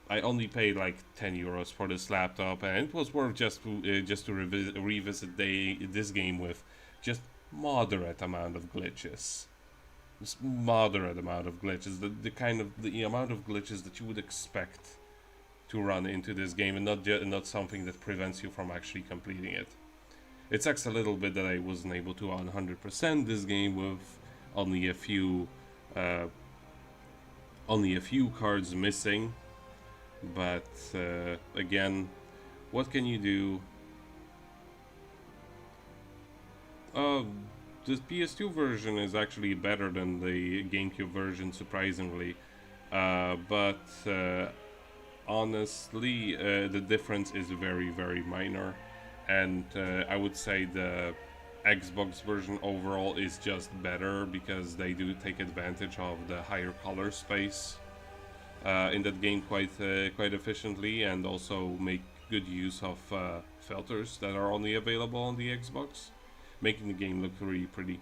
I only paid like 10 euros for this laptop, and it was worth just to revisit this game with just moderate amount of glitches. Just moderate amount of glitches, the amount of glitches that you would expect to run into this game, and not something that prevents you from actually completing it. It sucks a little bit that I wasn't able to 100% this game with only a few cards missing. But again, what can you do? The PS2 version is actually better than the GameCube version, surprisingly. but honestly, the difference is very, very minor, and I would say the Xbox version overall is just better because they do take advantage of the higher color space in that game quite efficiently, and also make good use of filters that are only available on the Xbox, making the game look really pretty.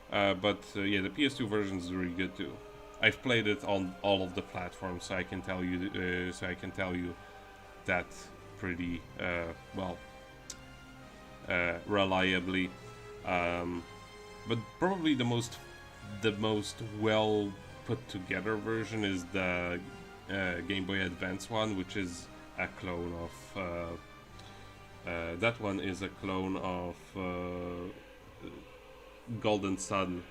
But yeah, the PS2 version is really good too. I've played it on all of the platforms, so I can tell you that pretty well, reliably. But probably the most well put together version is the Game Boy Advance one, which is a clone of that one is a clone of Golden Sun,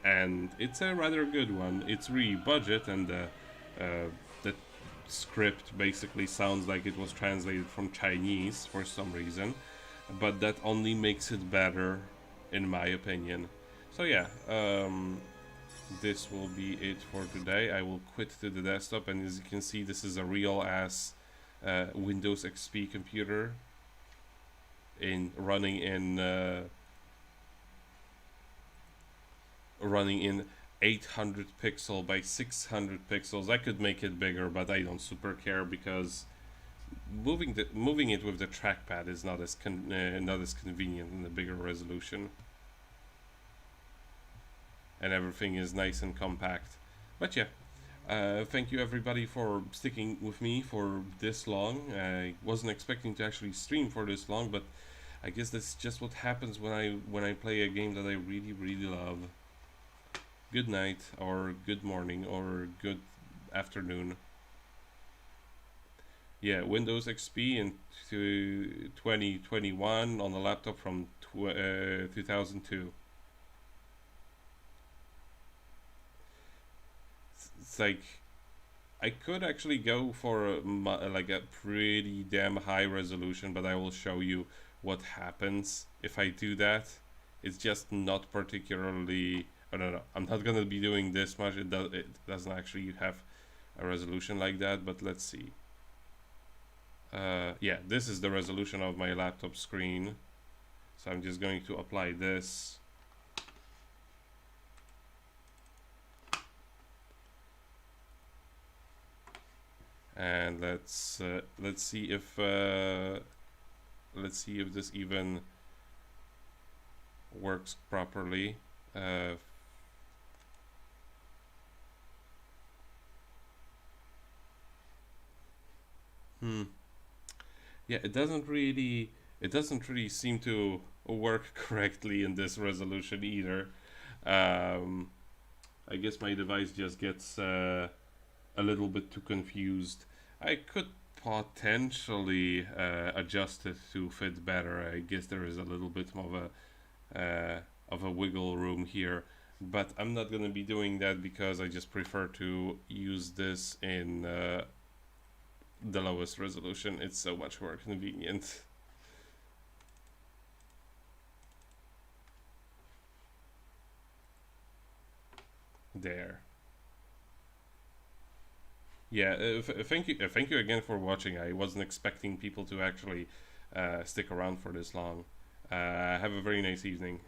and it's a rather good one. It's really budget, and the script basically sounds like it was translated from Chinese for some reason, but that only makes it better in my opinion. So yeah, this will be it for today. I will quit to the desktop, and as you can see, this is a real ass Windows XP computer running in 800 pixel by 600 pixels. I could make it bigger, but I don't super care because moving it with the trackpad is not as convenient in the bigger resolution, and everything is nice and compact. But yeah, thank you everybody for sticking with me for this long. I wasn't expecting to actually stream for this long, but I guess that's just what happens when I play a game that I really, really love. Good night, or good morning, or good afternoon. Yeah, Windows XP in 2021 on a laptop from 2002. It's like I could actually go for like a pretty damn high resolution, but I will show you what happens if I do that. It's just not particularly. Oh, no, I'm not gonna be doing this much. It doesn't actually have a resolution like that, but let's see. Yeah, this is the resolution of my laptop screen, so I'm just going to apply this. And let's see if this even works properly. Yeah, it doesn't really seem to work correctly in this resolution either. I guess my device just gets a little bit too confused. I could potentially adjust it to fit better. I guess there is a little bit of a wiggle room here, but I'm not gonna be doing that because I just prefer to use this in the lowest resolution. It's so much more convenient. There. Yeah, thank you again for watching. I wasn't expecting people to actually stick around for this long. Have a very nice evening.